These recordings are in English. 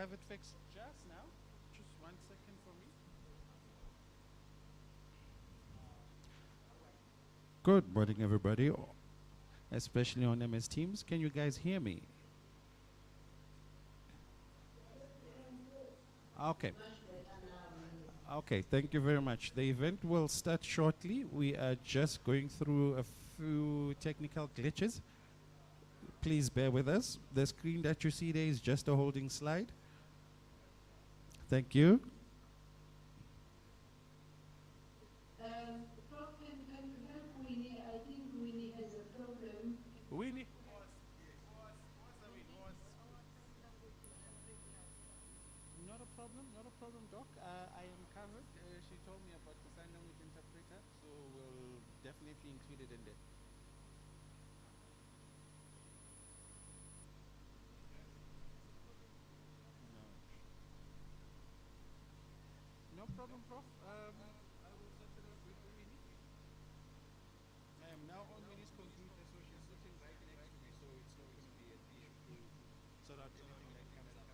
have it fixed just now. Just 1 second for me. Good morning, everybody, especially on MS Teams. Can you guys hear me? Okay. Okay, thank you very much. The event will start shortly. We are just going through a few technical glitches. Please bear with us. The screen that you see there is just a holding slide. Thank you. Prof, can you help Winnie? I think Winnie has a problem. Winnie? Not a problem, not a problem, Doc. I am covered. She told me about the sign language interpreter, so we'll definitely include it in there. No problem, Prof. I will set it up with Winnie. I am now on Winnie's computer, so she's sitting right next to me, so it's not going to be an issue to sort out anything that comes up.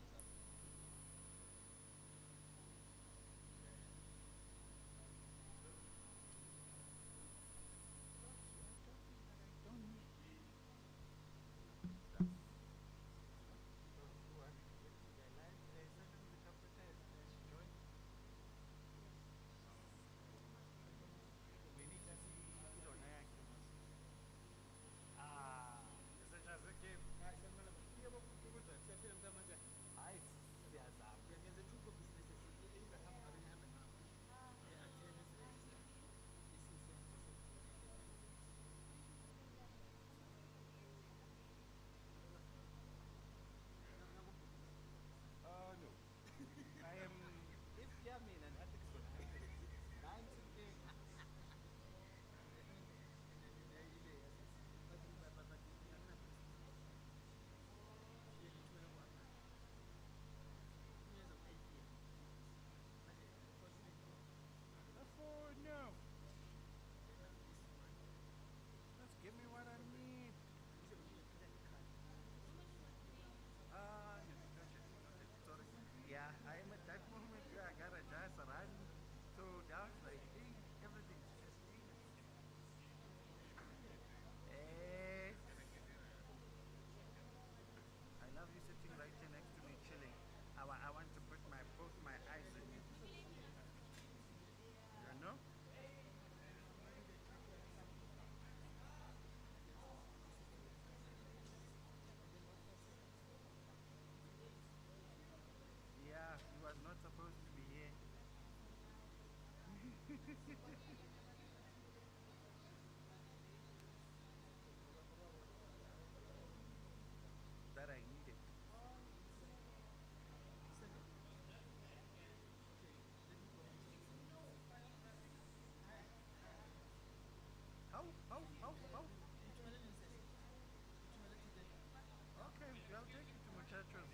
No. I am, if Yamin and ethics would have it, 19K. Therefore, no. Just give me what I need. Yeah, I am at that moment where I gotta just run. So down like, hey, everything's just Hey. I love you sitting right here next to me, chilling. I want to put both my eyes on you. You know? Yeah, he was not supposed to be here. That I needed. How? Okay, I'll take you to muchachos.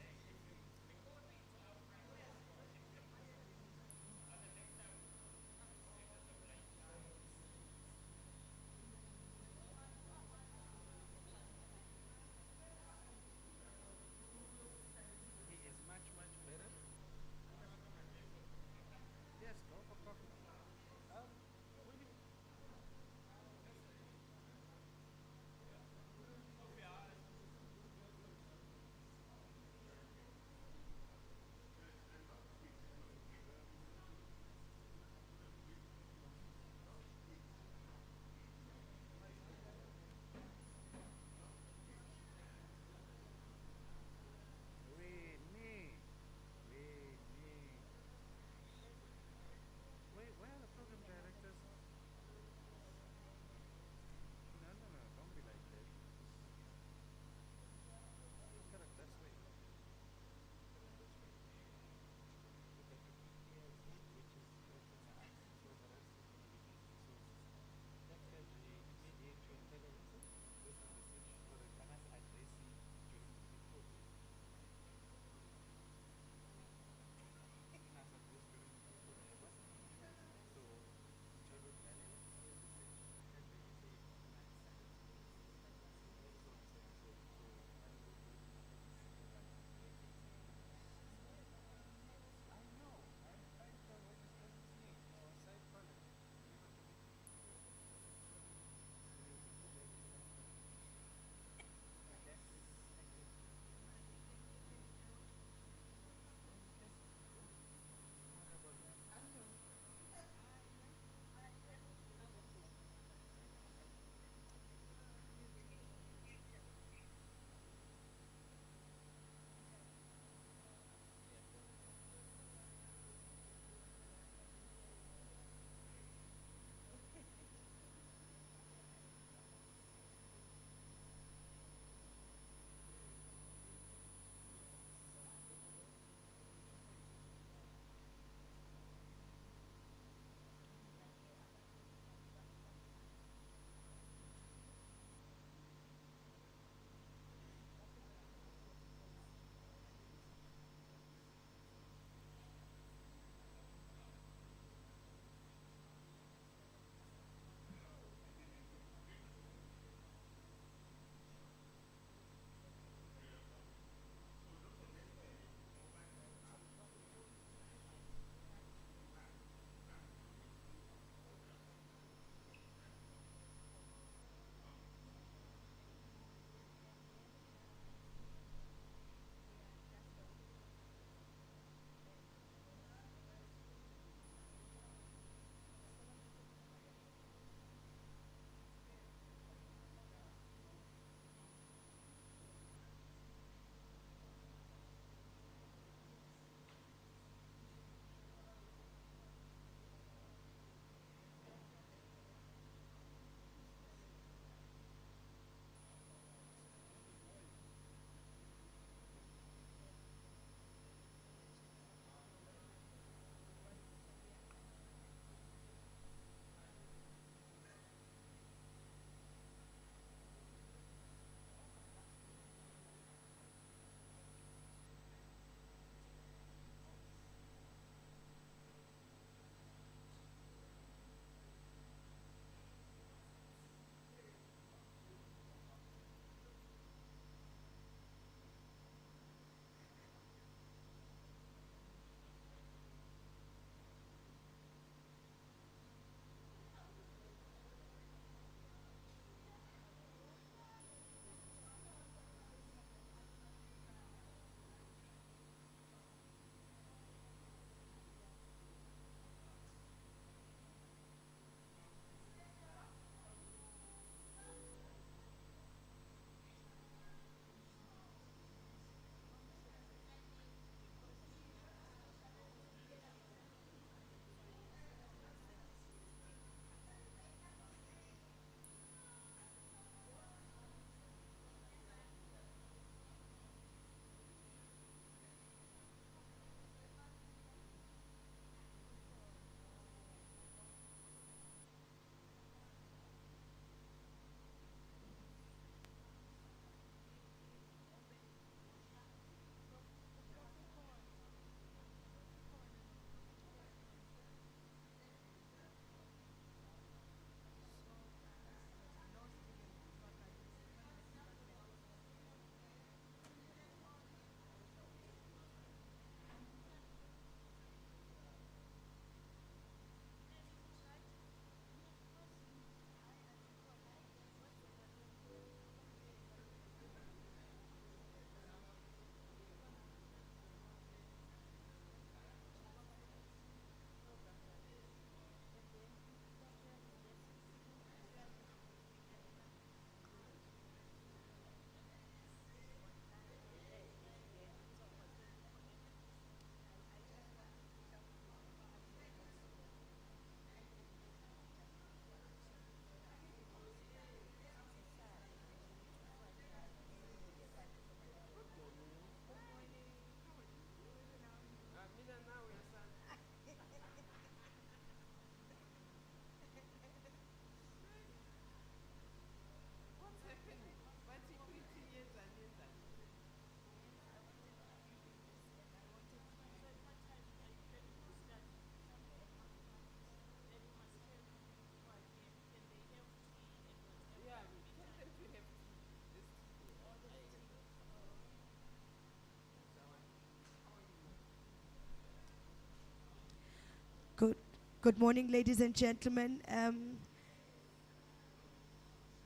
Good morning, ladies and gentlemen.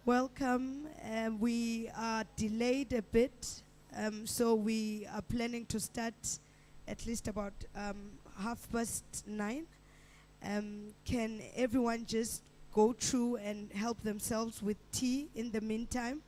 Welcome. We are delayed a bit, so we are planning to start at least about 9:30. Can everyone just go through and help themselves with tea in the meantime?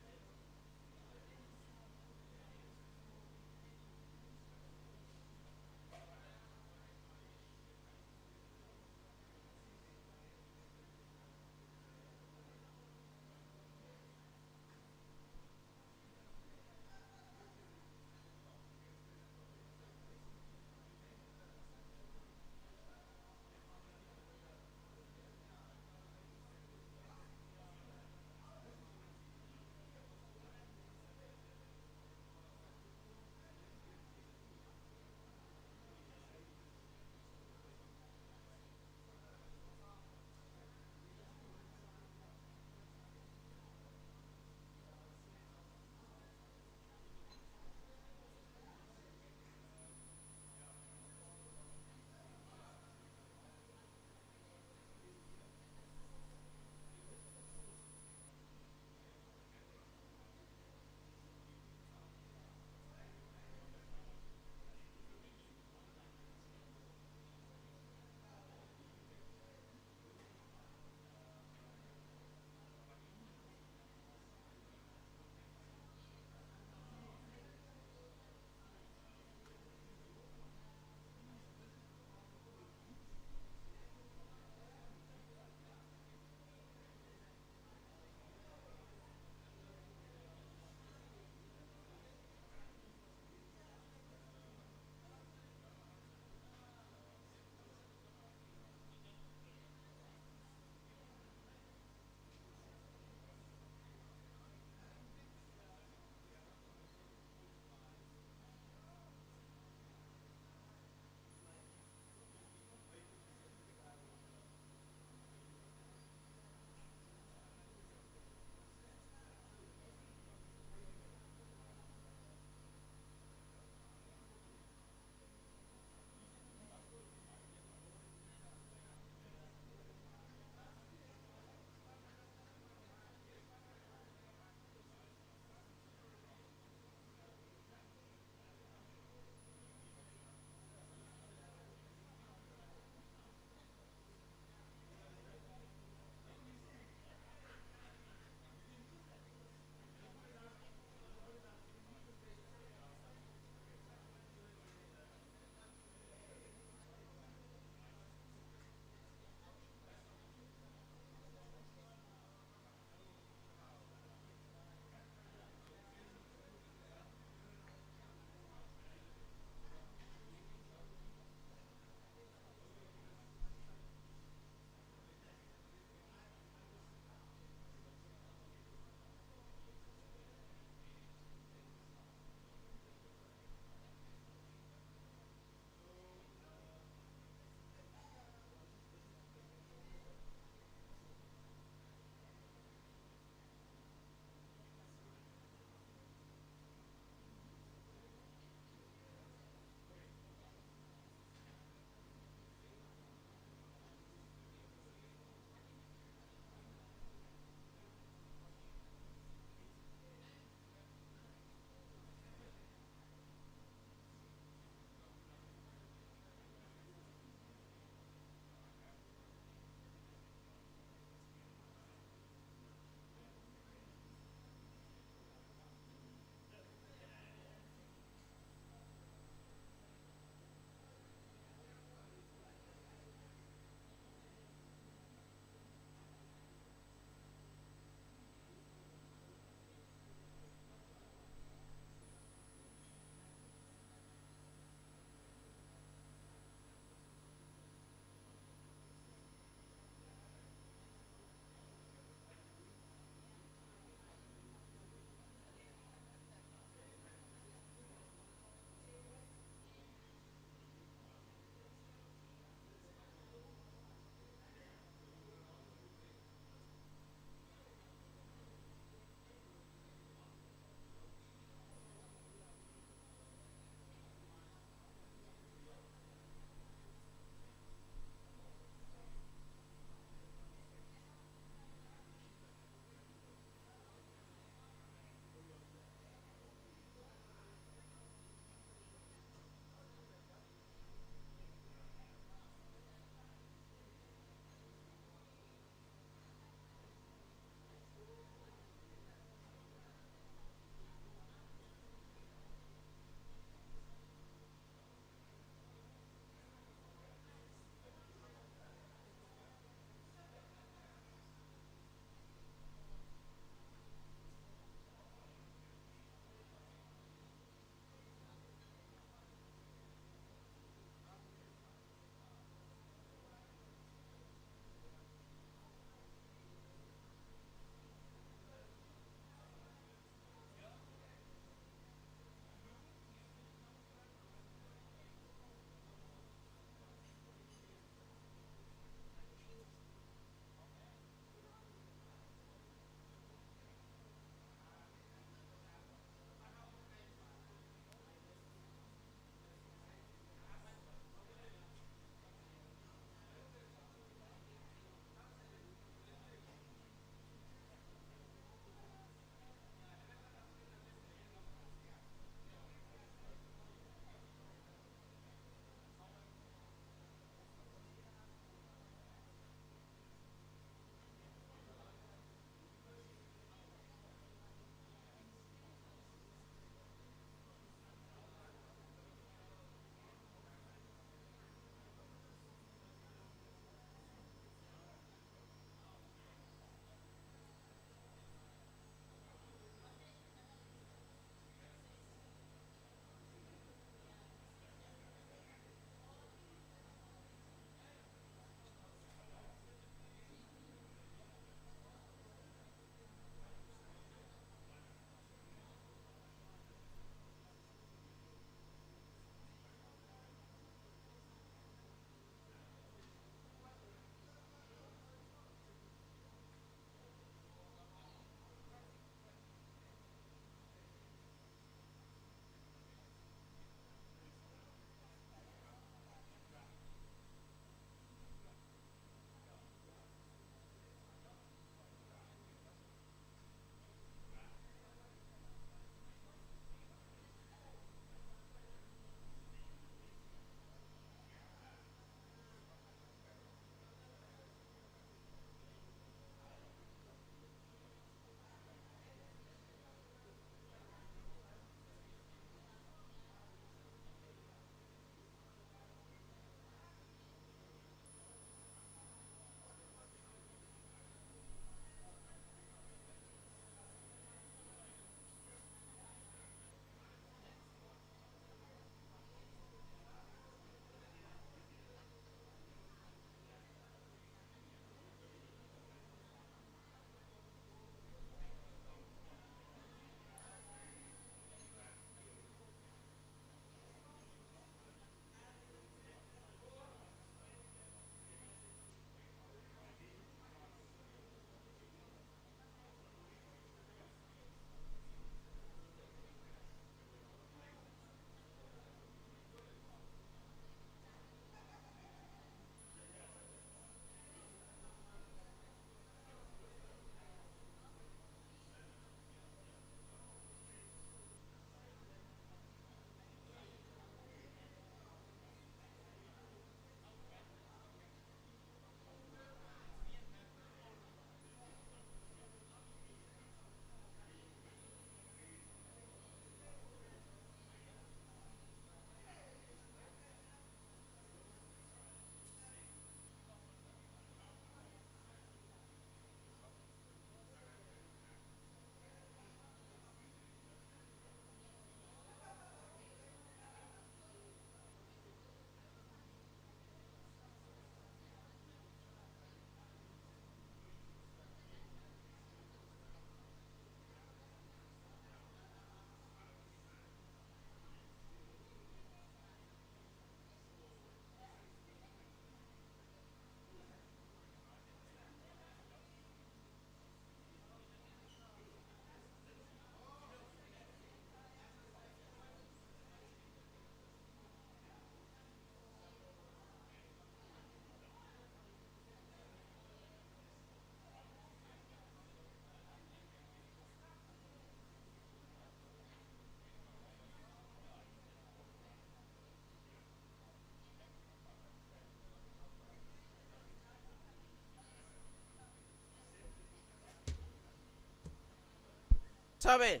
Tobe.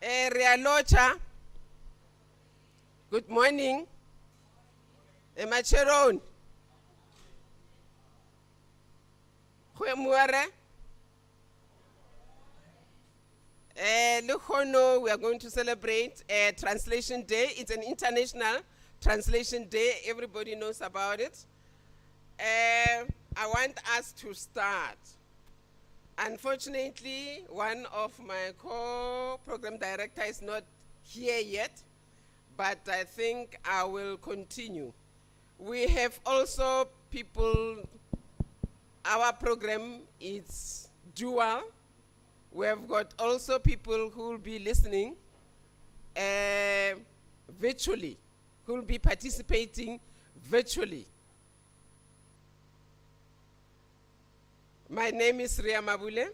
Rialocha. Good morning. Emacheron. Muare. Luhono, we are going to celebrate Translation Day. It's an international Translation Day. Everybody knows about it. I want us to start. Unfortunately, one of my co-program director is not here yet, but I think I will continue. We have also people, our program is dual. We have got also people who will be listening virtually, who will be participating virtually. My name is Ria Mabule.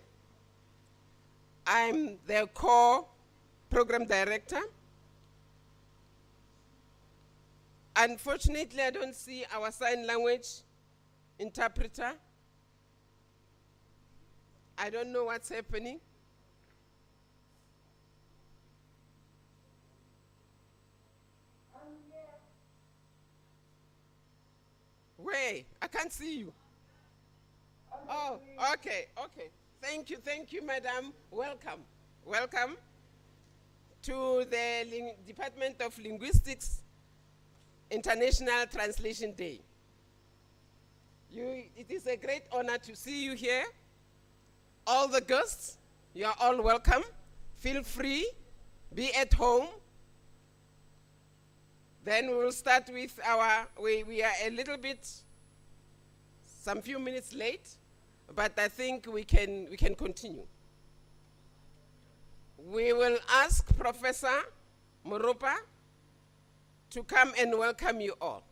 I'm the co-program director. Unfortunately, I don't see our sign language interpreter. I don't know what's happening. Wait, I can't see you. Oh, okay. Thank you, madam. Welcome to the Department of Linguistics International Translation Day. It is a great honor to see you here. All the guests, you are all welcome. Feel free, be at home. Then we will start with we are a little bit, some few minutes late, but I think we can continue. We will ask Professor Moropa to come and welcome you all.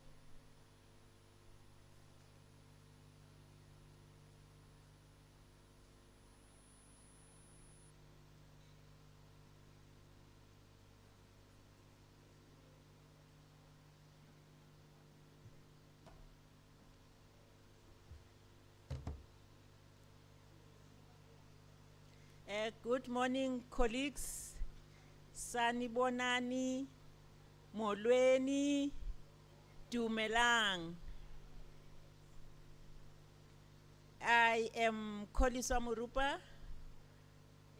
Good morning, colleagues. Sanibonani, Molweni, Dumelang. I am Koliswa Murupa,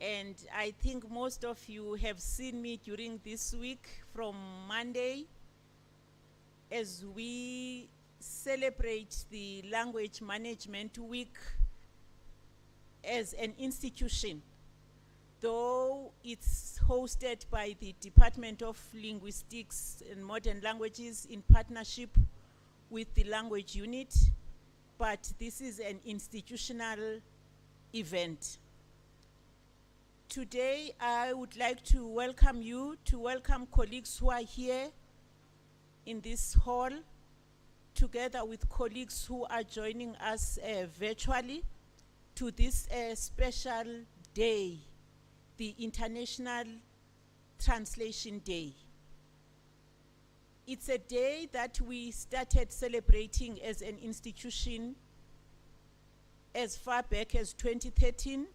and I think most of you have seen me during this week from Monday as we celebrate the Language Management Week as an institution. Though it's hosted by the Department of Linguistics and Modern Languages in partnership with the Language Unit, but this is an institutional event. Today, I would like to welcome colleagues who are here in this hall, together with colleagues who are joining us virtually to this special day, the International Translation Day. It's a day that we started celebrating as an institution as far back as 2013,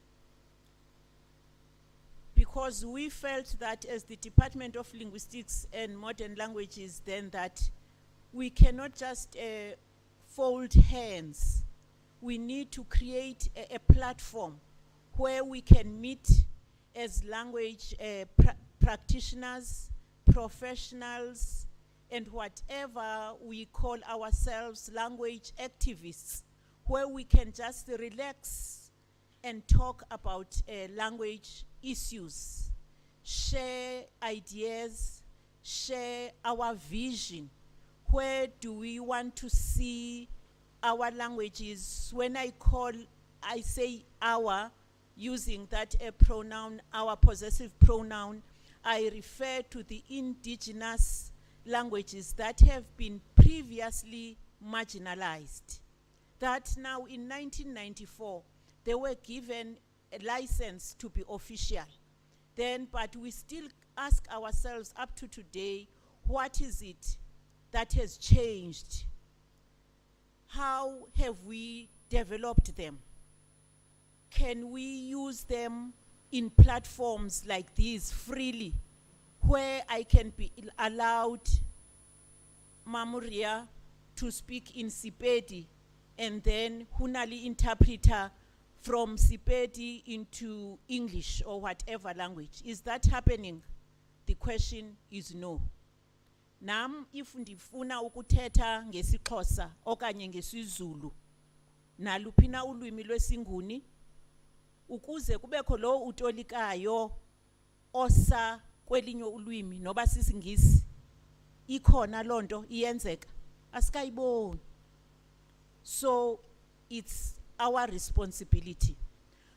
because we felt that as the Department of Linguistics and Modern Languages then that we cannot just fold hands. We need to create a platform where we can meet as language practitioners, professionals, and whatever we call ourselves, language activists, where we can just relax and talk about language issues, share ideas, share our vision. Where do we want to see our languages? When I say our, using that pronoun, our possessive pronoun, I refer to the indigenous languages that have been previously marginalized. That now in 1994, they were given a license to be official. But we still ask ourselves up to today, what is it that has changed? How have we developed them? can we use them in platforms like these freely, where I can be allowed Mamuria to speak in Sepedi, and then Hunali interpreter from Sepedi into English or whatever language. Is that happening? The question is no. Nam if ndifuna ukuthetha ngesiXhosa okanye ngesiZulu naluphina ulwimi lwesinguni ukuze kubekho lo utolikayo osa kwelinye ulwimi noba sisingisi ikhona lonto iyenzeka asikayiboni. So it's our responsibility.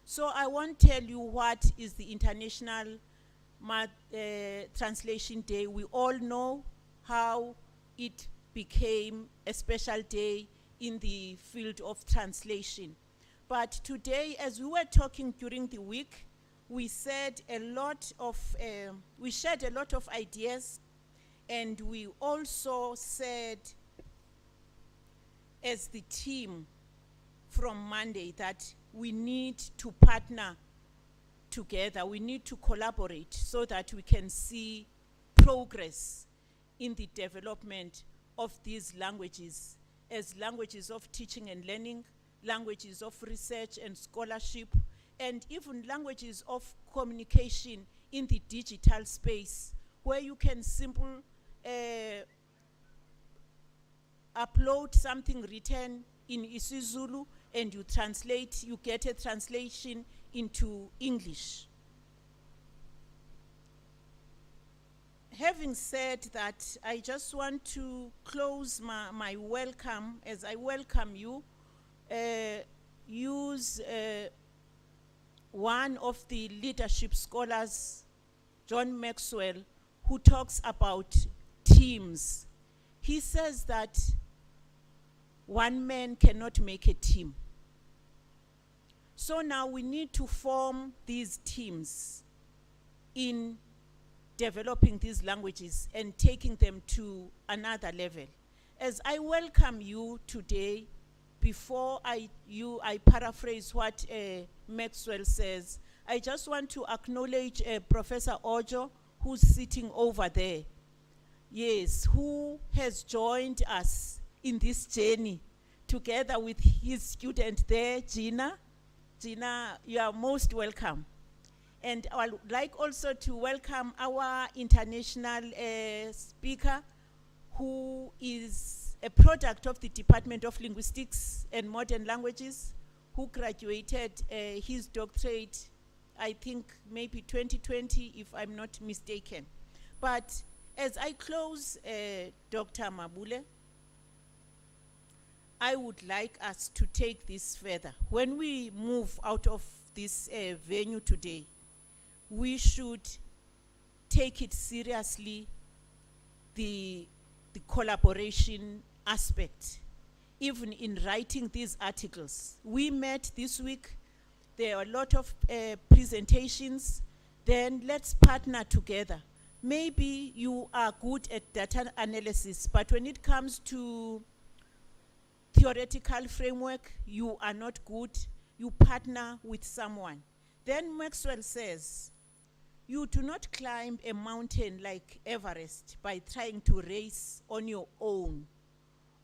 So I won't tell you what is the International Translation Day. We all know how it became a special day in the field of translation. But today, as we were talking during the week, we said a lot of, we shared a lot of ideas, and we also said as the team from Monday that we need to partner together, we need to collaborate so that we can see progress in the development of these languages as languages of teaching and learning, languages of research and scholarship, and even languages of communication in the digital space, where you can simply upload something written in isiZulu and you translate, you get a translation into English. Having said that, I just want to close my welcome, as I welcome you, use one of the leadership scholars, John Maxwell, who talks about teams. He says that one man cannot make a team. So now we need to form these teams in developing these languages and taking them to another level. As I welcome you today, before I paraphrase what Maxwell says, I just want to acknowledge Professor Ojo, who's sitting over there. Yes, who has joined us in this journey together with his student there, Gina. Gina, you are most welcome. And I would like also to welcome our international speaker, who is a product of the Department of Linguistics and Modern Languages, who graduated his doctorate, I think maybe 2020, if I'm not mistaken. But as I close, Dr. Mabule, I would like us to take this further. When we move out of this venue today, we should take it seriously, the collaboration aspect, even in writing these articles. We met this week, there are a lot of presentations, then let's partner together. Maybe you are good at data analysis, but when it comes to theoretical framework, you are not good, you partner with someone. Then Maxwell says, you do not climb a mountain like Everest by trying to race on your own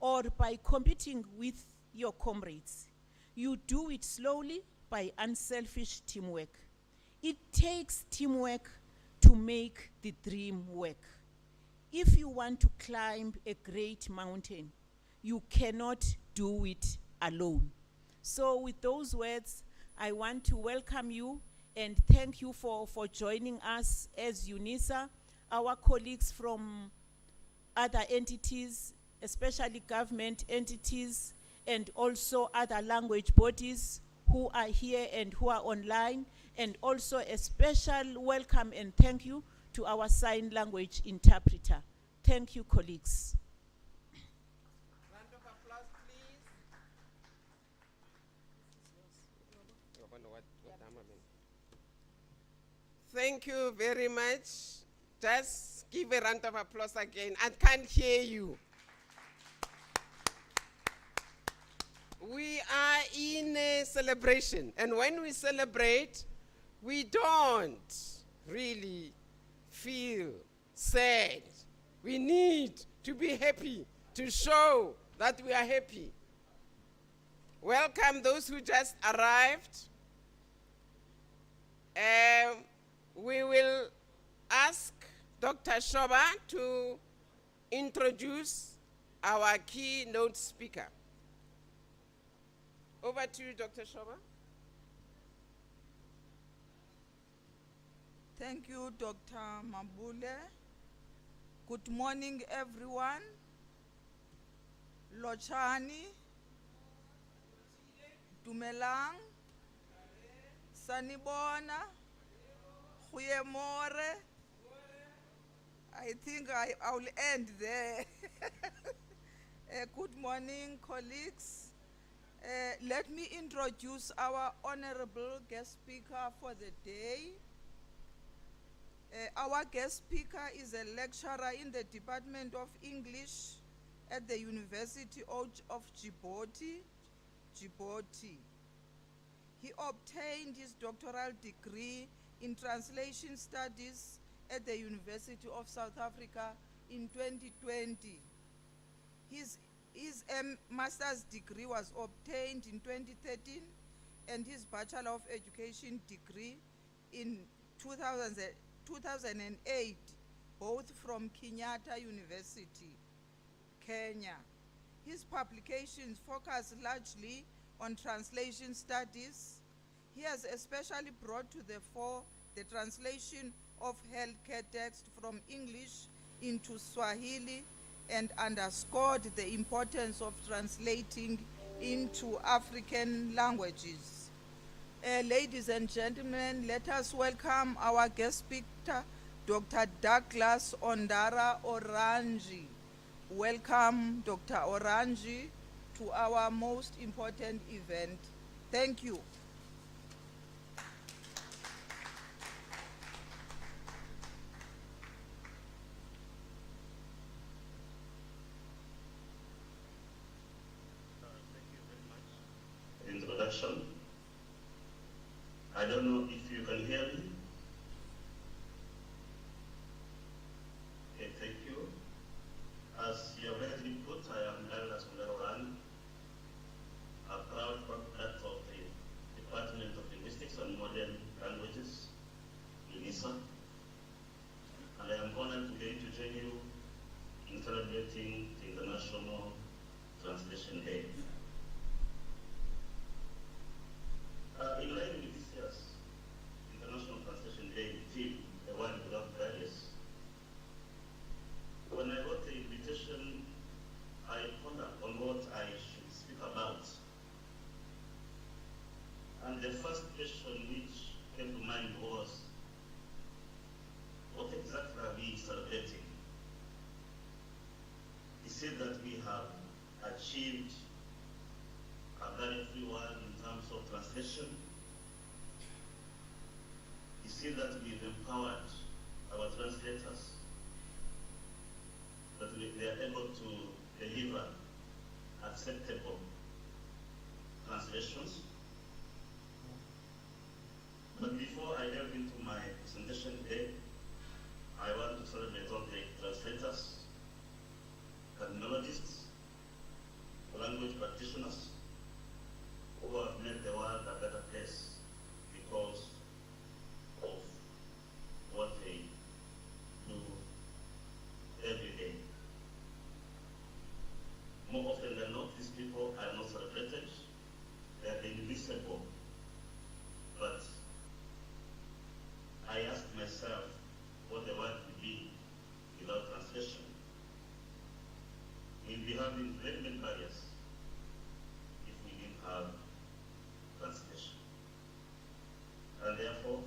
or by competing with your comrades. You do it slowly by unselfish teamwork. It takes teamwork to make the dream work. If you want to climb a great mountain, you cannot do it alone. So with those words, I want to welcome you and thank you for joining us as UNISA, our colleagues from other entities, especially government entities, and also other language bodies who are here and who are online, and also a special welcome and thank you to our sign language interpreter. Thank you, colleagues. Round of applause, please. Thank you very much. Just give a round of applause again. I can't hear you. We are in a celebration, and when we celebrate, we don't really feel sad. We need to be happy to show that we are happy. Welcome those who just arrived. We will ask Dr. Shoba to introduce our keynote speaker. Over to you, Dr. Shoba. Thank you, Dr. Mabule. Good morning, everyone. Lochani, Dumelang, Sanibona, Huyemore. I think I will end there. Good morning, colleagues. Let me introduce our honorable guest speaker for the day. Our guest speaker is a lecturer in the Department of English at the University of Djibouti. He obtained his doctoral degree in translation studies at the University of South Africa in 2020. His master's degree was obtained in 2013 and his Bachelor of Education degree in 2008, both from Kenyatta University, Kenya. His publications focus largely on translation studies. He has especially brought to the fore the translation of healthcare text from English into Swahili and underscored the importance of translating into African languages. Ladies and gentlemen, let us welcome our guest speaker, Dr. Douglas Ondara Oranji. Welcome, Dr. Oranji, to our most important event. Thank you. Introduction. I don't know if you can hear me. Okay, thank you. As you have already put, I am Douglas Ondara, a proud product of the Department of Linguistics and Modern Languages, UNISA, and I am honored today to join you in celebrating the International Translation Day. In line with this year's International Translation Day theme, The World Without Barriers, when I got the invitation, I pondered on what I should speak about. And the first question which came to mind was, what exactly are we celebrating? Is it that we have achieved a very free world in terms of translation? Is it that we've empowered our translators, that they are able to deliver acceptable translations? But before I delve into my presentation today, I want to celebrate all the translators, terminologists, language practitioners, who have made the world a better place because of what they do every day. More often than not, these people are not celebrated, they are invisible. But I asked myself what the world would be without translation. We'll be having very many barriers if we didn't have translation. And therefore,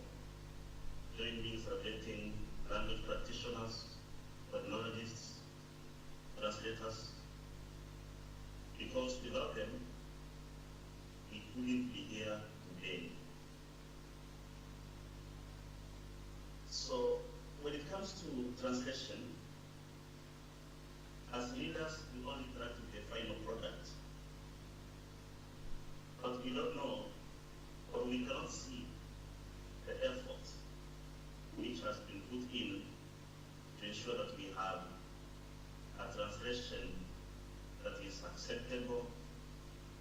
join me in celebrating language practitioners, terminologists, translators, because without them, we couldn't be here today. So, when it comes to translation, as leaders, we only try to the final product. but we don't know, or we cannot see the effort which has been put in to ensure that we have a translation that is acceptable,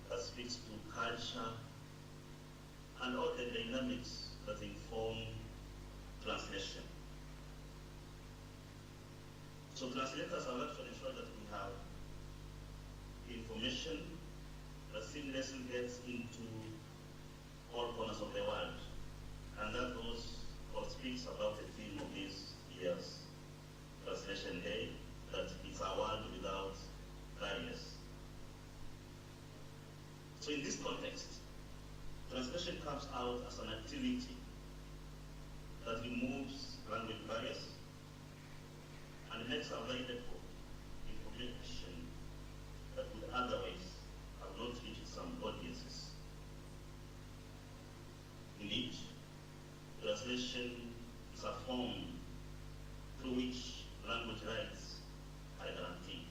that speaks to culture, and all the dynamics that inform translation. So translators are not to ensure that we have information that seamlessly gets into all corners of the world. And that goes or speaks about the theme of this year's Translation Day, that it's a world without barriers. So in this context, translation comes out as an activity that removes language barriers and makes available information that would otherwise have not reached some audiences. Indeed, translation is a form through which language rights are guaranteed.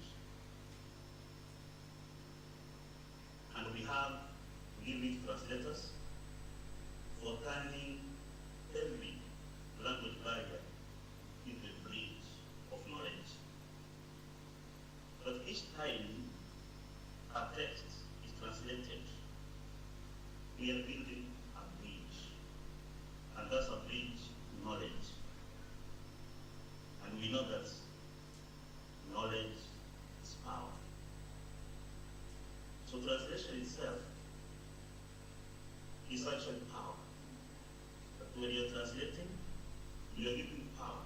And we have to give it translators for turning every language barrier into a bridge of knowledge. But each time a text is translated, we are building a bridge, and that's a bridge to knowledge. And we know that knowledge is power. So translation itself is actually power. But when you're translating, you're giving power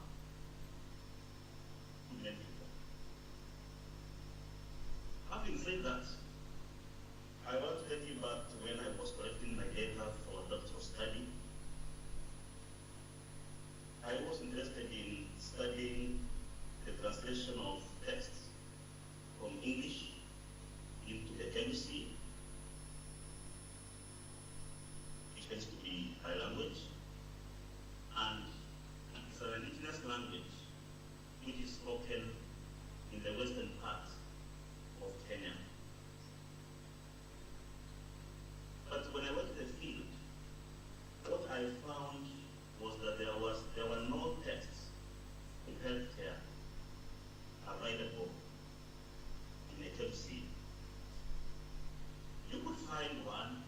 to many people. Having said that, I want to take you back to when I was collecting my data for a doctoral study. I was interested in studying the translation of texts from English into the MC, which tends to be high language, and it's an indigenous language which is spoken in the western part of Kenya. But when I went to the field, what I found was that there were no texts in healthcare available in HFC. You could find one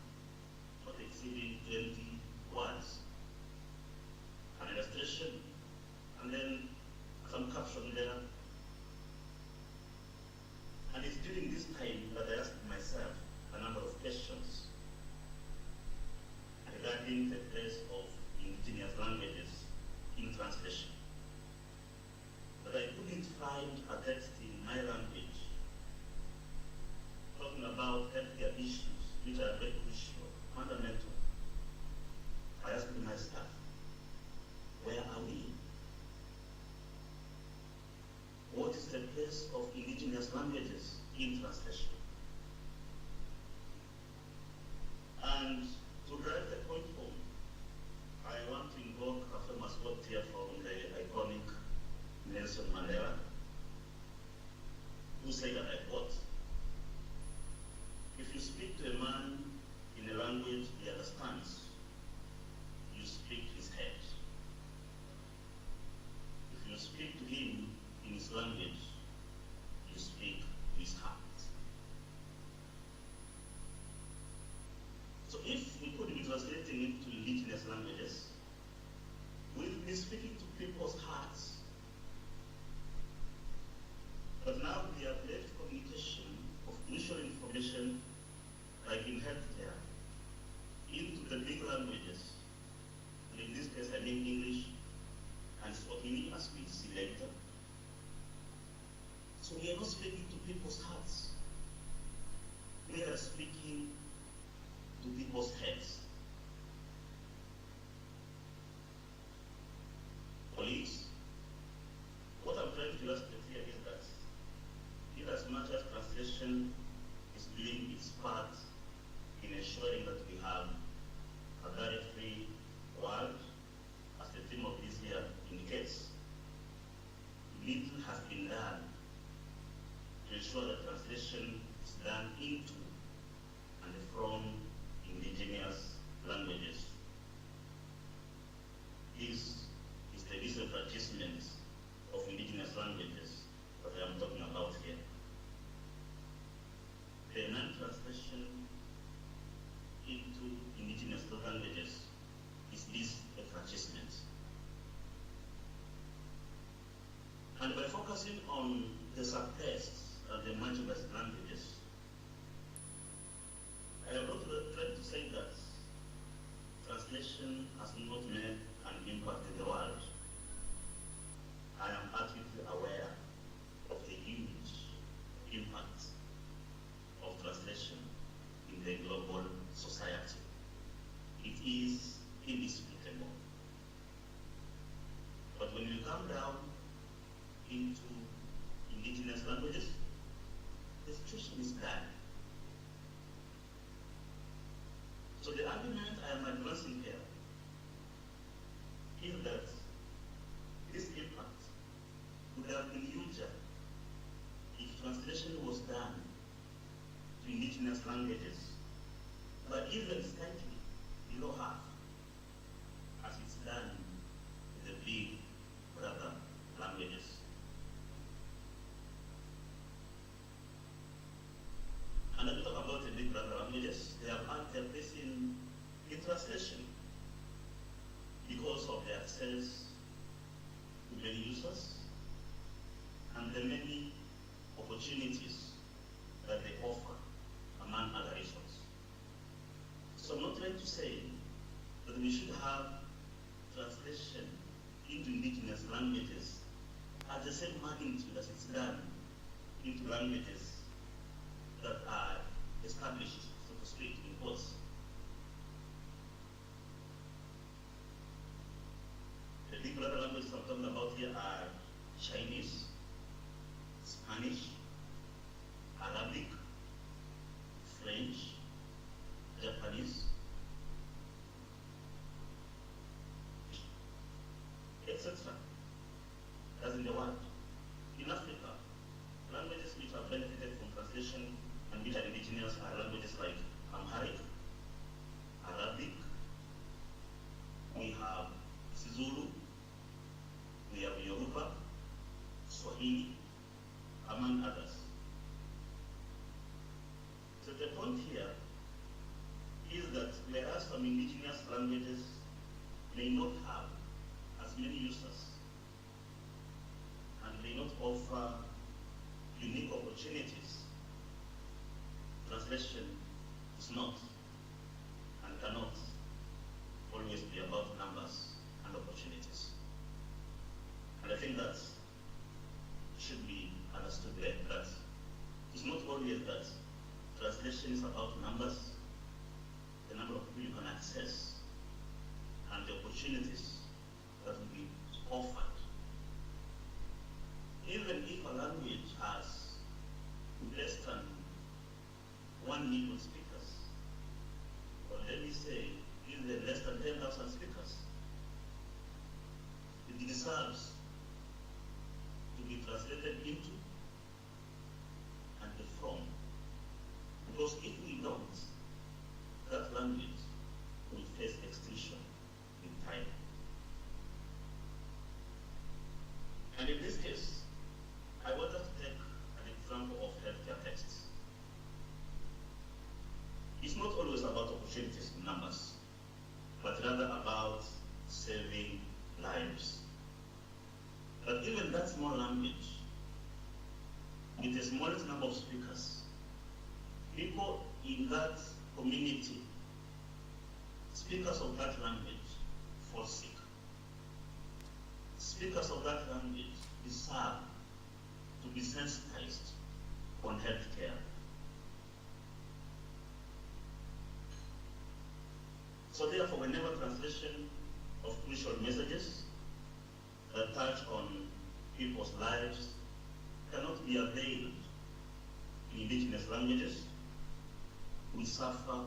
not exceeding 20 words, an illustration, and then some caption there. And it's during this time that I asked myself a number of questions regarding the place of indigenous languages in translation. But I couldn't find a text in my language talking about healthcare issues which are very crucial, fundamental. I asked myself, where are we? What is the place of indigenous languages in translation? And to drive the point home, I want to invoke a famous quote here from the iconic Nelson Mandela, who said, and I quote, "If you speak to a man in a language he understands, you speak his head. If you speak to him in his language, you speak his heart." So if we could be translating into indigenous languages, we'll be speaking to people's hearts. But now we have left communication of crucial information, like in healthcare, into the big languages. And in this case, I mean English and Swahili, as we see later. So we are not speaking to people's hearts. We are speaking to people's heads. Colleagues, what I'm trying to illustrate here is that in as much as translation is doing its part in ensuring that we have a barrier-free world, as the theme of this year indicates, little has been done to ensure that translation is done into and from English. indigenous languages. This is the disenfranchisement of indigenous languages that I am talking about here. The non-translation into indigenous languages is this enfranchisement. And by focusing on the suppressed and the marginalized languages, I am not trying to say that translation has not made an impact in the world. I am actively aware of the huge impact of translation in the global society. It is indisputable. But when you come down into indigenous languages, the situation is bad. So the argument I am advancing here is that this impact would have been huger if translation was done to indigenous languages, but even slightly below half, as it's done in the big brother languages. And when we talk about the big brother languages, they have had their place in translation because of their access to many users and the many opportunities that they offer, among other reasons. So I'm not trying to say that we should have translation into indigenous languages at the same magnitude as it's done into languages that are established, so to speak, in quotes. The big brother languages I'm talking about here are Chinese, Spanish, Arabic, French, Japanese, etc. As in the world. In Africa, languages which have benefited from translation and which are indigenous are languages like Amharic, Arabic, we have Zulu, we have Yoruba, Swahili, among others. So the point here is that whereas some indigenous languages may not have as many users and may not offer unique opportunities, translation is not and cannot always be about numbers and opportunities. And I think that should be understood there, that it's not always that translation is about numbers, the number of people you can access, and the opportunities that will be offered. Even if a language has less than 1 million speakers, or let me say, even less than 10,000 speakers, it deserves to be translated into and from. Because if we don't, that language will face extinction in time. And in this case, I want us to take an example of healthcare texts. It's not always about opportunities in numbers, but rather about saving lives. But even that small language, with the smallest number of speakers, people in that community, speakers of that language, fall sick. Speakers of that language deserve to be sensitized on healthcare. So therefore, whenever translation of crucial messages that touch on people's lives cannot be availed in indigenous languages, we suffer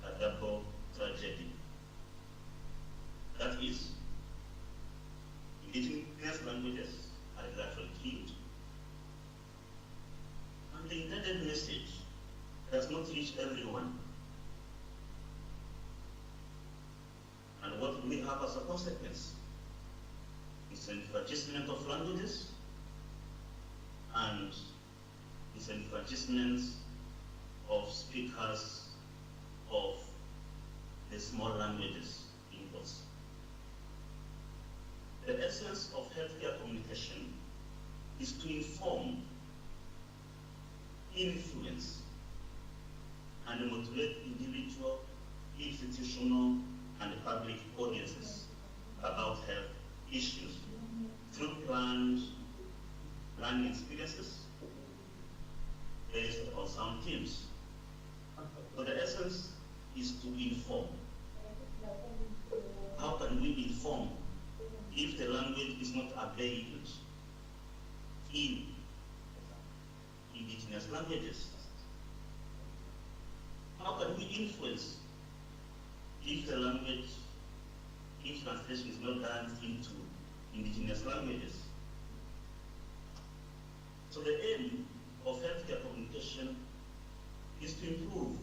a double tragedy. That is, indigenous languages are gradually killed, and the intended message does not reach everyone. have as a consequence disenfranchisement of languages and disenfranchisement of speakers of the small languages inputs. The essence of healthcare communication is to inform, influence, and motivate individual, institutional, and public audiences about health issues through planned learning experiences based on sound themes. So the essence is to inform. How can we inform if the language is not available in indigenous languages? How can we influence if the language, if translation is not done into indigenous languages? So the aim of healthcare communication is to improve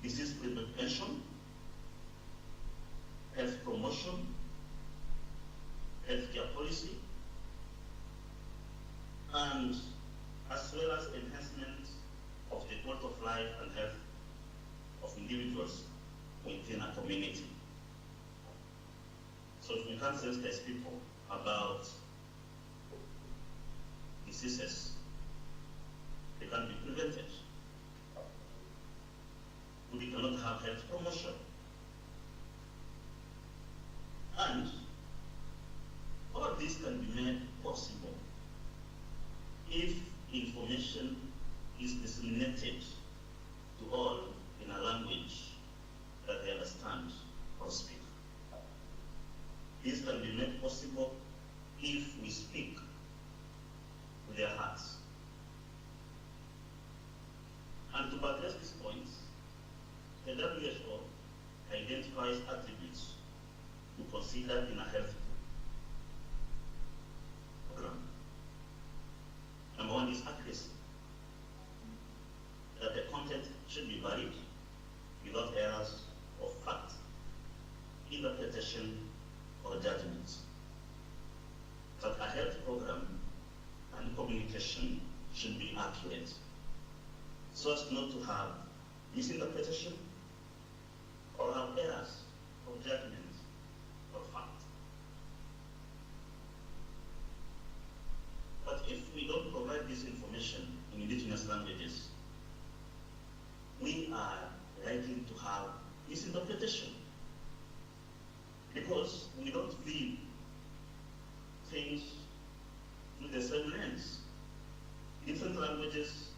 disease prevention, health promotion, healthcare policy, and as well as enhancement of the quality of life and health of individuals within a community. So if we can sensitize people about diseases, they can be prevented. We cannot have health promotion. And all this can be made possible if information is disseminated to all in a language that they understand or speak. This can be made possible if we speak with their hearts. And to address these points, the WHO identifies attributes to consider in a health program. Number one is accuracy. That the content should be varied without errors of fact, interpretation, or judgments. That a health program and communication should be accurate, so as not to have misinterpretation or have errors of judgment or fact. But if we don't provide this information in indigenous languages, we are likely to have misinterpretation, because we don't view things through the same lens. Different languages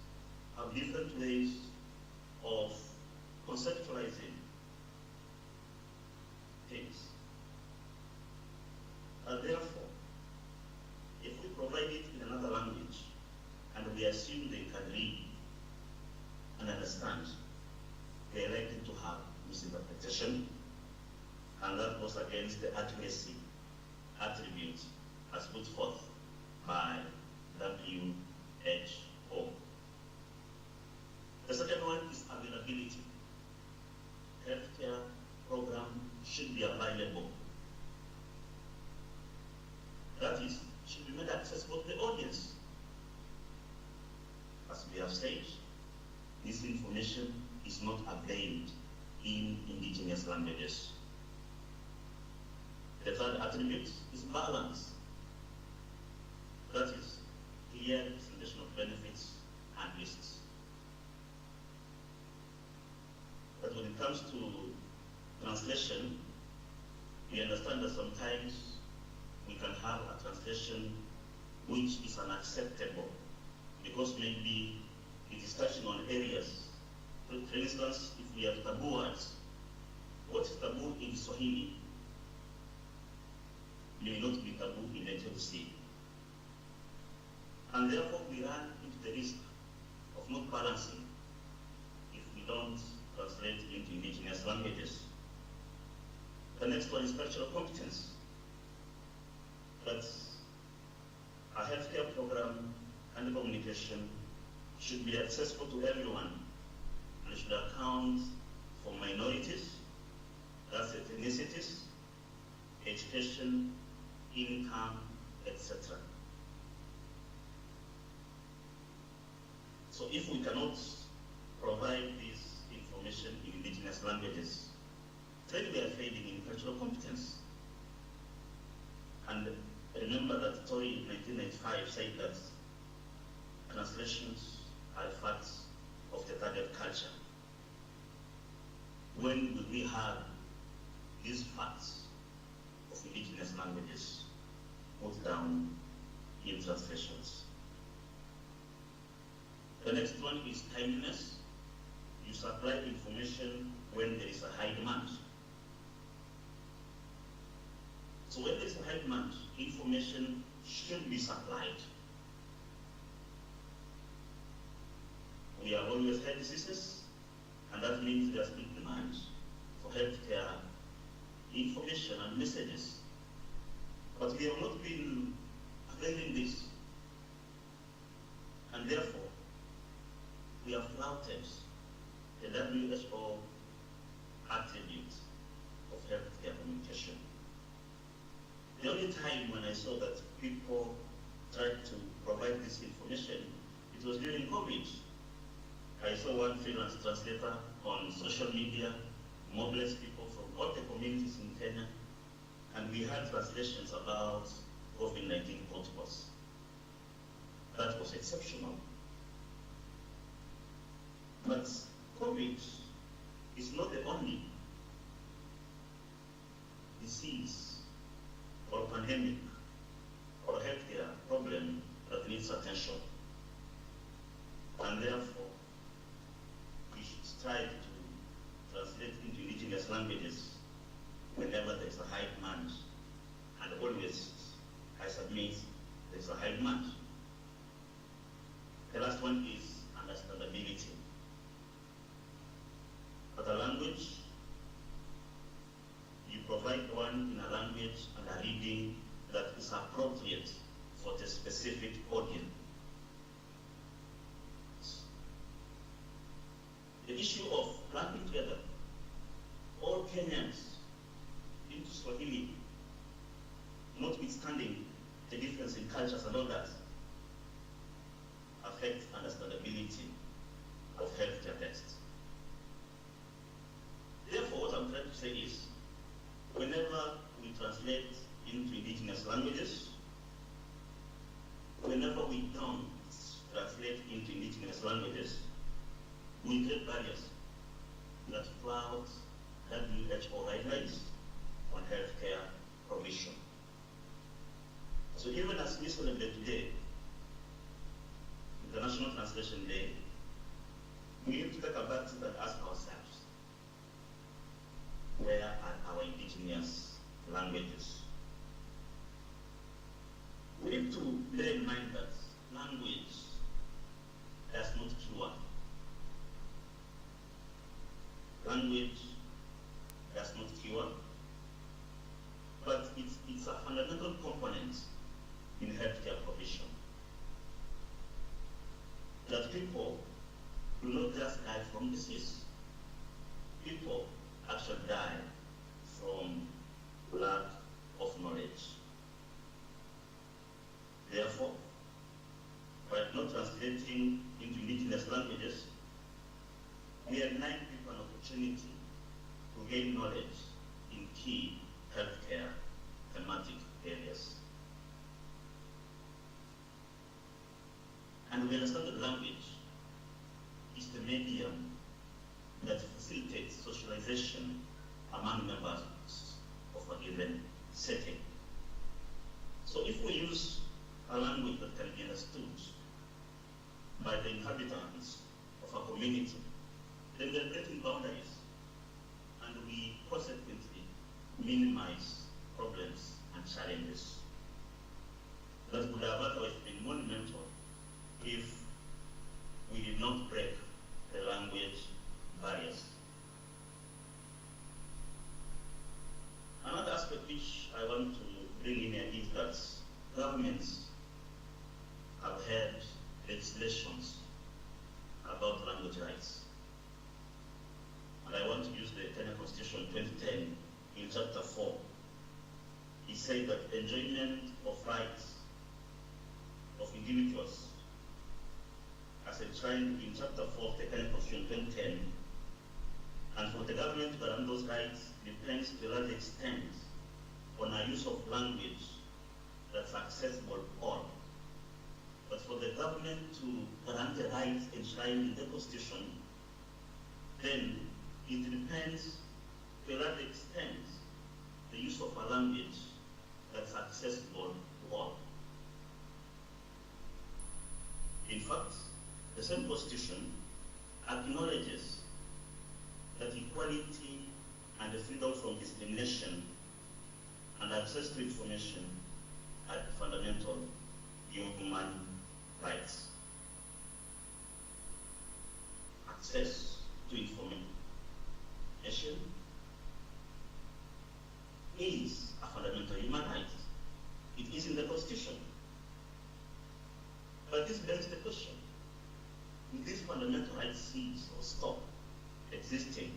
have different ways of conceptualizing things. And therefore, if we provide it in another language and we assume they can read and understand, they are likely to have misinterpretation, and that goes against the accuracy attribute as put forth by WHO. The second one is availability. Healthcare program should be available. That is, should be made accessible to the audience. As we have said, this information is not availed in indigenous languages. The third attribute is balance. That is, clear presentation of benefits and risks. But when it comes to translation, we understand that sometimes we can have a translation which is unacceptable because maybe it is touching on areas. For instance, if we have taboo words, what is taboo in Swahili may not be taboo in HFC. And therefore we run into the risk of not balancing if we don't translate into indigenous languages. The next one is cultural competence. That a healthcare program and communication should be accessible to everyone and should account for minorities, that's ethnicities, education, income, etc. So if we cannot provide this information in indigenous languages, then we are failing in cultural competence. And remember that story in 1995 said that translations are facts of the target culture. When will we have these facts of indigenous languages put down in translations? The next one is timeliness. You supply information when there is a high demand. So when there is a high demand, information should be supplied. We have always had diseases, and that means there's big demand for healthcare information and messages. But we have not been availing this, and therefore we have flouted the WHO attribute of healthcare communication. The only time when I saw that people tried to provide this information, it was during COVID. I saw one freelance translator on social media mobilize people from all the communities in Kenya, and we had translations about COVID-19 protocols. That was exceptional. But COVID is not the only disease or pandemic or healthcare problem that needs attention. And therefore, we should strive to translate into indigenous languages whenever there is a high demand. And always, I submit, there is a high demand. The last one is understandability. But a language, you provide one in a language and a reading that is appropriate for the specific audience. The issue of clumping together all Kenyans into Swahili, notwithstanding the difference in cultures and all that, affects understandability of healthcare texts. Therefore, what I'm trying to say is, whenever we translate into indigenous languages, whenever we don't translate into indigenous languages, we create barriers that cloud WHO guidelines on healthcare provision. So even as we celebrate today, International Translation Day, we need to take a back seat and ask ourselves, where are our indigenous languages? We need to bear in mind that language does not cure. Language does not cure, but it's a fundamental component in healthcare provision. That people do not just die from disease. People actually die from lack of knowledge. Therefore, by not translating into indigenous languages, we are denying people an opportunity to gain knowledge in key healthcare thematic areas. And we understand that language is the medium that facilitates socialization among members of a given setting. So if we use a language that can be understood by the inhabitants of a community, then we are breaking boundaries, and we consequently minimize problems and challenges that would have otherwise been monumental if we did not break the language barriers. Another aspect which I want to bring in here is that governments have had legislations about language rights. And I want to use the Kenya Constitution 2010 said that enjoyment of rights of individuals as enshrined in Chapter 4 of the Kenya Constitution 2010, and for the government to grant those rights depends to a large extent on a use of language that's accessible to all. But for the government to grant the rights enshrined in the Constitution, then it depends to a large extent the use of a language that's accessible to all. In fact, the same Constitution acknowledges that equality and the freedom from discrimination and access to information are fundamental human rights. Access to information is a fundamental human right. It is in the Constitution. But this begs the question, will these fundamental rights cease or stop existing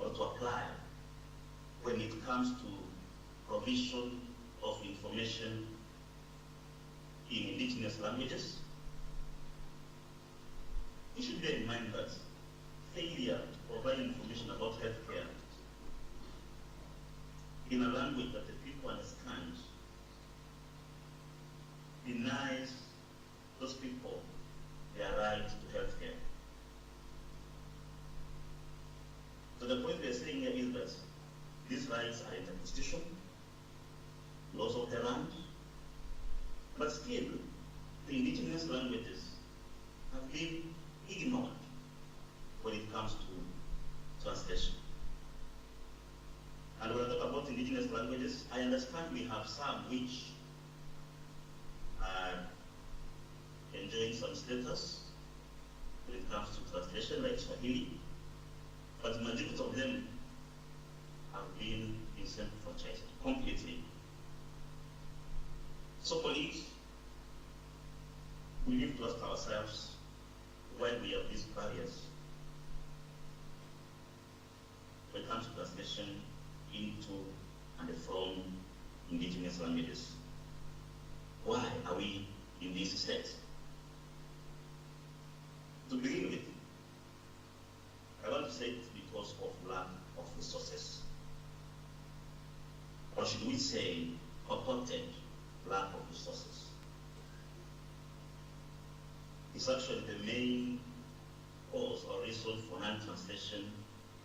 or to apply when it comes to provision of information in indigenous languages? We should bear in mind that failure to provide information about healthcare in a language that the people understand denies those people their right to healthcare. So the point we are saying here is that these rights are in the Constitution, laws of the land, but still the indigenous languages have been ignored when it comes to translation. And when I talk about indigenous languages, I understand we have some which are enjoying some status when it comes to translation, like Swahili, but the majority of them have been disenfranchised completely. So colleagues, we need to ask ourselves why we have these barriers when it comes to translation into and from indigenous languages. Why are we in this state? To begin with, I want to say it's because of lack of resources. Or should we say, purported lack of resources. It's actually the main cause or reason for non-translation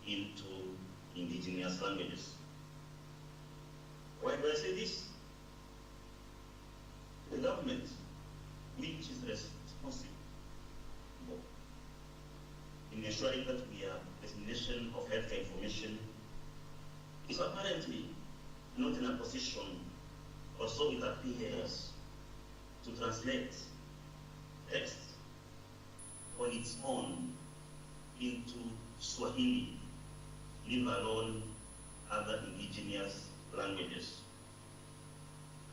into indigenous languages. Why do I say this? The government, which is responsible in ensuring that we are dissemination of healthcare information, is apparently not in a position, or so it appears, to translate text on its own into Swahili, leave alone other indigenous languages.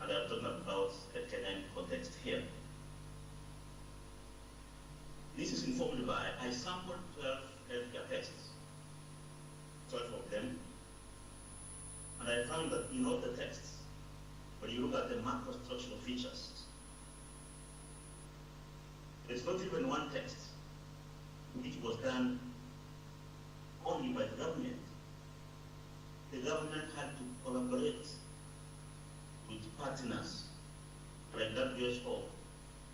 And I'm talking about the Kenyan context here. This is informed by, I sampled 12 healthcare texts, 12 of them, and I found that in all the texts, when you look at the macrostructural features, there's not even one text which was done only by the government. The government had to collaborate with partners like WHO,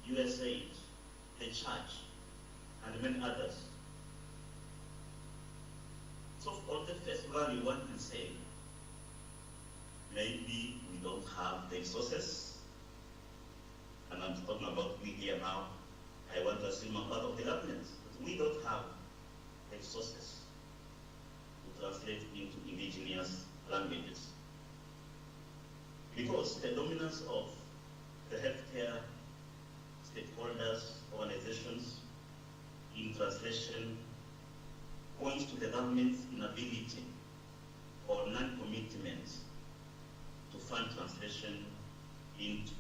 USAID, the church, and many others. So on the face value, one can say, maybe we don't have the resources, and I'm talking about me here now. I want to assume I'm part of the government, but we don't have the resources to translate into indigenous languages. Because the dominance of the healthcare stakeholders, organizations in translation points to the government's inability or non-commitment to fund translation into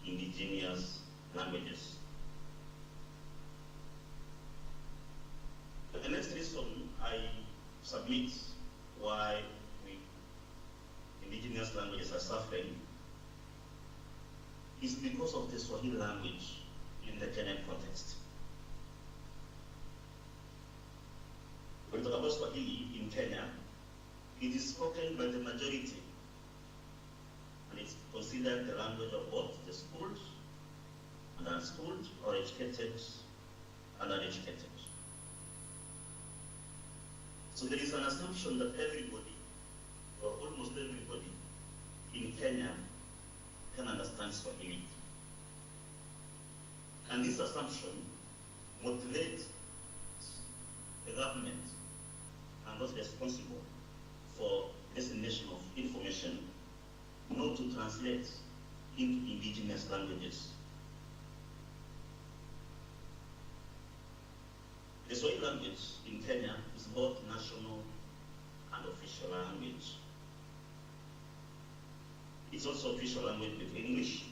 indigenous languages. The next reason I submit why indigenous languages are suffering is because of the Swahili language in the Kenyan context. When we talk about Swahili in Kenya, it is spoken by the majority, and it's considered the language of both the schooled and unschooled, or educated and uneducated. So there is an assumption that everybody, or almost everybody, in Kenya can understand Swahili. And this assumption motivates the government and those responsible for dissemination of information not to translate into indigenous languages. The Swahili language in Kenya is both national and official language. It's also official language with English.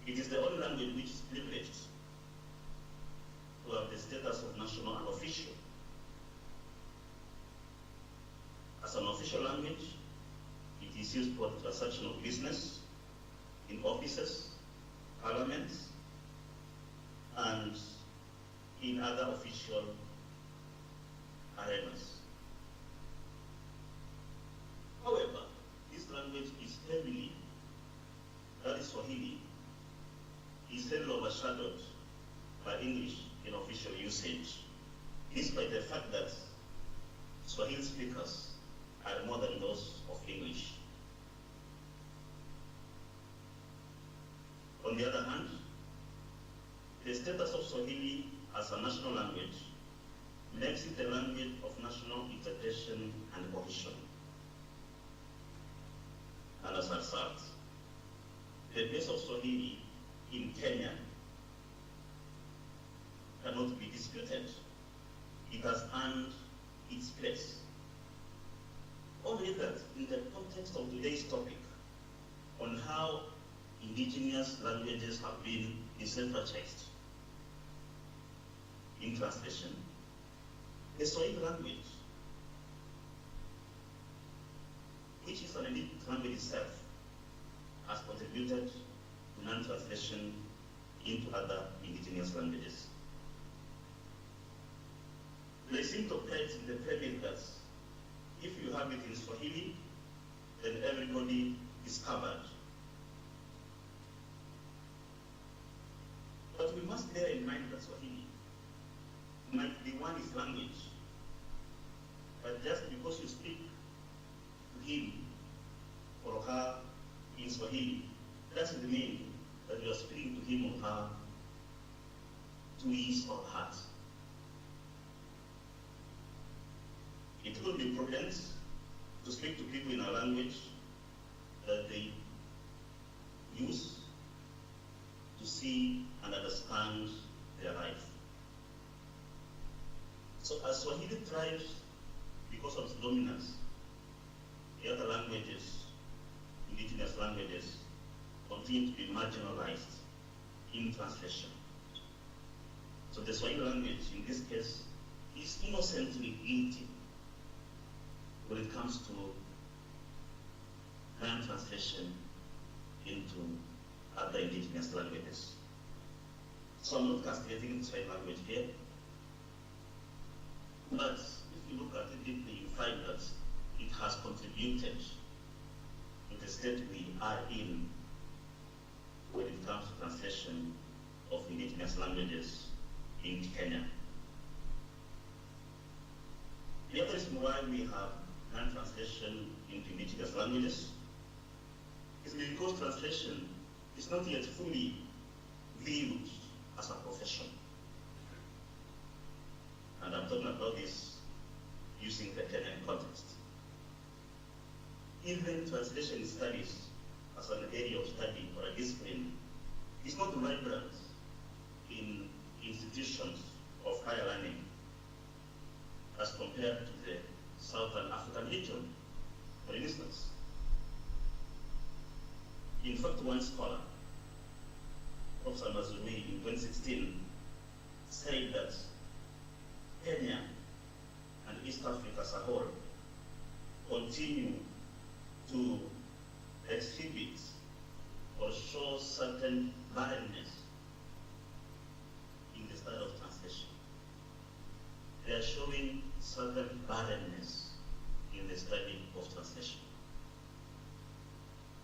It is the only language which is privileged to have the status of national and official. As an official language, it is used for the transaction of business in offices, parliaments, and in other official arenas. However, this language is heavily, that is Swahili, is heavily overshadowed by English in official usage, despite the fact that Swahili speakers are more than those of English. On the other hand, the status of Swahili as a national language makes it a language of national integration and cohesion. And as a result, the place of Swahili in Kenya cannot be disputed. It has earned its place. Only that in the context of today's topic on how indigenous languages have been disenfranchised in translation, the Swahili language, which is an elite language itself, has contributed to non-translation into other indigenous languages. They seem to place in the premise that if you have it in Swahili, then everybody is covered. But we must bear in mind that Swahili might be one's language, but just because you speak to him or her in Swahili doesn't mean that you are speaking to him or her to his or heart. It could be prudent to speak to people in a language that they use to see and understand their life. So as Swahili thrives because of its dominance, the other languages, indigenous languages, continue to be marginalized in translation. So the Swahili language, in this case, is innocently guilty when it comes to translation into other indigenous languages. So I'm not castigating the Swahili language here, but if you look at it deeply, you find that it has contributed to the state we are in when it comes to translation of indigenous languages in Kenya. The other reason why we have non-translation into indigenous languages is because translation is not yet fully viewed as a profession. And I'm talking about this using the Kenyan context. Even translation studies as an area of study or a discipline is not vibrant in institutions of higher learning as compared to the Southern African region, for instance. In fact, one scholar, Professor Mazumi, in 2016, said that Kenya and East Africa as a whole continue to exhibit certain barrenness in the study of translation. They are showing certain barrenness in the study of translation.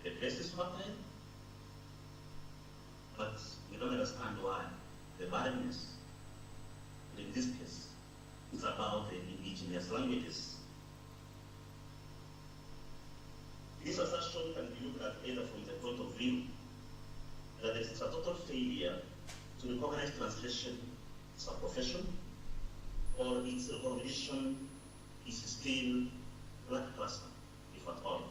The base is fertile, but we don't understand why. The barrenness, in this case, is about the indigenous languages. This assertion can be looked at either from the point of view that there is a total failure to recognize translation as a profession, or its recognition is still lackluster, if at all.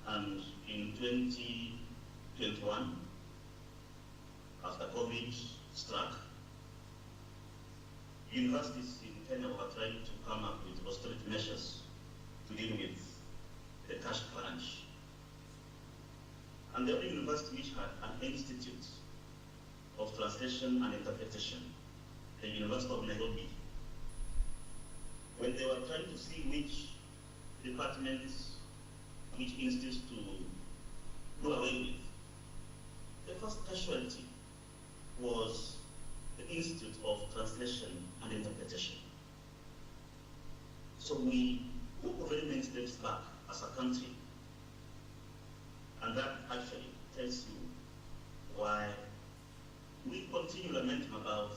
And in 2021, after COVID struck, universities in Kenya were trying to come up with austerity measures to deal with the cash crunch. And the only university which had an institute of translation and interpretation, the University of Nairobi, when they were trying to see which departments, which institutes to do away with, the first casualty was the Institute of Translation and Interpretation. So we took very many steps back as a country, and that actually tells you why we continue lamenting about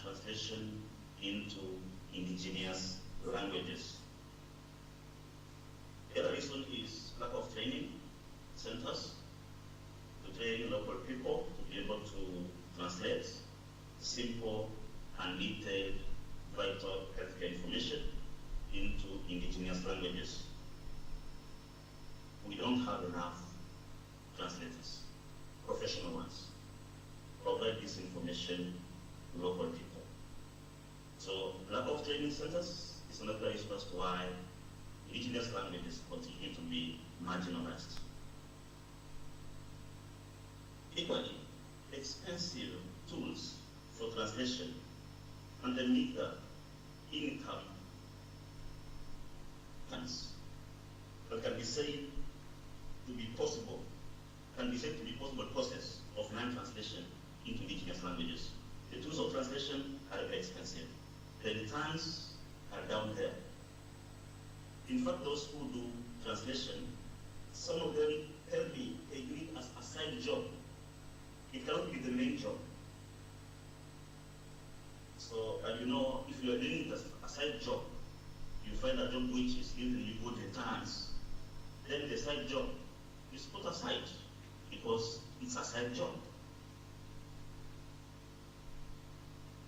translation into indigenous languages. The other reason is lack of training centers to train local people to be able to translate simple and detailed vital healthcare information into indigenous languages. We don't have enough translators, professional ones, provide this information to local people. So lack of training centers is another reason as to why indigenous languages continue to be marginalized. Equally, expensive tools for translation and the meager income that can be said to be possible, process of non-translation into indigenous languages. The tools of translation are very expensive. The returns are down there. In fact, those who do translation, some of them tell me they do it as a side job. It cannot be the main job. So, if you are doing it as a side job, you find a job which is giving you good returns, then the side job is put aside because it's a side job.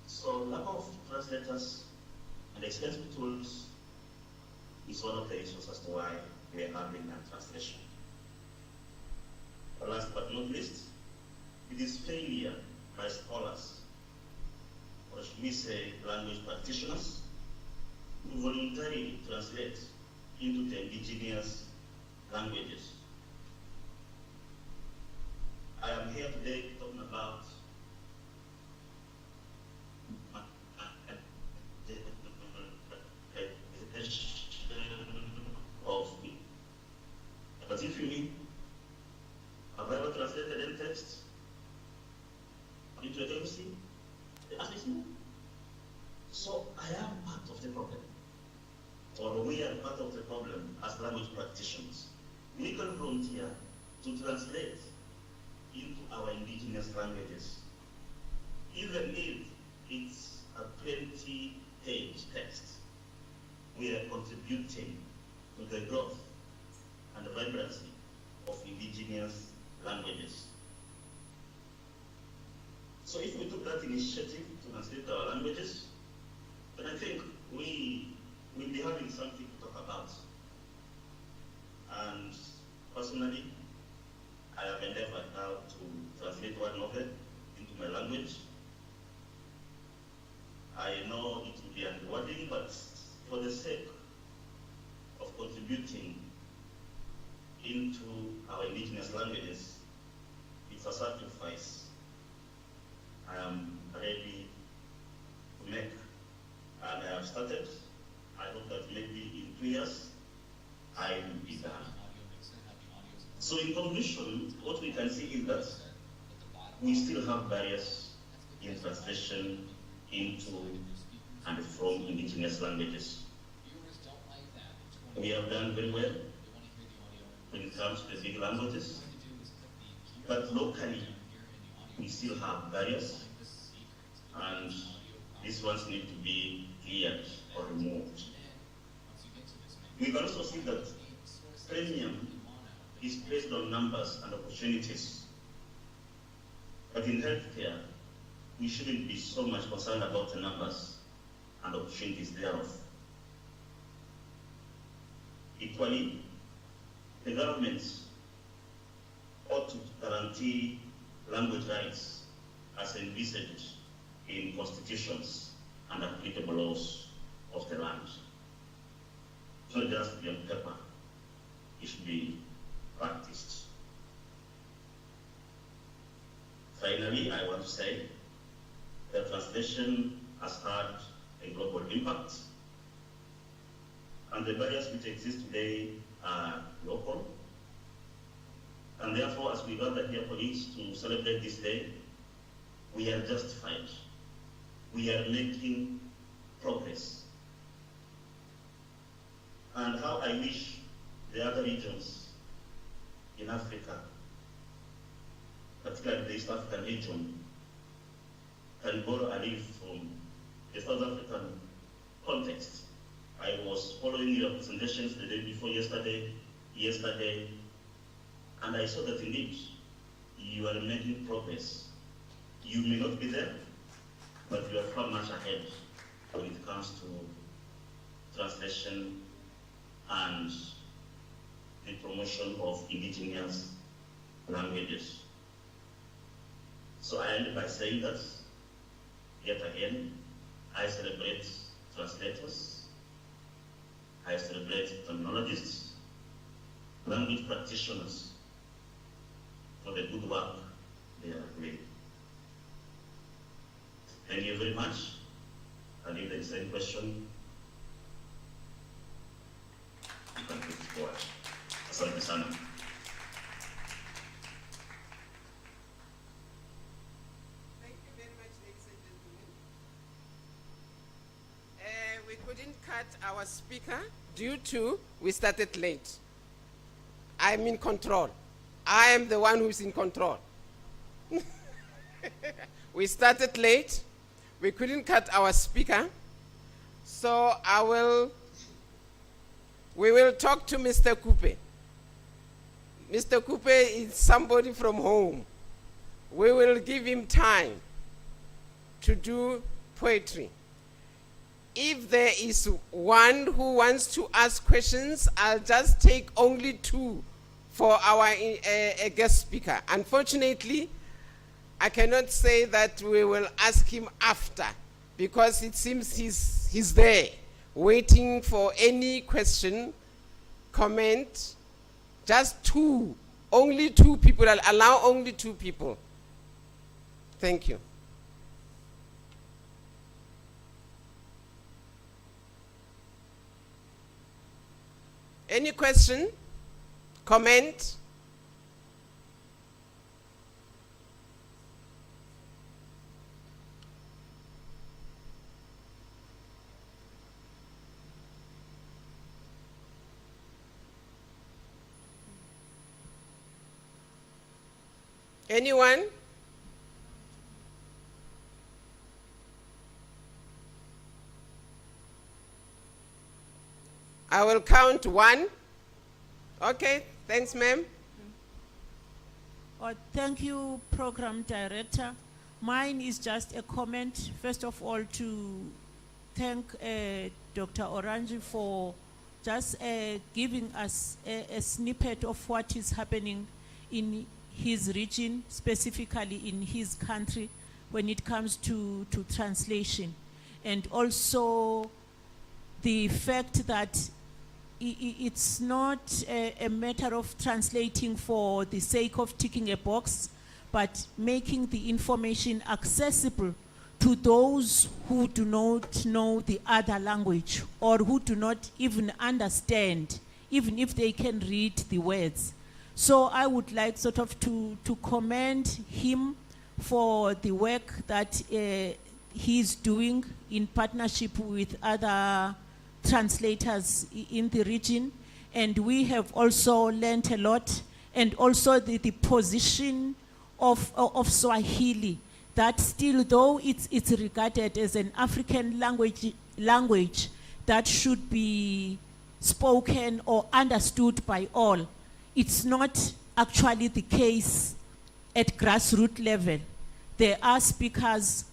So lack of translators and expensive tools is one of the issues as to why we are having that translation. Last but not least, it is failure by scholars, or should we say language practitioners, to voluntarily translate into the indigenous languages. I am here today talking about but if you need have I ever translated any text into a KMC? The answer is no. So I am part of the problem, or we are part of the problem as language practitioners. We can volunteer to translate into our indigenous languages, even if it's a 20-page text. We are contributing to the growth and the vibrancy of indigenous languages. So if we took that initiative to translate our languages, then I think we will be having something to talk about. And personally, I have endeavored now to translate one novel into my language. I know it will be unrewarding, but for the sake of contributing into our indigenous languages, it's a sacrifice I am ready to make. And I have started. I hope that maybe in 2 years, I will be done. So in conclusion, what we can see is that we still have barriers in translation into and from indigenous languages. We have done very well when it comes to the big languages, but locally we still have barriers, and these ones need to be cleared or removed. We can also see that premium is based on numbers and opportunities. But in healthcare, we shouldn't be so much concerned about the numbers and opportunities thereof. Equally, the governments ought to guarantee language rights as envisaged in constitutions and applicable laws of the land. It's not just be on paper, it should be practiced. Finally, I want to say that translation has had a global impact, and the barriers which exist today are local. And therefore, as we gather here, colleagues, to celebrate this day, we are justified. We are making progress. And how I wish the other regions in Africa, particularly the East African region, can borrow a leaf from the South African context. I was following your presentations the day before yesterday, and I saw that indeed you are making progress. You may not be there, but you are far much ahead when it comes to translation and the promotion of indigenous languages. So I end by saying that, yet again, I celebrate translators, I celebrate terminologists, language practitioners for the good work they are doing. Thank you very much. And if there is any question, you can put it forward. Asante sana. Thank you very much, ladies and gentlemen. We couldn't cut our speaker due to we started late. I'm in control. I am the one who's in control. We started late. We couldn't cut our speaker. So we will talk to Mr. Coupe. Mr. Coupe is somebody from home. We will give him time to do poetry. If there is one who wants to ask questions, I'll just take only two for our guest speaker. Unfortunately, I cannot say that we will ask him after, because it seems he's there, waiting for any question, comment. Just two, only two people. I'll allow only two people. Thank you. Any question? Comment? Anyone? I will count one. Okay, thanks, ma'am. Thank you, Program Director. Mine is just a comment, first of all, to thank Dr. Orange for just giving us a snippet of what is happening in his region, specifically in his country, when it comes to translation. And also the fact that it's not a matter of translating for the sake of ticking a box, but making the information accessible to those who do not know the other language, or who do not even understand, even if they can read the words. So I would like sort of to commend him for the work that he's doing in partnership with other translators in the region. And we have also learned a lot, and also the position of Swahili, that still, though it's regarded as an African language that should be spoken or understood by all, it's not actually the case at grassroots level. There are speakers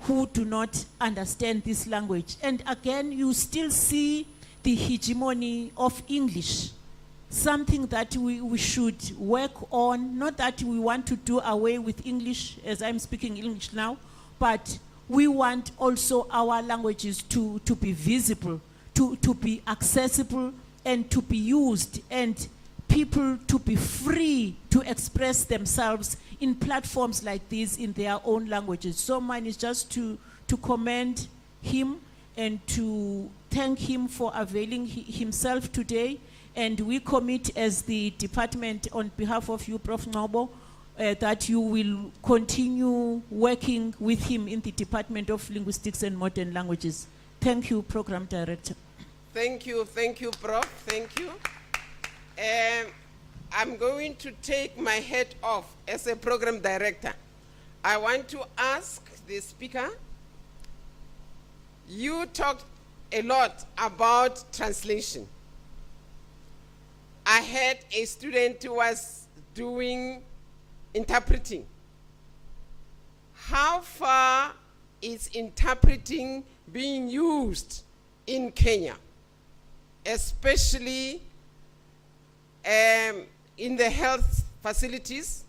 who do not understand this language. And again, you still see the hegemony of English, something that we should work on. Not that we want to do away with English, as I'm speaking English now, but we want also our languages to be visible, to be accessible, and to be used, and people to be free to express themselves in platforms like this in their own languages. So mine is just to commend him and to thank him for availing himself today. And we commit as the department on behalf of you, Prof. Ngobo, that you will continue working with him in the Department of Linguistics and Modern Languages. Thank you, Program Director. Thank you, Prof. Thank you. I'm going to take my hat off as a program director. I want to ask the speaker, you talked a lot about translation. I had a student who was doing interpreting. How far is interpreting being used in Kenya, especially in the health facilities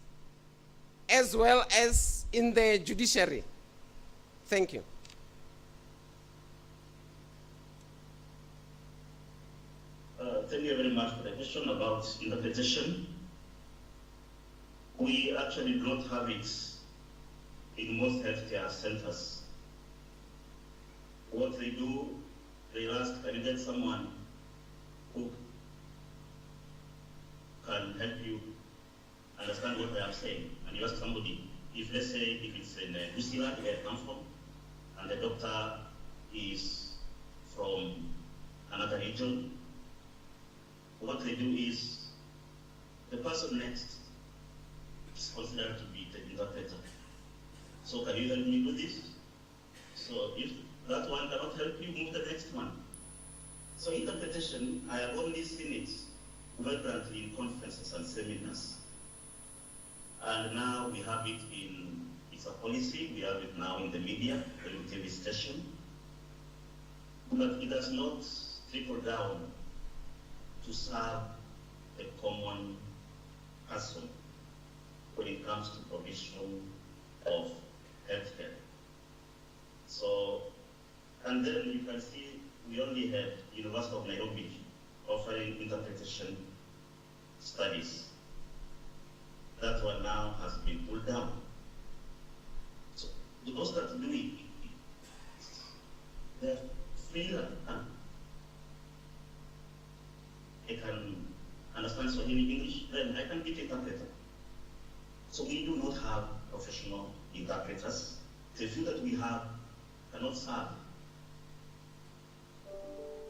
as well as in the judiciary? Thank you. Thank you very much for the question about interpretation. We actually do not have it in most healthcare centers. What they do, they ask, can you get someone who can help you understand what I am saying? And you ask somebody, if let's say if it's in Lusila, where I come from, and the doctor is from another region, what they do is the person next is considered to be the interpreter. So can you help me with this? So if that one cannot help you, move the next one. So interpretation, I have only seen it vibrantly in conferences and seminars. And now we have it it's a policy, we have it now in the media, the TV station. But it does not trickle down to serve a common person when it comes to provision of healthcare. So, and then you can see we only have University of Nairobi offering interpretation studies. That one now has been pulled down. So those that do it, they're free and I can understand Swahili English, then I can be an interpreter. So we do not have professional interpreters. The few that we have cannot serve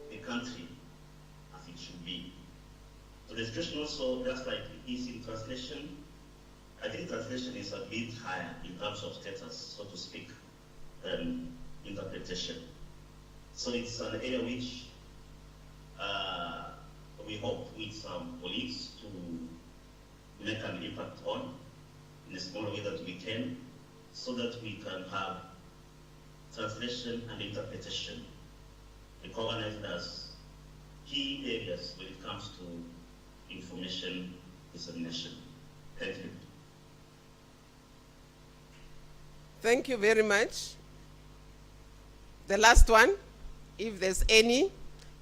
the country as it should be. So the situation also, just like it is in translation, I think translation is a bit higher in terms of status, so to speak, than interpretation. So it's an area which we hope with some colleagues to make an impact on in a small way that we can, so that we can have translation and interpretation recognized as key areas when it comes to information dissemination. Thank you. Thank you very much. The last one, if there's any.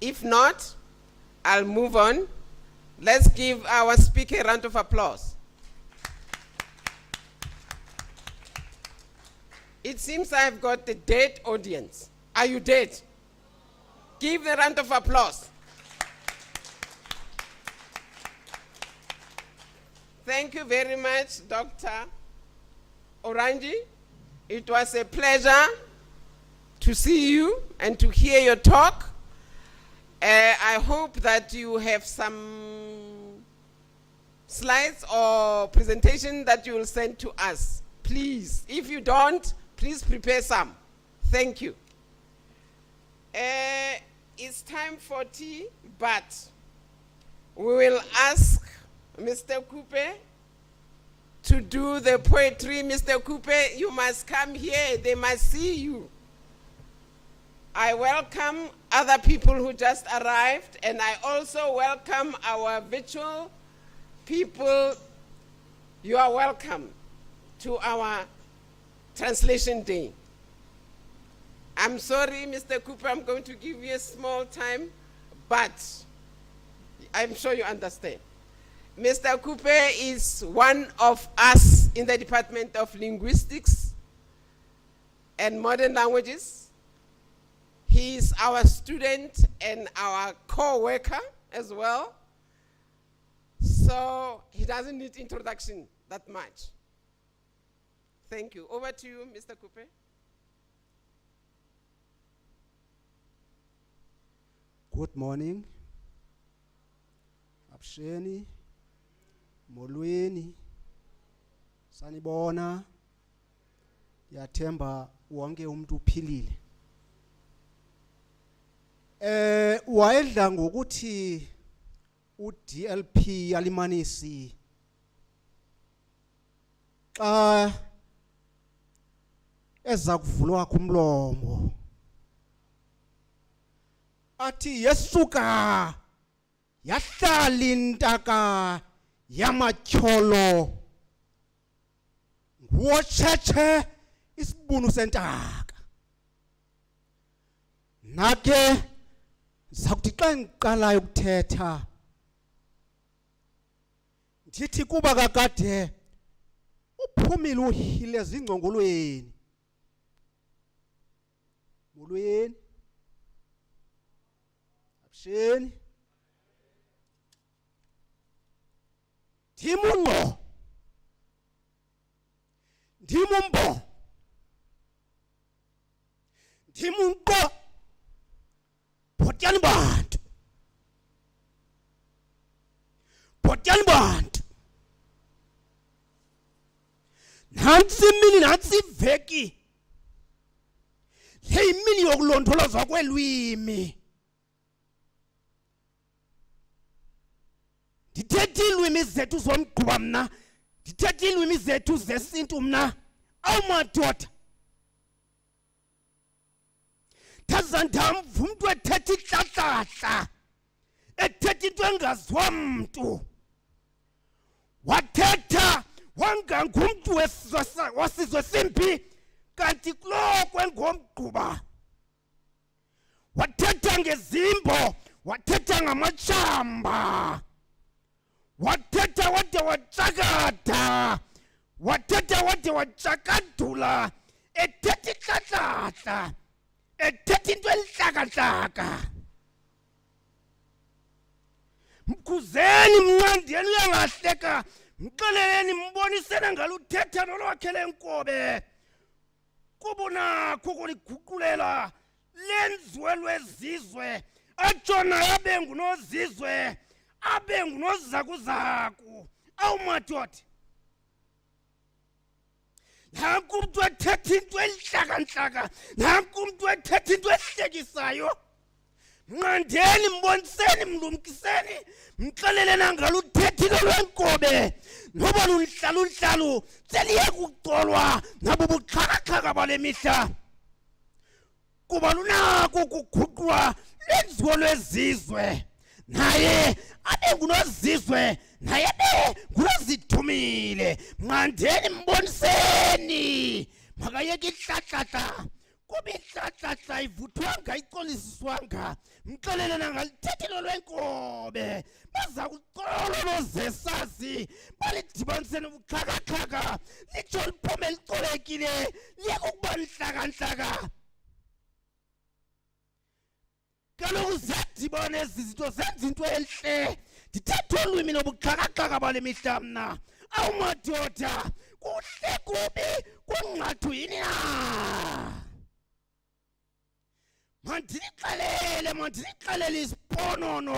If not, I'll move on. Let's give our speaker a round of applause. It seems I've got a dead audience. Are you dead? Give the round of applause. Thank you very much, Dr. Oranji. It was a pleasure to see you and to hear your talk. I hope that you have some slides or presentation that you will send to us. Please, if you don't, please prepare some. Thank you. It's time for tea, but we will ask Mr. Coupe to do the poetry. Mr. Coupe, you must come here. They must see you. I welcome other people who just arrived, and I also welcome our virtual people. You are welcome to our translation day. I'm sorry, Mr. Cooper, I'm going to give you a small time, but I'm sure you understand. Mr. Cooper is one of us in the Department of Linguistics and Modern Languages. He is our student and our co-worker as well. So he doesn't need introduction that much. Thank you. Over to you, Mr. Cooper. Good morning. Absheni, molweni, sanibona. Yathemba wonke umuntu uphilile. Wayedla ngokuthi uDLP yalimanisi xa eza kuvulwa kumlomo athi yesuka yahlala intaka yamatyholo nguwotshetshe isibunu sentaka. Nake zakuthi xa ngiqalayo ukuthetha ndithi kuba kakade uphumile uhile zingcongolweni. Molweni, absheni, ndimunqo, ndimumbo, ndimunqo, bhotyani bantu, bhotyani bantu. Nantsi imini, nantsi iveki, le yimini yokulondolozwa kwelwimi. Ndithetha iilwimi zethu zomgquba mna, ndithetha iilwimi zethu zesintu mna. Awumadoda, ndaza ndamva umntu ethetha ihlahlahla, ethetha into engaziwa mntu. Wathetha wangangumntu wasizwe simbi, kanti kulo kwengomgquba. Wathetha ngezimbo, wathetha ngamatshamba, wathetha wade watshakada, wathetha wade watshakadula, ethetha ihlahlahla, ethetha into elihlakahlaka. Mkhuzeni, mncandeni, uyangahleka, mxeleleni, mboniseni ngaluthetha nolwakhe lenkobe. Kuba nakho ukuliguqulela lenziwe lwezizwe, atshona abe ngunozizwe, abe ngunozakuzaku. Awumadoda, nanku umntu ethetha into elihlakanhlaka, nanku umntu ethetha into ehlekisayo. Mnqandeni, mboniseni, mlumkiseni, mxeleleni ngaluthethile lwenkobe. Noba lunhlalu seliye kucolwa nabo buxhakaxhaka bale mihla. Kuba lunako ukuguqulwa lenziwo lwezizwe, naye abe ngunozizwe, naye abe ngunozidumile. Mnqandeni, mboniseni, makayeke ihlahlahla. Kuba ihlahlahla ivuthwanga, icolisiswanga. Mxelelena ngalithethe lwenkobe. Baza kucolwa zesazi, balidibanise nobuxhakaxhaka, litsho liphume licolekile, liyeke ukuba lihlakanhlaka. Kaloku ziyadibana ezi zinto, zenza into entle. ndithetha ulwimi nobuxhakaxhaka bale mihla mna awumadoda kuhle kubi kunqathu yini na mandinixelele isiponono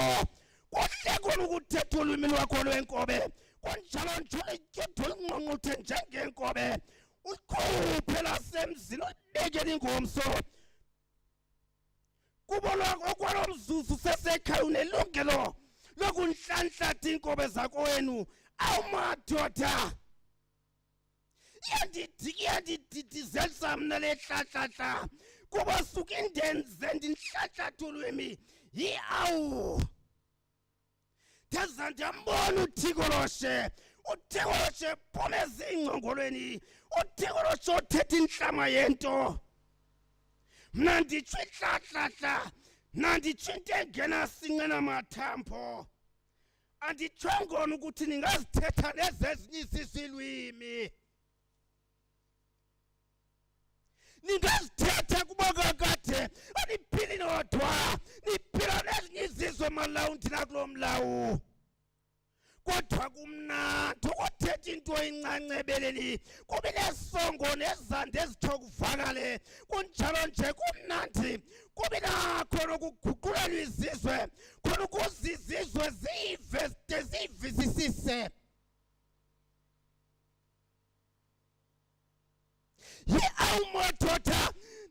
kuhle kona ukuthetha ulwimi lwakho lwenkobe kunjalo njalo ingqongqothe njengenkobe ukhuphe lasemzini ulibekele ingomso kubo okwalo mzuzu sesekhaya unelungelo lokunhlanhlatha iinkobe zakowenu awumadoda iyandididizela mna le hlahlahla kuba suke indenze ndinhlathatha ulwimi yi-awu ndaza ndambona uthikoloshe phuma ezingcongolweni uthikoloshe othetha intlama yento mna nditsho ihlahlahla mna nditsho into engenasinqe namathambo anditshongona ukuthi ningazithetha nezezinye isisilwimi ningazithetha kuba kakade aniphili nodwa niphila nezinye izizwe malawundi nakulo mlawu kodwa kumnandi ukuthetha into encancebeleni kubi nesongo nezandi ezitho kuvakale kunjalo nje kumnandi kubi nakho nokuguqulelwa izizwe khona ukuze izizwe zive zide ziyivisisise awumadoda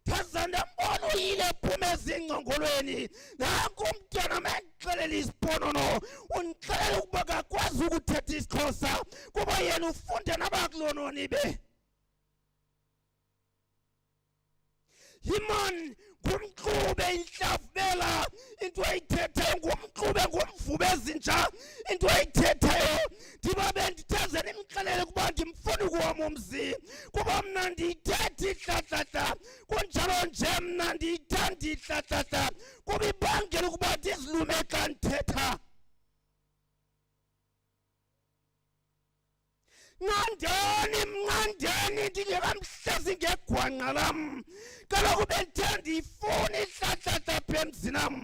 ndaza ndambona uyile phuma ezingcongolweni nanku umntwana mandixelele isiponono undixelele ukuba kakwazi ukuthetha isiXhosa kuba yena ufunde nabakulononi be yimani ngumxube inhlafubela into ayithethayo ngumxube ngumvubo ezinja into ayithethayo ndibabe ndithaze nimxelele kuba ndimfuna ukuwam umzi kuba mna ndiyithetha ihlahlahla kunjalo nje mna ndiyithanda ihlahlahla kuba ibangela ukuba ndizilume xa ndithetha mncandeni ndingekamhlezi ngegwangqa lam kaloku bendithe ndiyifuna ihlahlahla apha emzini am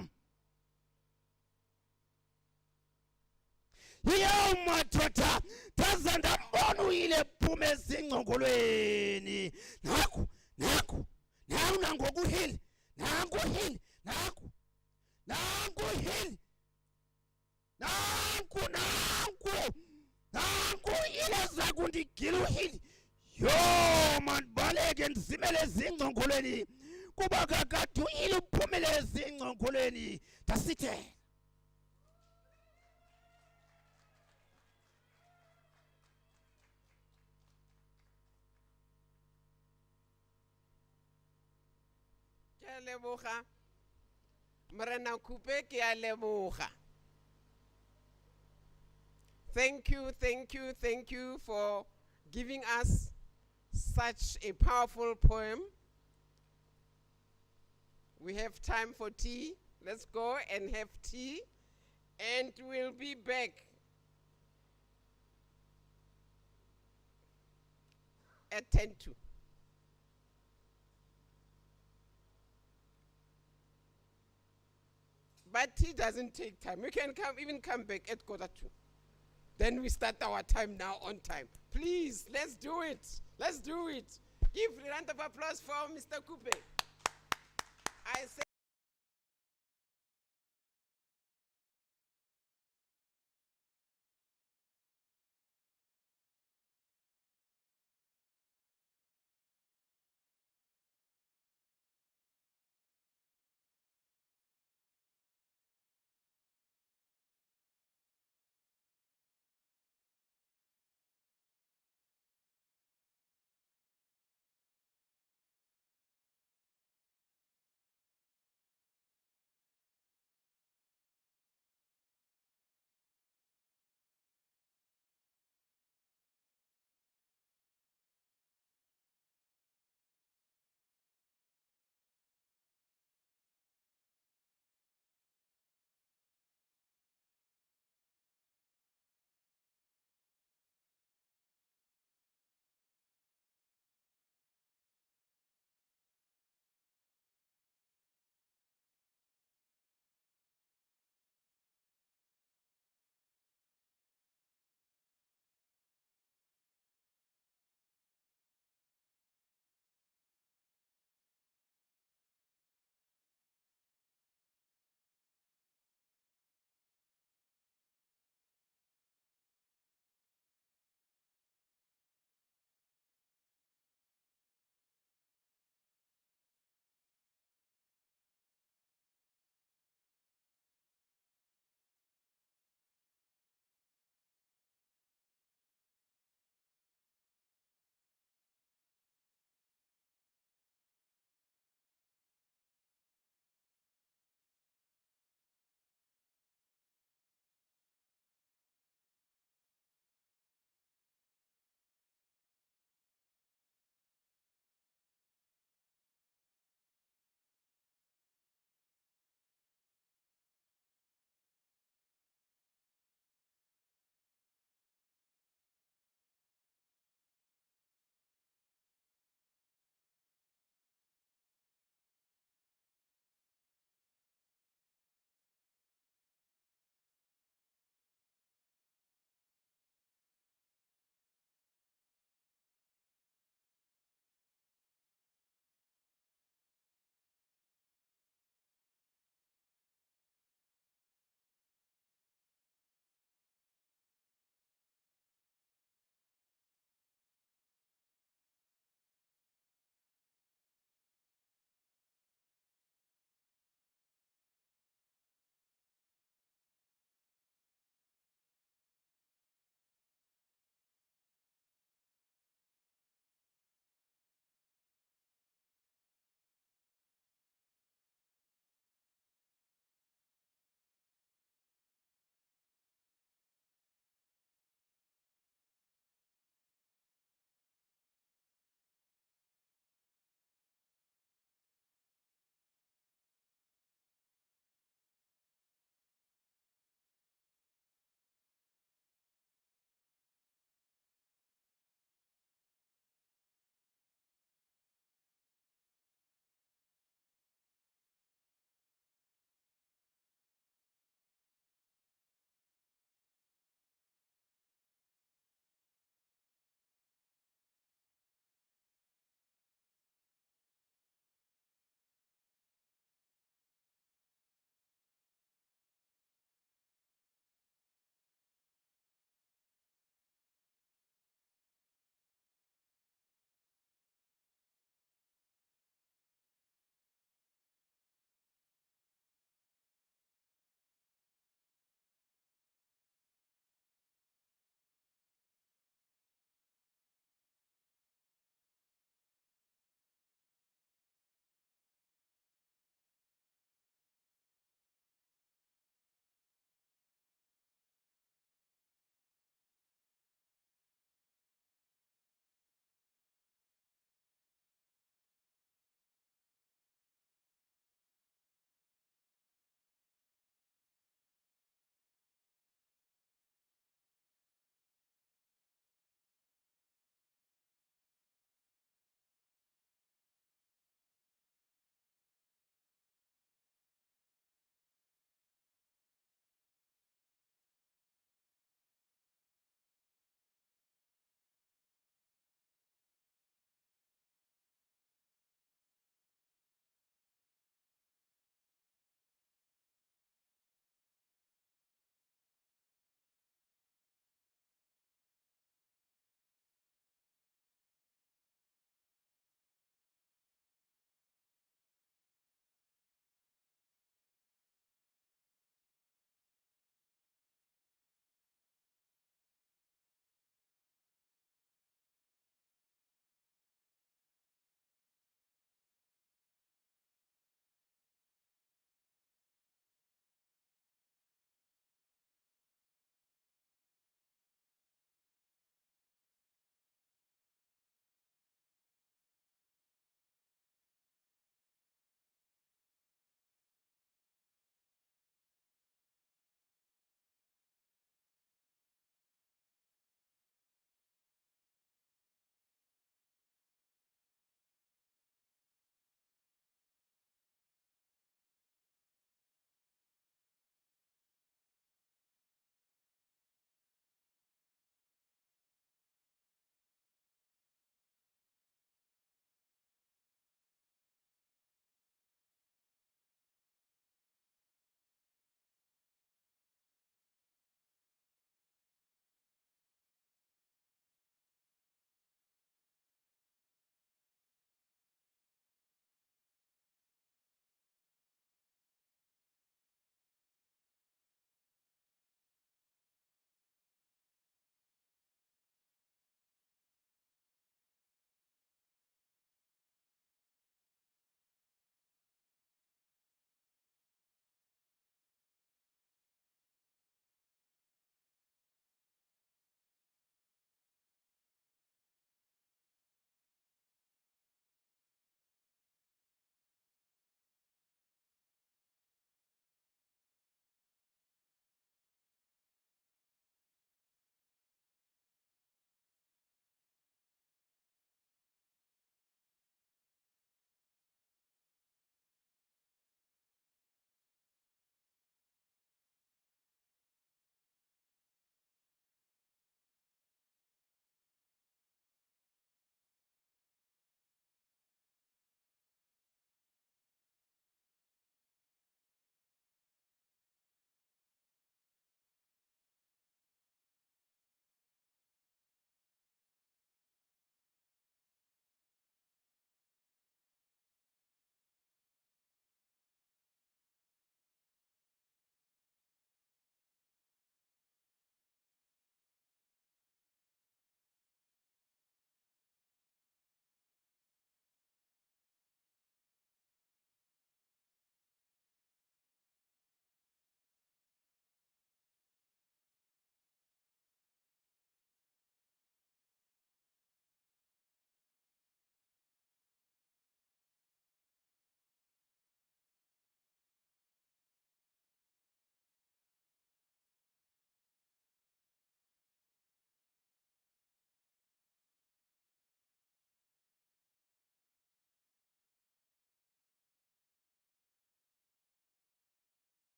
yeyo madoda ndaza ndambona uyile phuma ezingcongolweni nanku nangoku uhili nanku uhili nanku ile zakundigila uhili yo mandibaleke ndizimele ezingcongolweni kuba kakade uyile uphumele ezingcongolweni ndasithe Ke a leboga Morena Kupe ke a leboga. Thank you for giving us such a powerful poem. We have time for tea. Let's go and have tea, and we'll be back at 10:02. But tea doesn't take time. We can even come back at 1:45. Then we start our time now on time. Please, let's do it. Let's do it. Give a round of applause for Mr. Kupe. I say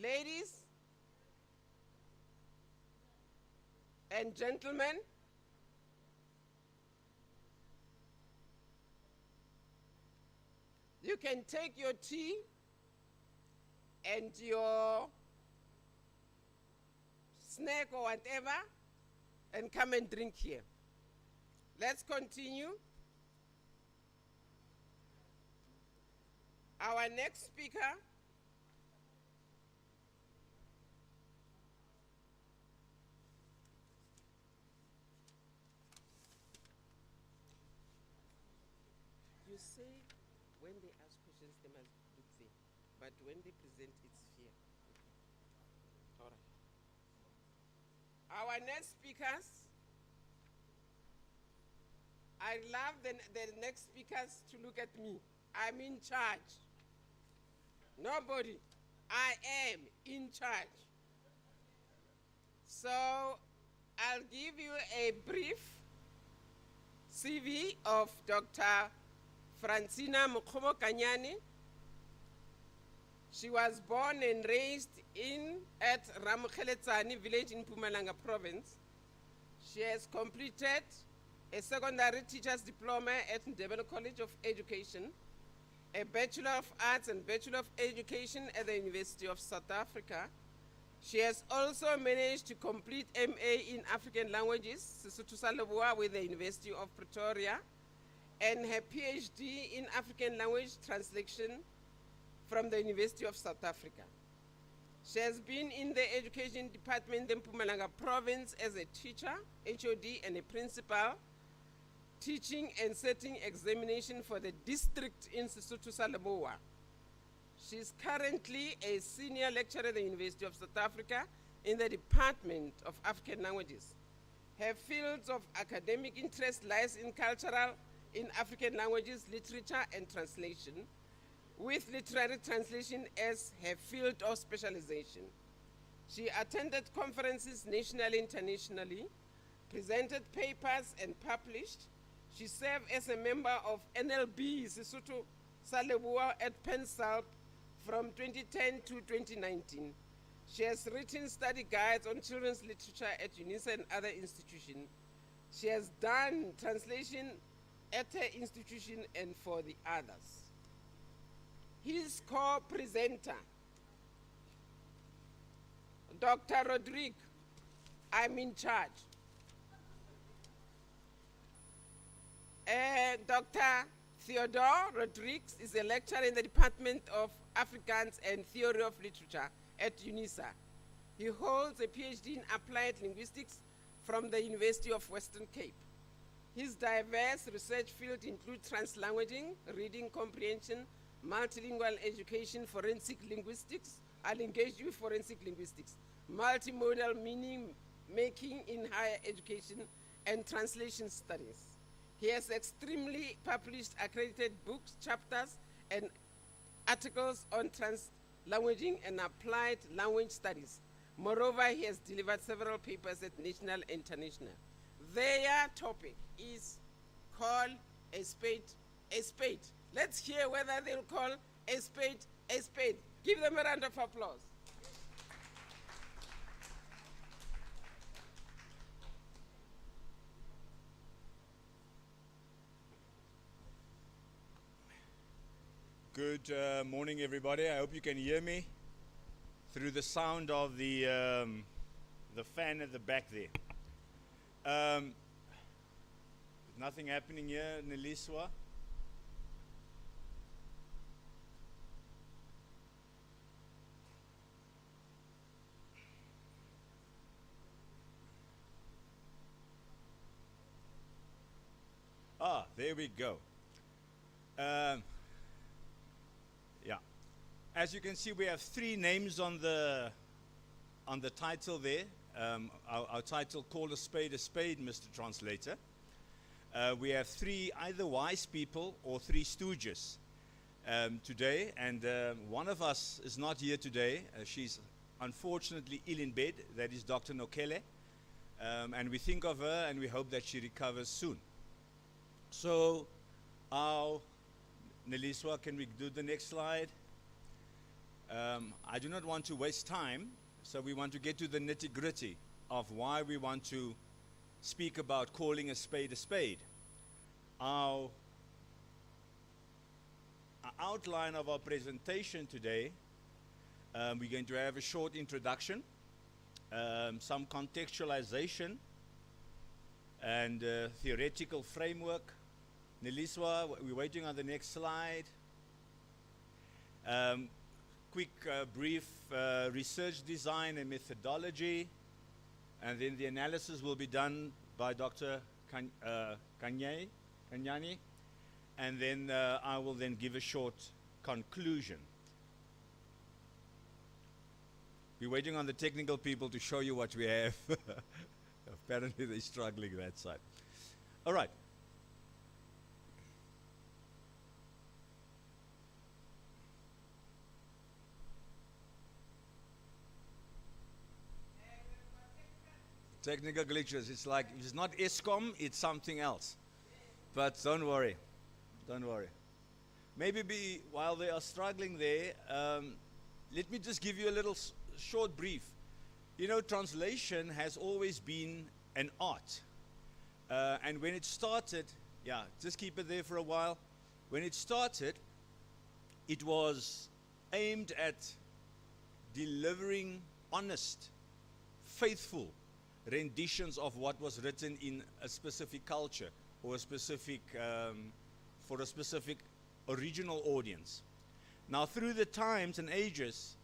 Ladies and gentlemen, you can take your tea and your snack or whatever and come and drink here. Let's continue. Our next speaker you say when they ask questions they must look there, but when they present it's here. All right. Our next speakers, I love the next speakers to look at me. I'm in charge. Nobody. I am in charge. So I'll give you a brief CV of Dr. Francina Mukhobo Kanyani. She was born and raised at Ramukheletsani village in Mpumalanga province. She has completed a secondary teacher's diploma at Ndebele College of Education, a Bachelor of Arts and Bachelor of Education at the University of South Africa. She has also managed to complete MA in African Languages, Sesotho sa Leboa, with the University of Pretoria, and her PhD in African Language Translation from the University of South Africa. She has been in the Education Department in Mpumalanga Province as a teacher, HOD, and a principal, teaching and setting examination for the district in Sesotho sa Leboa. She is currently a senior lecturer at the University of South Africa in the Department of African Languages. Her fields of academic interest lies in cultural, in African languages, literature, and translation, with literary translation as her field of specialization. She attended conferences nationally, internationally, presented papers, and published. She served as a member of NLB Sesotho sa Leboa at PenSalp from 2010 to 2019. She has written study guides on children's literature at UNISA and other institutions. She has done translation at her institution and for the others. His co-presenter, Dr. Rodrigue, I'm in charge. Dr. Theodore Rodrigues is a lecturer in the Department of Afrikaans and Theory of Literature at UNISA. He holds a PhD in Applied Linguistics from the University of Western Cape. His diverse research fields include translanguaging, reading comprehension, multilingual education, forensic linguistics. I'll engage you with forensic linguistics, multimodal meaning making in higher education, and translation studies. He has extremely published accredited books, chapters, and articles on translanguaging and applied language studies. Moreover, he has delivered several papers at national and international. Their topic is call a spade a spade. Let's hear whether they'll call a spade a spade. Give them a round of applause. Good morning, everybody. I hope you can hear me through the sound of the fan at the back there. Nothing happening here, Neliswa. Ah, there we go. Yeah. As you can see, we have 3 names on the title there. Our title, Call a Spade, Mr. Translator. We have 3 either wise people or 3 stooges today, and one of us is not here today. She's unfortunately ill in bed. That is Dr. Nokele, and we think of her and we hope that she recovers soon. So, Neliswa, can we do the next slide? I do not want to waste time, so we want to get to the nitty-gritty of why we want to speak about calling a spade a spade. Our outline of our presentation today, we're going to have a short introduction, some contextualization, and theoretical framework. Neliswa, we're waiting on the next slide. Quick, brief research design and methodology, and then the analysis will be done by Dr. Kanyani, and then I will then give a short conclusion. We're waiting on the technical people to show you what we have. Apparently they're struggling that side. All right. Technical glitches. It's like, if it's not ESCOM, it's something else. But don't worry. Don't worry. Maybe while they are struggling there, let me just give you a little short brief. You know, translation has always been an art. And when it started, yeah, just keep it there for a while. When it started, it was aimed at delivering honest, faithful renditions of what was written in a specific culture or a specific, for a specific original audience. Now, through the times and ages,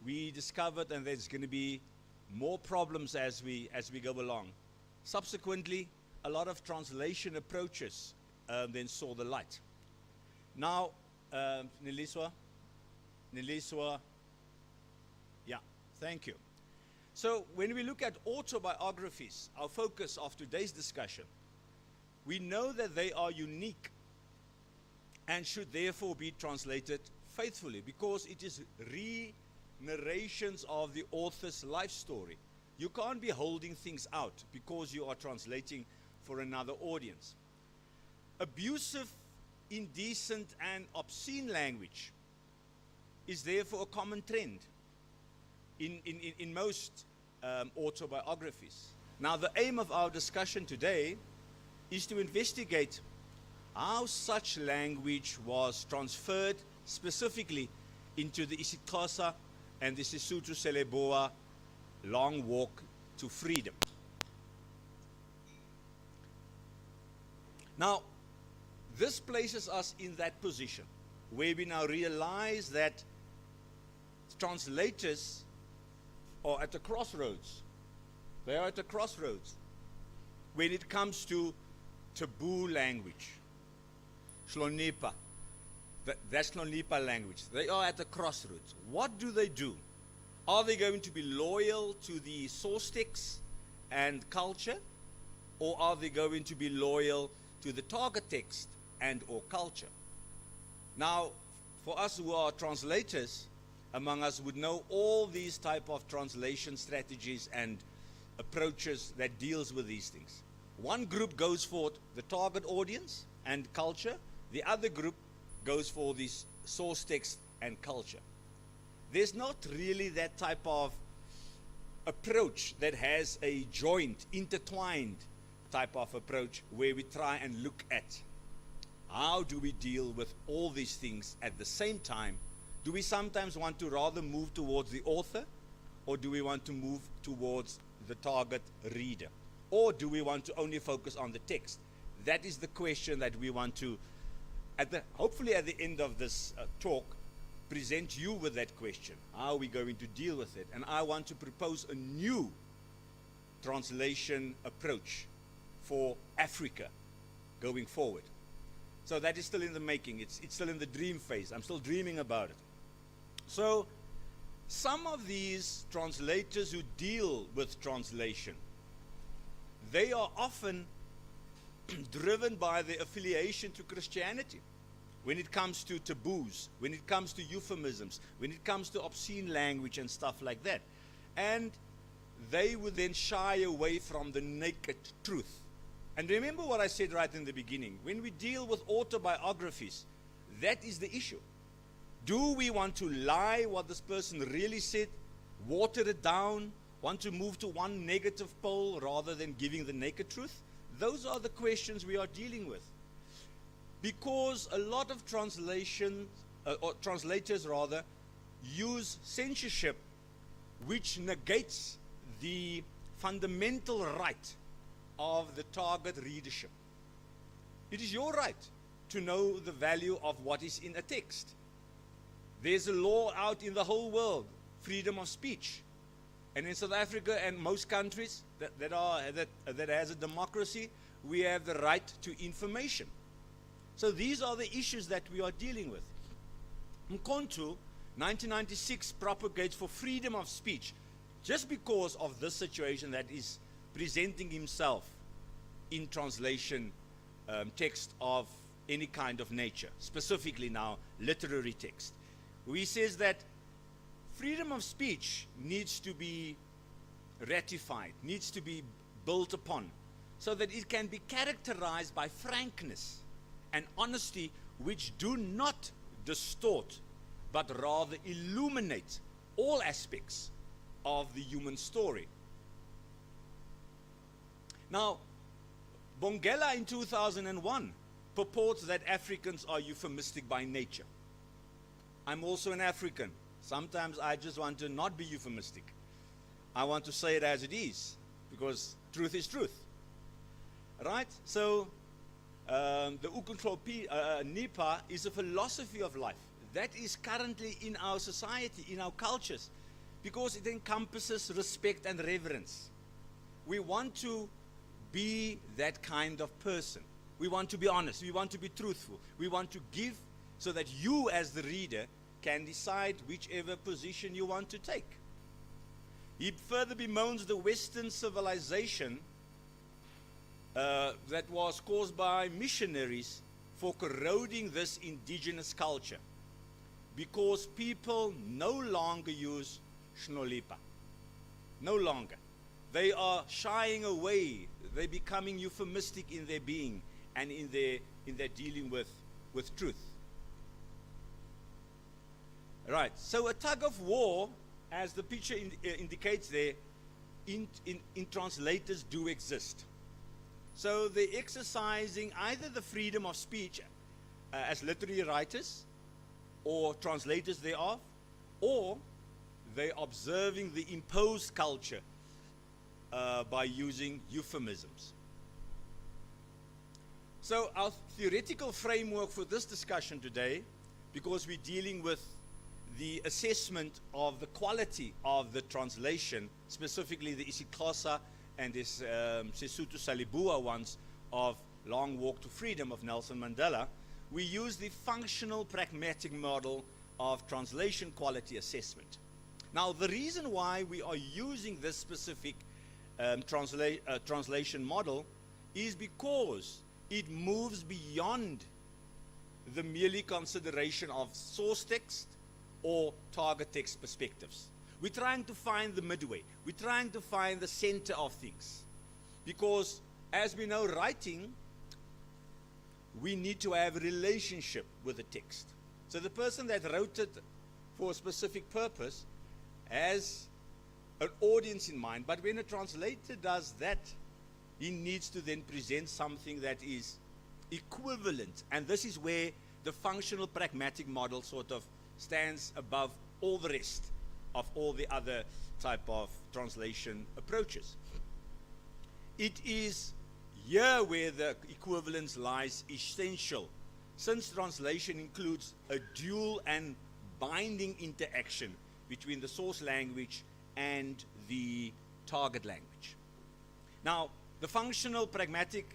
we discovered, and there's going to be more problems as we go along. Subsequently, a lot of translation approaches then saw the light. Now, Neliswa, yeah, thank you. So when we look at autobiographies, our focus of today's discussion, we know that they are unique and should therefore be translated faithfully, because it is re-narrations of the author's life story. You can't be holding things out because you are translating for another audience. Abusive, indecent, and obscene language is therefore a common trend in most autobiographies. Now, the aim of our discussion today is to investigate how such language was transferred specifically into the isiXhosa and the Sesotho Seleboa long walk to freedom. Now, this places us in that position where we now realize that translators are at a crossroads. They are at a crossroads when it comes to taboo language. Hlonipha. That's Hlonipha language. They are at a crossroads. What do they do? Are they going to be loyal to the source text and culture, or are they going to be loyal to the target text and or culture? Now, for us who are translators, among us would know all these type of translation strategies and approaches that deals with these things. One group goes for the target audience and culture. The other group goes for this source text and culture. There's not really that type of approach that has a joint, intertwined type of approach where we try and look at how do we deal with all these things at the same time. Do we sometimes want to rather move towards the author, or do we want to move towards the target reader? Or do we want to only focus on the text? That is the question that we want to, hopefully at the end of this talk, present you with that question. How are we going to deal with it? And I want to propose a new translation approach for Africa going forward. So that is still in the making. It's still in the dream phase. I'm still dreaming about it. So some of these translators who deal with translation, they are often driven by their affiliation to Christianity. When it comes to taboos, when it comes to euphemisms, when it comes to obscene language and stuff like that. And they would then shy away from the naked truth. And remember what I said right in the beginning. When we deal with autobiographies, that is the issue. Do we want to lie what this person really said, water it down, want to move to one negative pole rather than giving the naked truth? Those are the questions we are dealing with. Because a lot of or translators rather, use censorship which negates the fundamental right of the target readership. It is your right to know the value of what is in a text. There's a law out in the whole world, freedom of speech. And in South Africa and most countries that has a democracy, we have the right to information. So these are the issues that we are dealing with. Mkontu, 1996, propagates for freedom of speech just because of this situation that is presenting himself in translation text of any kind of nature, specifically now literary text. He says that freedom of speech needs to be ratified, needs to be built upon, so that it can be characterized by frankness and honesty, which do not distort, but rather illuminate all aspects of the human story. Now, Bongela in 2001 purports that Africans are euphemistic by nature. I'm also an African. Sometimes I just want to not be euphemistic. I want to say it as it is, because truth is truth. Right? So, the Ukunhlopi Nipa is a philosophy of life that is currently in our society, in our cultures, because it encompasses respect and reverence. We want to be that kind of person. We want to be honest. We want to be truthful. We want to give so that you as the reader can decide whichever position you want to take. He further bemoans the Western civilization that was caused by missionaries for corroding this indigenous culture, because people no longer use Shnolipa. No longer. They are shying away. They're becoming euphemistic in their being and in their dealing with truth. Right. So a tug of war, as the picture indicates there, in translators do exist. So they're exercising either the freedom of speech as literary writers or translators thereof, or they're observing the imposed culture by using euphemisms. So our theoretical framework for this discussion today, because we're dealing with the assessment of the quality of the translation, specifically the isiXhosa and this Sesotho Salibua ones of Long Walk to Freedom of Nelson Mandela, we use the functional pragmatic model of translation quality assessment. Now, the reason why we are using this specific translation model is because it moves beyond the merely consideration of source text or target text perspectives. We're trying to find the midway. We're trying to find the center of things. Because, as we know, writing, we need to have a relationship with the text. So the person that wrote it for a specific purpose has an audience in mind. But when a translator does that, he needs to then present something that is equivalent. And this is where the functional pragmatic model sort of stands above all the rest of all the other type of translation approaches. It is here where the equivalence lies essential, since translation includes a dual and binding interaction between the source language and the target language. Now, the functional pragmatic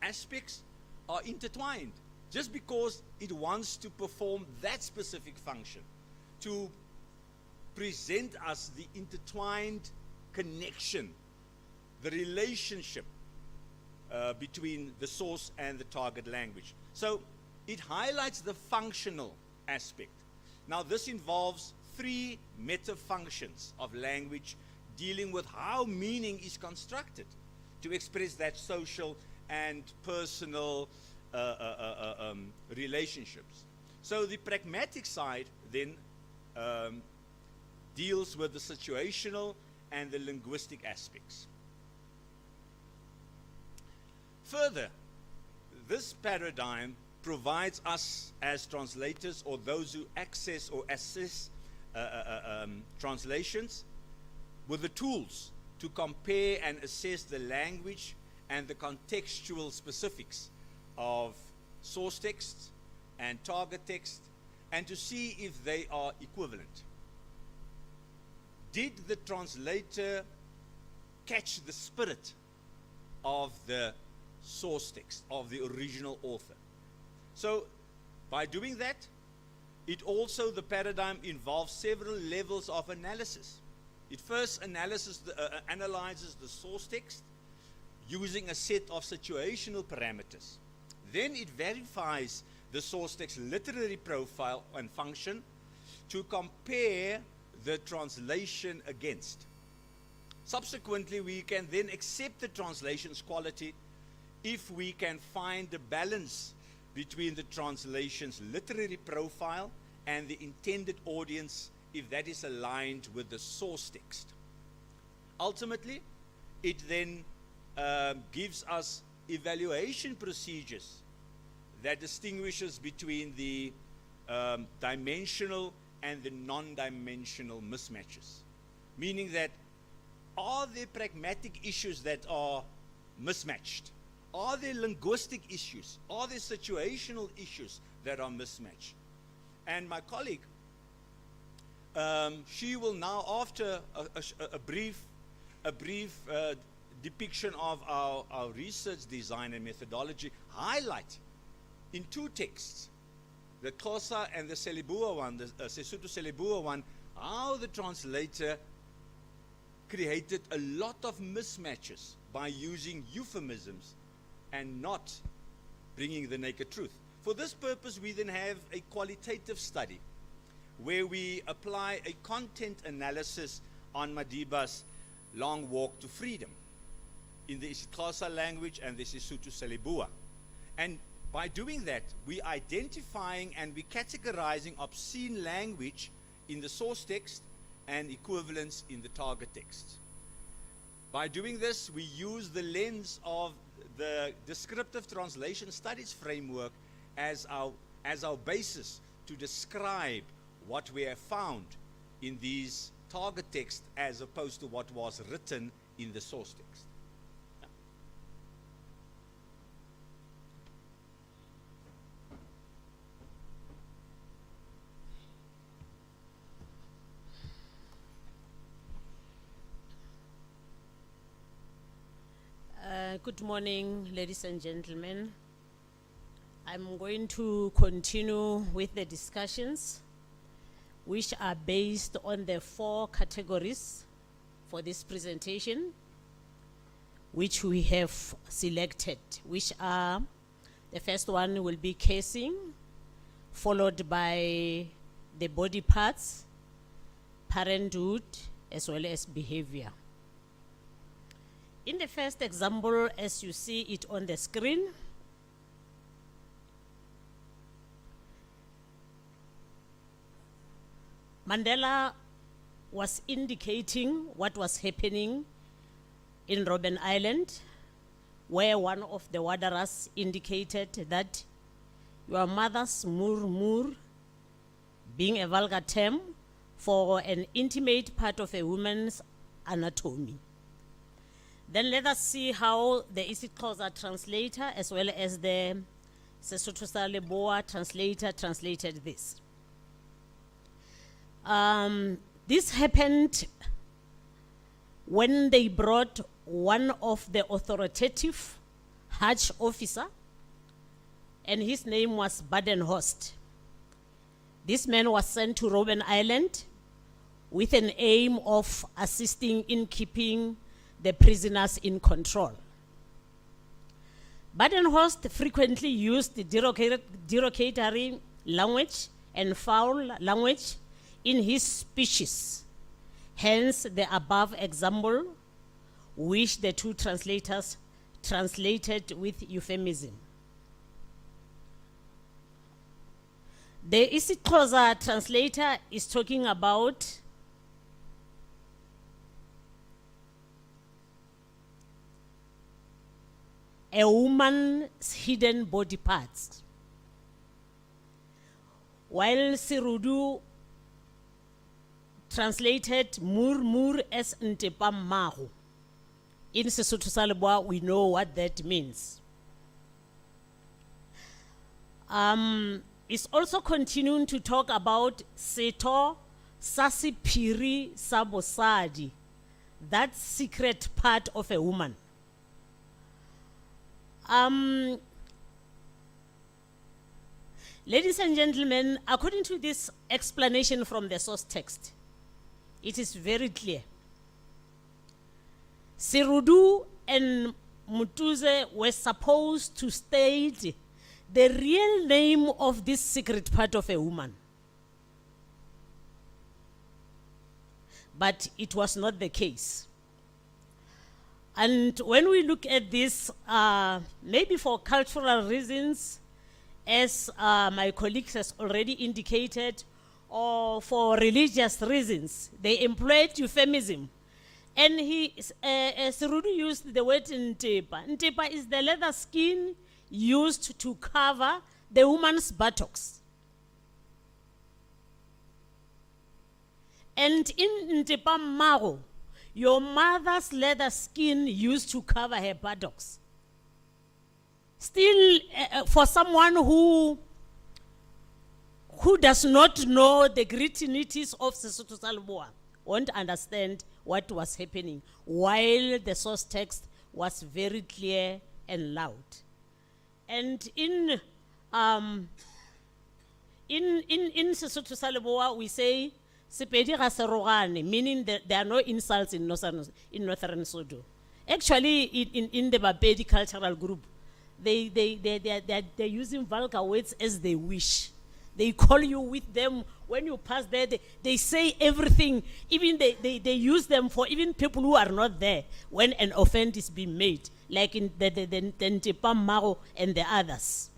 aspects are intertwined just because it wants to perform that specific function, to present us the intertwined connection, the relationship between the source and the target language. So it highlights the functional aspect. Now this involves three meta functions of language dealing with how meaning is constructed to express that social and personal relationships. So the pragmatic side then deals with the situational and the linguistic aspects. Further, this paradigm provides us as translators, or those who access or assess translations, with the tools to compare and assess the language and the contextual specifics of source text and target text, and to see if they are equivalent. Did the translator catch the spirit of the source text, of the original author? So, by doing that, it also, the paradigm involves several levels of analysis. It first analyzes analyzes the source text using a set of situational parameters. Then it verifies the source text literary profile and function to compare the translation against. Subsequently, we can then accept the translation's quality if we can find a balance between the translation's literary profile and the intended audience, if that is aligned with the source text. Ultimately, it then gives us evaluation procedures that distinguishes between the dimensional and the non-dimensional mismatches. Meaning that, are there pragmatic issues that are mismatched? Are there linguistic issues? Are there situational issues that are mismatched? And my colleague, she will now, after a brief depiction of our research design and methodology, highlight in two texts, the Xhosa and the Selebua one, the Sesotho-Selebua one, how the translator created a lot of mismatches by using euphemisms and not bringing the naked truth. For this purpose, we then have a qualitative study where we apply a content analysis on Madiba's Long Walk to Freedom in the Xhosa language and the Sesotho-Selebua. And by doing that, we identifying and we categorizing obscene language in the source text and equivalence in the target text. By doing this, we use the lens of the descriptive translation studies framework as our basis to describe what we have found in these target text as opposed to what was written in the source text. Good morning, ladies and gentlemen. I'm going to continue with the discussions, which are based on the 4 categories for this presentation, which we have selected, which are, the first one will be casing, followed by the body parts, parenthood, as well as behavior. In the first example, as you see it on the screen, Mandela was indicating what was happening in Robben Island, where one of the Wadaras indicated that your mother's mur, being a vulgar term for an intimate part of a woman's anatomy. Then let us see how the isiXhosa translator as well as the Sesotho-Seleboa translator translated this. This happened when they brought one of the authoritative Hajj officer, and his name was Badenhorst. This man was sent to Robben Island with an aim of assisting in keeping the prisoners in control. Badenhorst frequently used the derogatory language and foul language in his speeches, hence the above example, which the 2 translators translated with euphemism. The isiXhosa translator is talking about a woman's hidden body parts, while Sirudu translated mur as ntepamago. In Sesotho sa Leboa, we know what that means. It's also continuing to talk about seto sasipiri sabosadi, that secret part of a woman. Ladies and gentlemen, according to this explanation from the source text, it is very clear. Sirudu and Mutuze were supposed to state the real name of this secret part of a woman. But it was not the case. And when we look at this, maybe for cultural reasons, as my colleague has already indicated, or for religious reasons, they employed euphemism. And Sirudu used the word ntepa. Ntepa is the leather skin used to cover the woman's buttocks. And in ntepa mago, your mother's leather skin used to cover her buttocks. Still, for someone who does not know the gritty-nitties of Sesotho sa Leboa, won't understand what was happening, while the source text was very clear and loud. And in Sesotho sa Leboa, we say, sepedi ga se rogane, meaning that there are no insults in northern Sotho. Actually, in the Bapedi cultural group, they're using vulgar words as they wish. They call you with them when you pass there. They say everything. Even they use them for even people who are not there when an offense is being made, like in the Ntepam Maro and the others.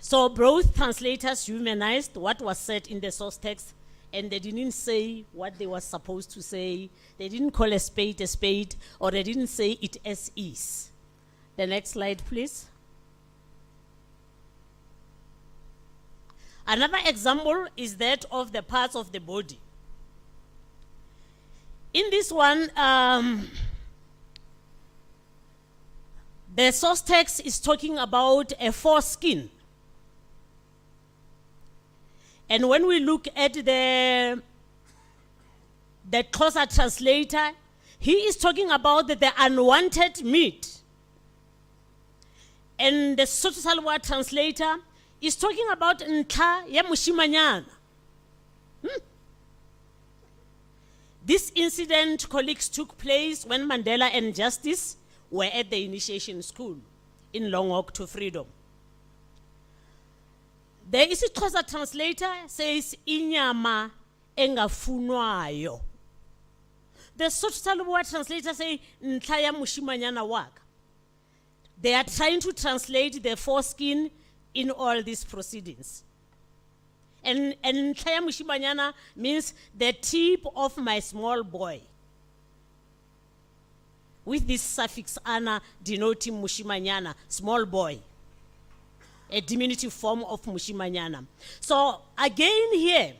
So both translators humanized what was said in the source text, and they didn't say what they were supposed to say. They didn't call a spade, or they didn't say it as is. The next slide, please. Another example is that of the parts of the body. In this one, the source text is talking about a foreskin. And when we look at the closer translator, he is talking about the unwanted meat. And the Sotho sa Leboa translator is talking about ntlha ya moshimanyana. This incident, colleagues, took place when Mandela and Justice were at the initiation school in Long Walk to Freedom. The isiXhosa translator says inyama engafunwayo. The Sotho sa Leboa translator says ntlha ya moshimanyana waka. They are trying to translate the foreskin in all these proceedings. And ntlha ya moshimanyana means the tip of my small boy, with this suffix ana denoting moshimanyana, small boy, a diminutive form of moshimanyana. So again here,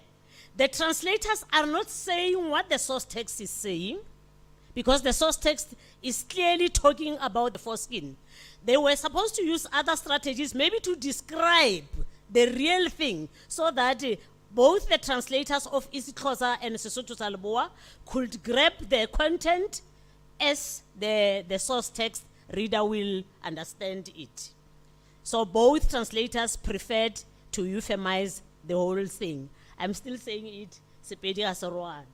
the translators are not saying what the source text is saying, because the source text is clearly talking about the foreskin. They were supposed to use other strategies, maybe to describe the real thing, so that both the translators of isiXhosa and Sesotho sa Leboa could grab the content as the source text reader will understand it. So both translators preferred to euphemize the whole thing. I'm still saying it, sepedi ga se rogane.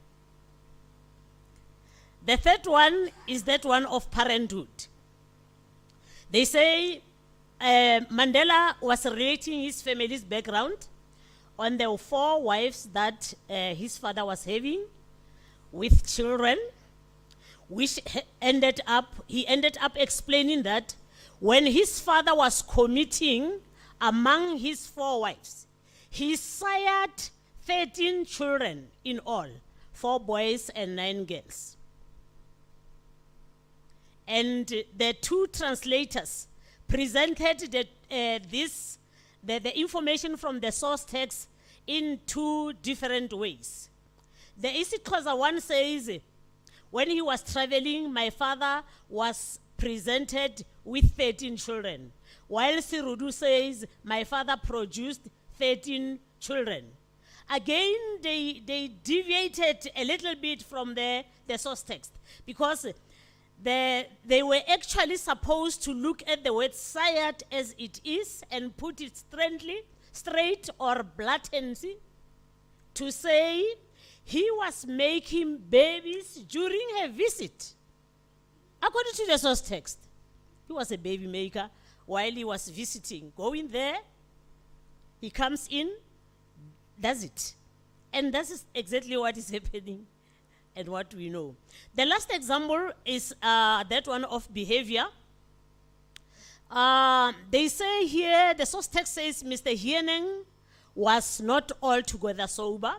The third one is that one of parenthood. They say Mandela was relating his family's background on the 4 wives that his father was having with children, which he ended up explaining that when his father was committing among his 4 wives. He sired 13 children in all, 4 boys and 9 girls. And the 2 translators presented the information from the source text in 2 different ways. The isiXhosa one says, when he was traveling, my father was presented with 13 children, while Sirudu says, my father produced 13 children. Again, they deviated a little bit from the source text, because they were actually supposed to look at the word sired as it is and put it straight or blatantly to say he was making babies during her visit. According to the source text, he was a baby maker while he was visiting. Going there, he comes in, does it. And that is exactly what is happening and what we know. The last example is that one of behavior. They say here, the source text says Mr. Hieneng was not altogether sober.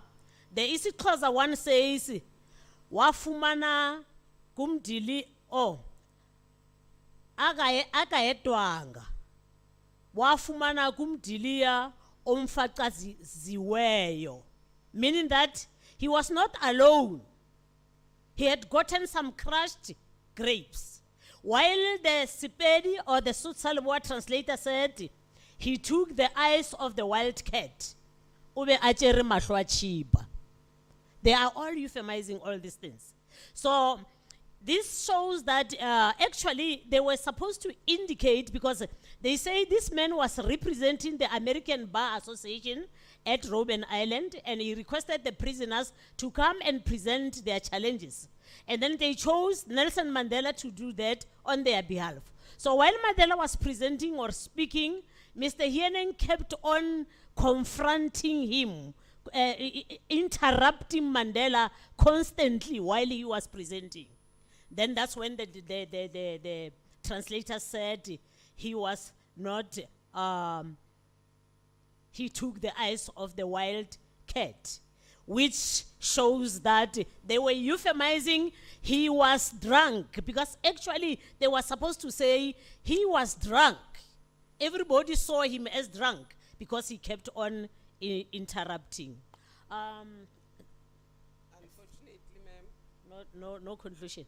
The isiXhosa one says, wafumana kumdili akayedwanga. Wafumana kumdilia omfaqaziweyo. Meaning that he was not alone. He had gotten some crushed grapes. While the Sepedi or the Sotsalwa translator said, he took the eyes of the wild cat. Ube achere mahlo a chiba. They are all euphemizing all these things. So this shows that actually they were supposed to indicate, because they say this man was representing the American Bar Association at Robben Island, and he requested the prisoners to come and present their challenges. And then they chose Nelson Mandela to do that on their behalf. So while Mandela was presenting or speaking, Mr. Hieneng kept on confronting him, interrupting Mandela constantly while he was presenting. Then that's when the translator said he was not, he took the eyes of the wild cat, which shows that they were euphemizing he was drunk, because actually they were supposed to say he was drunk. Everybody saw him as drunk because he kept on interrupting. Unfortunately, ma'am. No conclusion.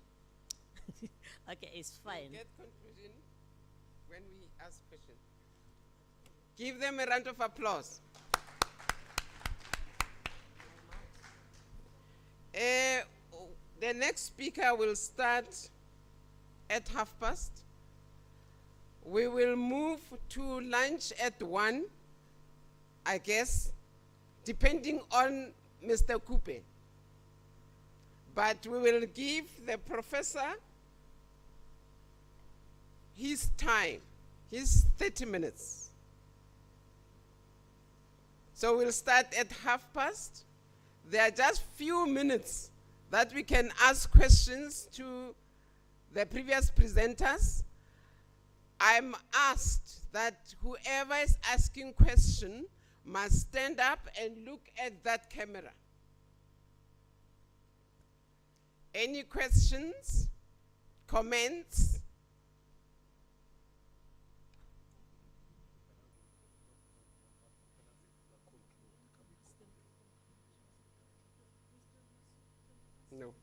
Okay, it's fine. We'll get conclusion when we ask questions. Give them a round of applause. The next speaker will start at past. We will move to lunch at 1, I guess, depending on Mr. Coupe. But we will give the professor his time, his 30 minutes. So we'll start at past. There are just few minutes that we can ask questions to the previous presenters. I'm asked that whoever is asking question must stand up and look at that camera. Any questions, comments? No.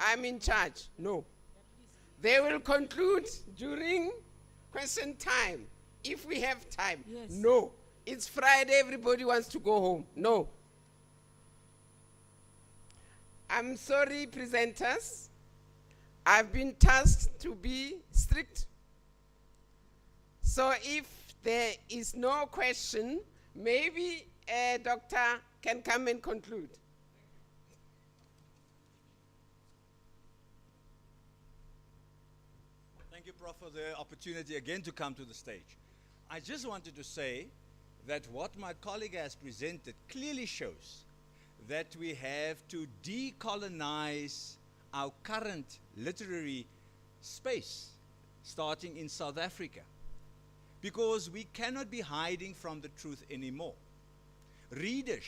I'm in charge. No. They will conclude during question time, if we have time. Yes. No. It's Friday, everybody wants to go home. No. I'm sorry, presenters. I've been tasked to be strict. So if there is no question, maybe a doctor can come and conclude. Thank you, Prof, for the opportunity again to come to the stage. I just wanted to say that what my colleague has presented clearly shows that we have to decolonize our current literary space, starting in South Africa. because we cannot be hiding from the truth anymore. Readers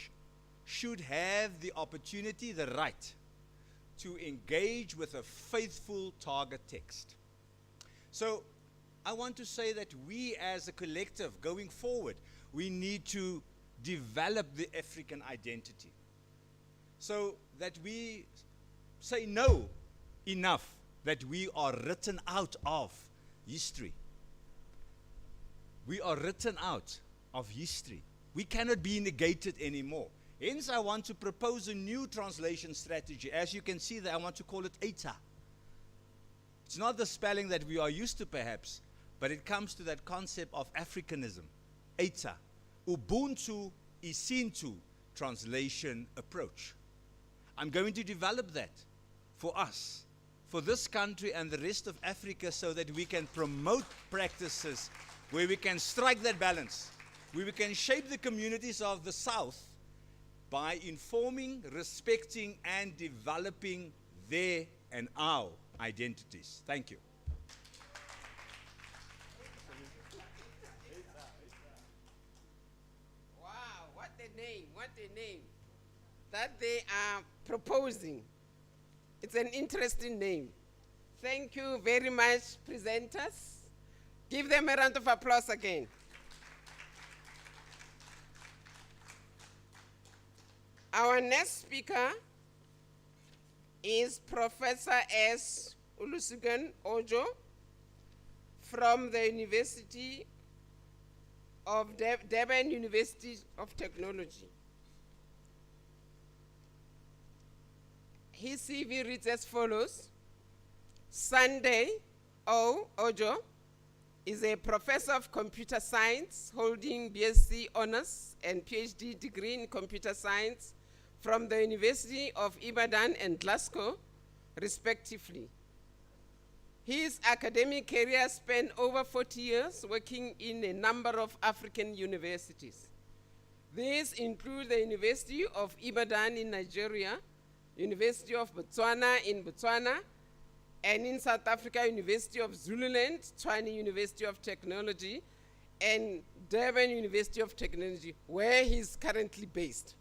should have the opportunity, the right, to engage with a faithful target text. So I want to say that we as a collective going forward, we need to develop the African identity so that we say no enough that we are written out of history. We are written out of history. We cannot be negated anymore. Hence, I want to propose a new translation strategy. As you can see there, I want to call it ETA. It's not the spelling that we are used to perhaps, but it comes to that concept of Africanism. ETA. Ubuntu Isintu translation approach. I'm going to develop that for us, for this country and the rest of Africa, so that we can promote practices where we can strike that balance, where we can shape the communities of the South by informing, respecting, and developing their and our identities. Thank you. Wow, what a name that they are proposing. It's an interesting name. Thank you very much, presenters. Give them a round of applause again. Our next speaker is Professor S. Olusegun Ojo from the University of Durban University of Technology. His CV reads as follows. Sunday O. Ojo is a professor of computer science holding BSc honors and PhD degree in computer science from the University of Ibadan and Glasgow, respectively. His academic career spanned over 40 years working in a number of African universities. These include the University of Ibadan in Nigeria, University of Botswana in Botswana, and in South Africa, University of Zululand, Tshwane University of Technology, and Durban University of Technology, where he's currently based.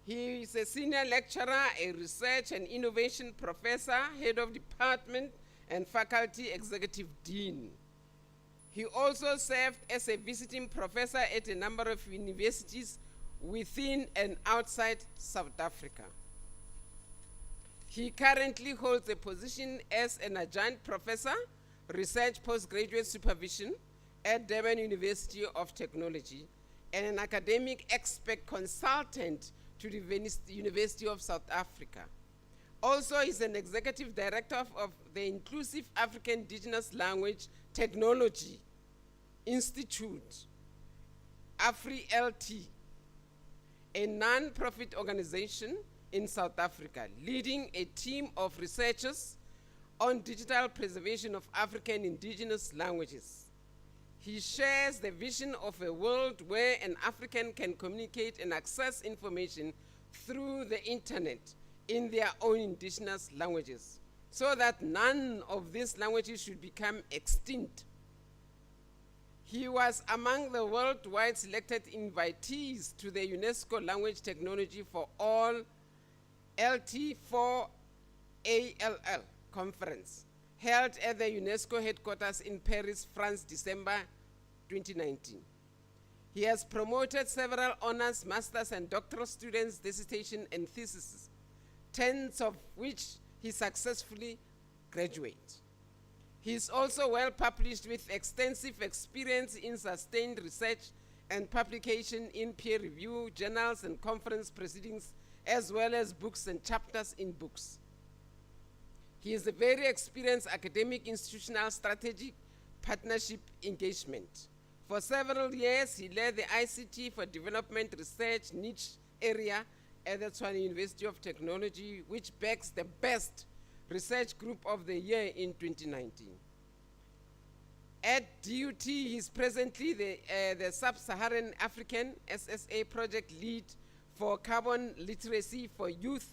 He is a senior lecturer, a research and innovation professor, head of department, and faculty executive dean. He also served as a visiting professor at a number of universities within and outside South Africa. He currently holds a position as an adjunct professor, research postgraduate supervision at Durban University of Technology, and an academic expert consultant to the University of South Africa. Also, he's an executive director of the Inclusive African Indigenous Language Technology Institute, AfriLT, a non-profit organization in South Africa, leading a team of researchers on digital preservation of African indigenous languages. He shares the vision of a world where an African can communicate and access information through the internet in their own indigenous languages, so that none of these languages should become extinct. He was among the worldwide selected invitees to the UNESCO Language Technology for All LT4ALL conference, held at the UNESCO headquarters in Paris, France, December 2019. He has promoted several honors, masters, and doctoral students' dissertation and theses, 10 of which he successfully graduated. He is also well published with extensive experience in sustained research and publication in peer-reviewed journals and conference proceedings, as well as books and chapters in books. He is a very experienced academic institutional strategic partnership engagement. For several years, he led the ICT for Development Research niche area at the Tshwane University of Technology, which backs the best research group of the year in 2019. At DUT, he is presently the Sub-Saharan African SSA project lead for carbon literacy for youth,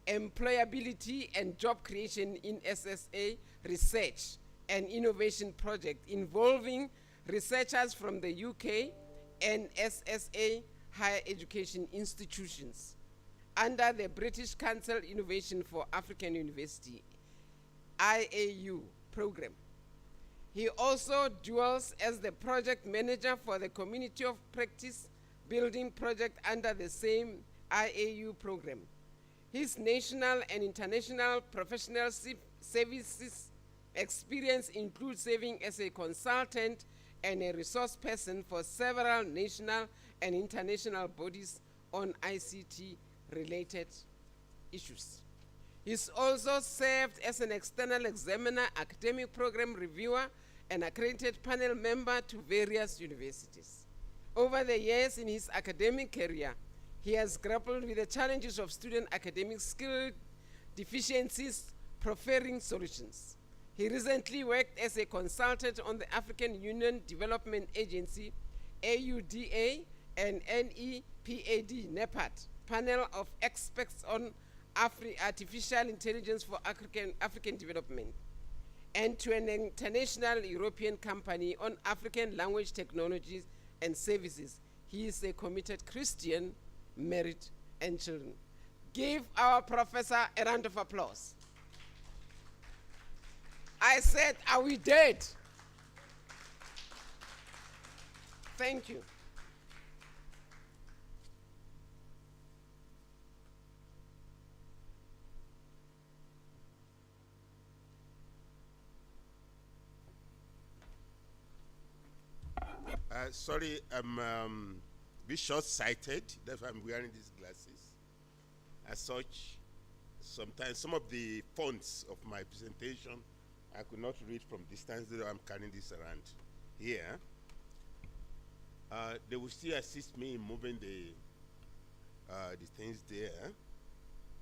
employability and job creation in SSA research and innovation project involving researchers from the UK, and SSA higher education institutions under the British Council Innovation for African University, IAU program. He also duels as the project manager for the Community of Practice Building project under the same IAU program. His national and international professional services experience includes serving as a consultant and a resource person for several national and international bodies on ICT-related issues. He's also served as an external examiner, academic program reviewer, and accredited panel member to various universities. Over the years in his academic career, he has grappled with the challenges of student academic skill deficiencies, proffering solutions. He recently worked as a consultant on the African Union Development Agency, AUDA, and NEPAD, NEPAD, panel of experts on artificial intelligence for African development, and to an international European company on African language technologies and services. He is a committed Christian, married, and children. Give our professor a round of applause. I said, are we dead? Thank you. Sorry, I'm a bit short-sighted. That's why I'm wearing these glasses. As such, sometimes some of the fonts of my presentation I could not read from distance, though I'm carrying this around here. They will still assist me in moving the things there.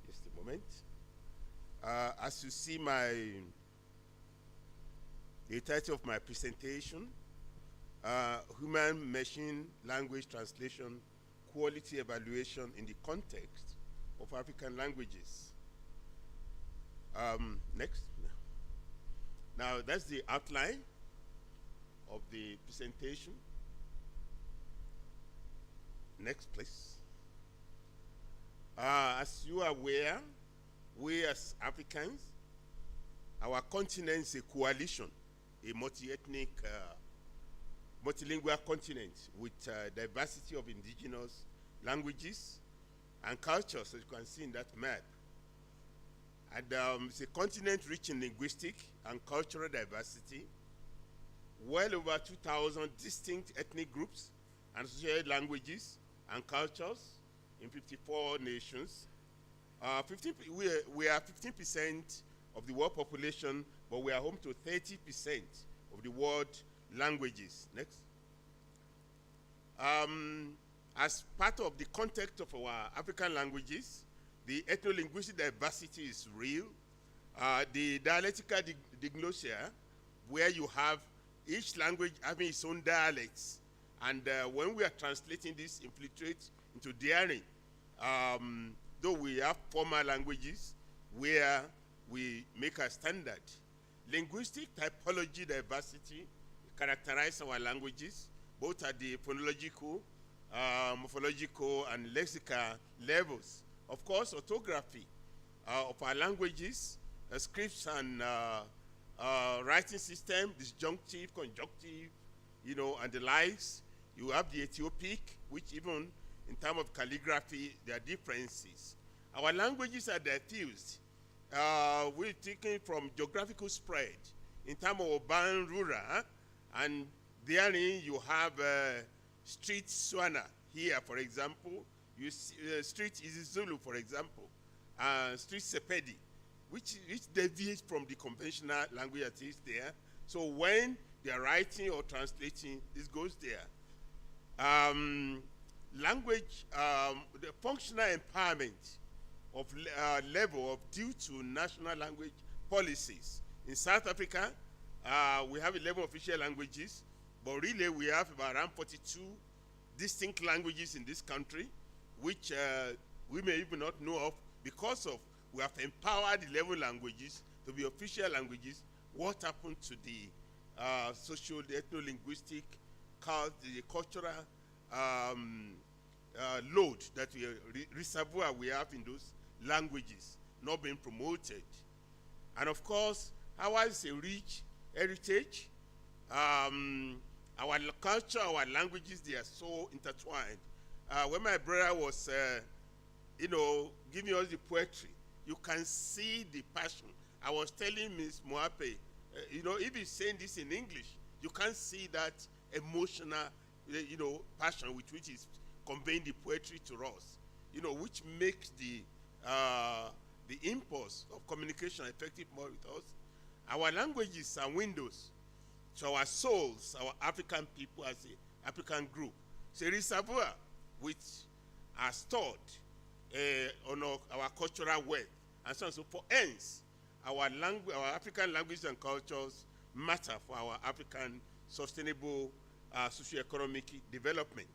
Just a moment. As you see, the title of my presentation, Human-Machine Language Translation Quality Evaluation in the Context of African Languages. Next. Now, that's the outline of the presentation. Next, please. As you are aware, we as Africans, our continent is a coalition, a multi-ethnic, multilingual continent with diversity of indigenous languages and cultures, as you can see in that map. And it's a continent rich in linguistic and cultural diversity, well over 2,000 distinct ethnic groups and associated languages and cultures in 54 nations. We are 15% of the world population, but we are home to 30% of the world languages. Next. As part of the context of our African languages, the ethno-linguistic diversity is real. The dialectical diglossia, where you have each language having its own dialects, and when we are translating this, infiltrate into daring. Though we have formal languages where we make a standard. Linguistic typology diversity characterize our languages, both at the phonological, morphological, and lexical levels. Of course, orthography of our languages, scripts and writing system, disjunctive, conjunctive, and the likes. You have the Ethiopic, which even in terms of calligraphy, there are differences. Our languages are diffused. We're taking from geographical spread in terms of urban, rural, and therein you have street Swana here, for example. You see, street Isizulu, for example, street Sepedi, which deviates from the conventional language that is there. So when they are writing or translating, this goes there. Language, the functional empowerment of level due to national language policies. In South Africa, we have 11 official languages, but really we have around 42 distinct languages in this country, which we may even not know of because of we have empowered 11 languages to be official languages. What happened to the social, the ethno-linguistic, the cultural load that reservoir we have in those languages not being promoted. And of course, ours is a rich heritage. Our culture, our languages, they are so intertwined. When my brother was, giving us the poetry, you can see the passion. I was telling Ms. Moape, if he's saying this in English, you can't see that emotional, passion with which he's conveying the poetry to us, which makes the impulse of communication effective more with us. Our languages are windows to our souls, our African people as an African group. It's a reservoir which are stored on our cultural wealth and so on. So for hence, our African languages and cultures matter for our African sustainable socio-economic development.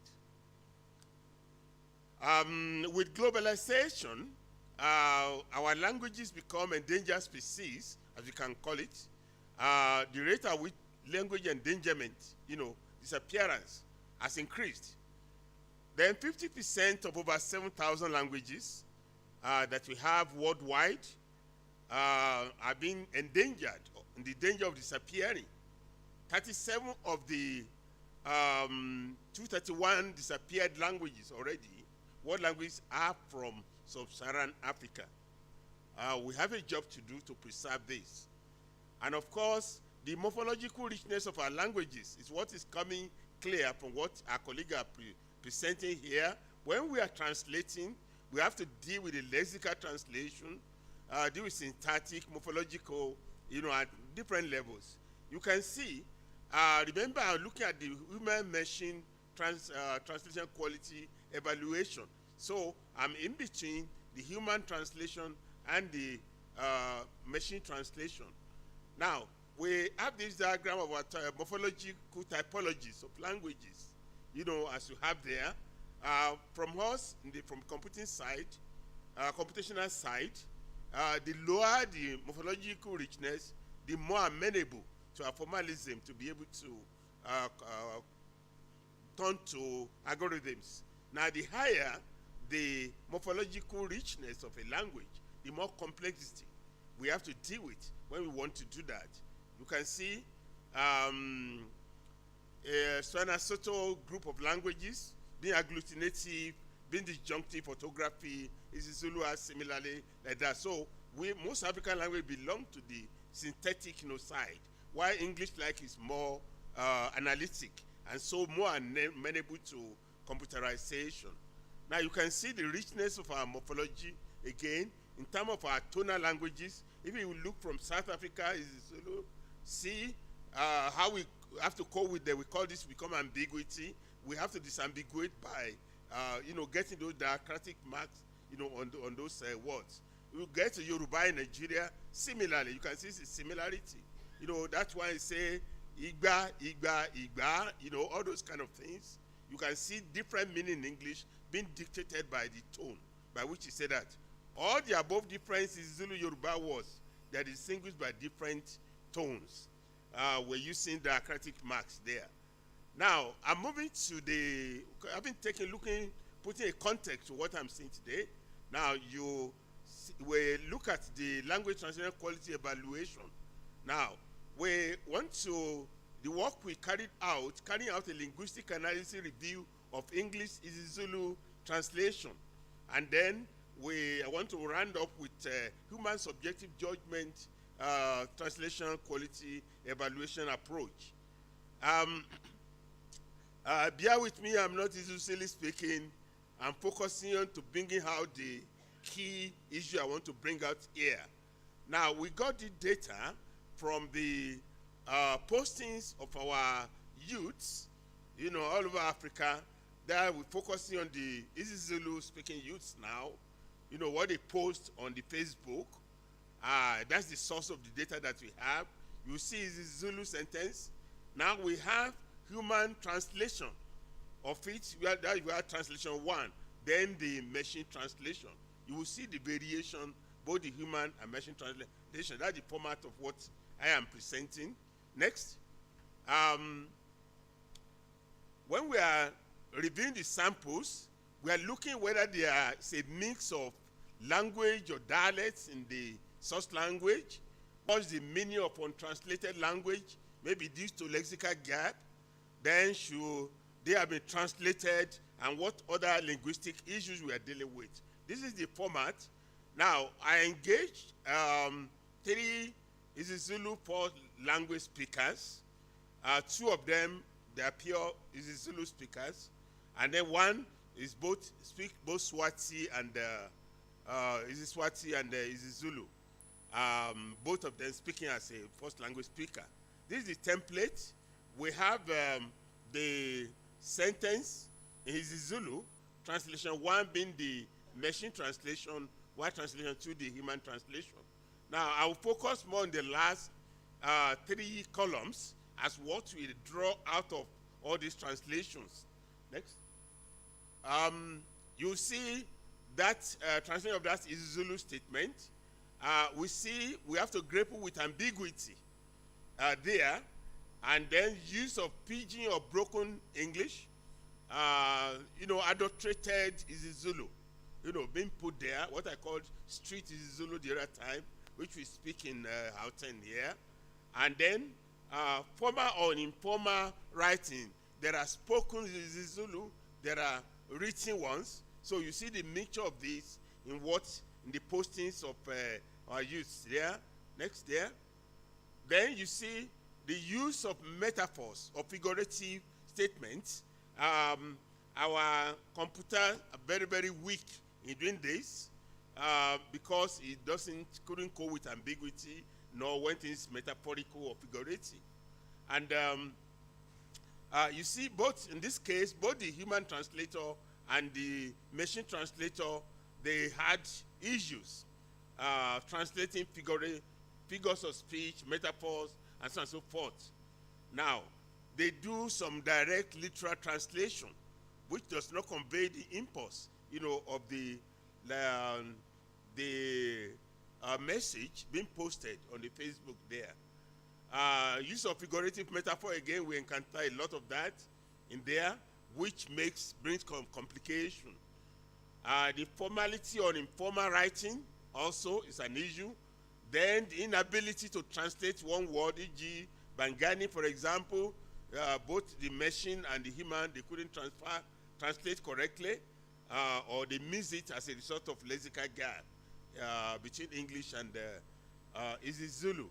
With globalization, our languages become endangered species, as we can call it. The rate at which language endangerment, disappearance, has increased. Then 50% of over 7,000 languages that we have worldwide are being endangered, in the danger of disappearing. 37 of the 231 disappeared languages already, world languages, are from sub-Saharan Africa. We have a job to do to preserve this. And of course, the morphological richness of our languages is what is coming clear from what our colleagues are presenting here. When we are translating, we have to deal with the lexical translation, deal with syntactic, morphological, at different levels. You can see, remember looking at the human-machine translation quality evaluation. So I'm in between the human translation and the machine translation. Now, we have this diagram of our morphological typologies of languages, as you have there. From us, from computing side, computational side, the lower the morphological richness, the more amenable to our formalism to be able to turn to algorithms. Now, the higher the morphological richness of a language, the more complexity we have to deal with when we want to do that. You can see a Swana-Soto group of languages being agglutinative, being disjunctive, orthography, isiZulu similarly like that. So most African language belong to the synthetic side, while English is more analytic and so more amenable to computerization. Now you can see the richness of our morphology again in terms of our tonal languages. If you look from South Africa, isiZulu, see how we have to cope with them. We call this become ambiguity. We have to disambiguate by getting those diacritic marks on those words. We get to Yoruba in Nigeria, similarly, you can see the similarity. That's why I say Igba, Igba, Igba, all those kind of things. You can see different meaning in English being dictated by the tone by which you say that. All the above differences Zulu Yoruba words, they are distinguished by different tones. We're using diacritic marks there. Now, I'm moving to putting a context to what I'm saying today. Now, we look at the language translation quality evaluation. Now, we want to, the work we carrying out a linguistic analysis review of English isiZulu translation. And then I want to round up with human subjective judgment translation quality evaluation approach. Bear with me, I'm not usually speaking. I'm focusing on to bringing out the key issue I want to bring out here. Now, we got the data from the postings of our youths, all over Africa. There we're focusing on the isiZulu speaking youths now. What they post on the Facebook. That's the source of the data that we have. You see isiZulu sentence. Now we have human translation of it. We have translation 1, then the machine translation. You will see the variation, both the human and machine translation. That's the format of what I am presenting. Next. When we are reviewing the samples, we are looking whether there is a mix of language or dialects in the source language. What's the meaning of untranslated language? Maybe due to lexical gap. Then should they have been translated, and what other linguistic issues we are dealing with. This is the format. Now, I engaged 3 isiZulu 4 language speakers. 2 of them, they are pure isiZulu speakers. And then 1 is speak both Swati and Swati and isiZulu. Both of them speaking as a first language speaker. This is the template. We have the sentence in isiZulu, translation 1 being the machine translation, 1 translation 2 the human translation. Now, I will focus more on the last 3 columns as what we draw out of all these translations. Next. You see that translation of that isiZulu statement. We see we have to grapple with ambiguity there, and then use of pidgin or broken English, adulterated isiZulu, being put there, what I called street isiZulu the other time, which we speak in Houghton here. And then formal or informal writing. There are spoken isiZulu, there are written ones. So you see the mixture of these in the postings of our youths there. Next there. Then you see the use of metaphors or figurative statements. Our computer are very, very weak in doing this because it couldn't cope with ambiguity nor when things metaphorical or figurative. And you see in this case, both the human translator and the machine translator, they had issues translating figures of speech, metaphors, and so on and so forth. Now, they do some direct literal translation, which does not convey the impulse, of the message being posted on the Facebook there. Use of figurative metaphor, again, we encounter a lot of that in there, which brings complication. The formality on informal writing also is an issue. Then the inability to translate one word, e.g. Bangani, for example, both the machine and the human, they couldn't translate correctly, or they miss it as a result of lexical gap between English and isiZulu.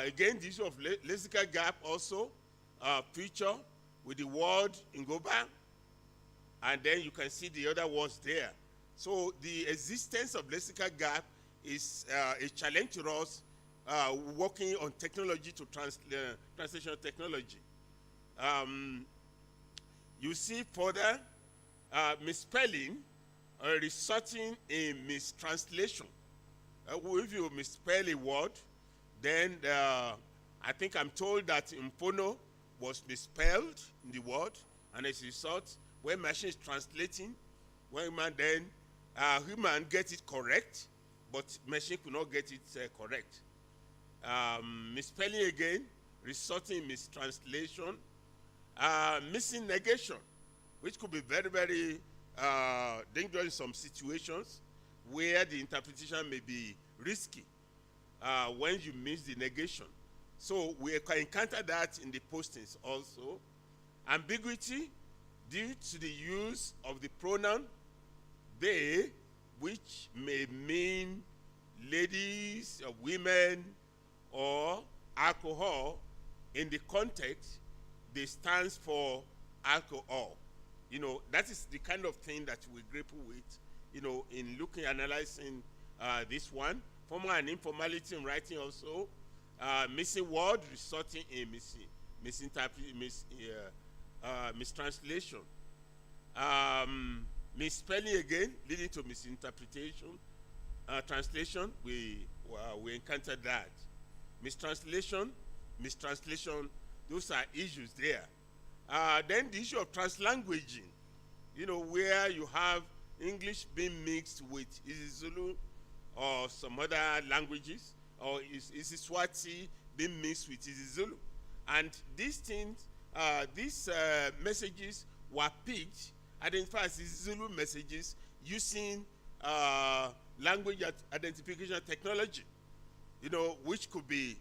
Again, the issue of lexical gap also feature with the word Ngoba, and then you can see the other words there. So the existence of lexical gap is a challenge to us working on technology to translation technology. You see further misspelling resulting in mistranslation. If you misspell a word, then I think I'm told that Mpono was misspelled in the word, and as a result, when machine is translating, human gets it correct, but machine could not get it correct. Misspelling again, resulting in mistranslation. Missing negation, which could be very, very dangerous in some situations where the interpretation may be risky when you miss the negation. So we can encounter that in the postings also. Ambiguity due to the use of the pronoun they, which may mean ladies or women or alcohol. In the context, they stands for alcohol. That is the kind of thing that we grapple with, in looking, analyzing this one. Formal and informality in writing also. Missing word resulting in mistranslation. Misspelling again, leading to misinterpretation. Translation, we encountered that. Mistranslation, those are issues there. Then the issue of translanguaging, where you have English being mixed with isiZulu or some other languages, or Swati being mixed with isiZulu. And these things, these messages were picked, identified as Zulu messages using language identification technology, you know, which could be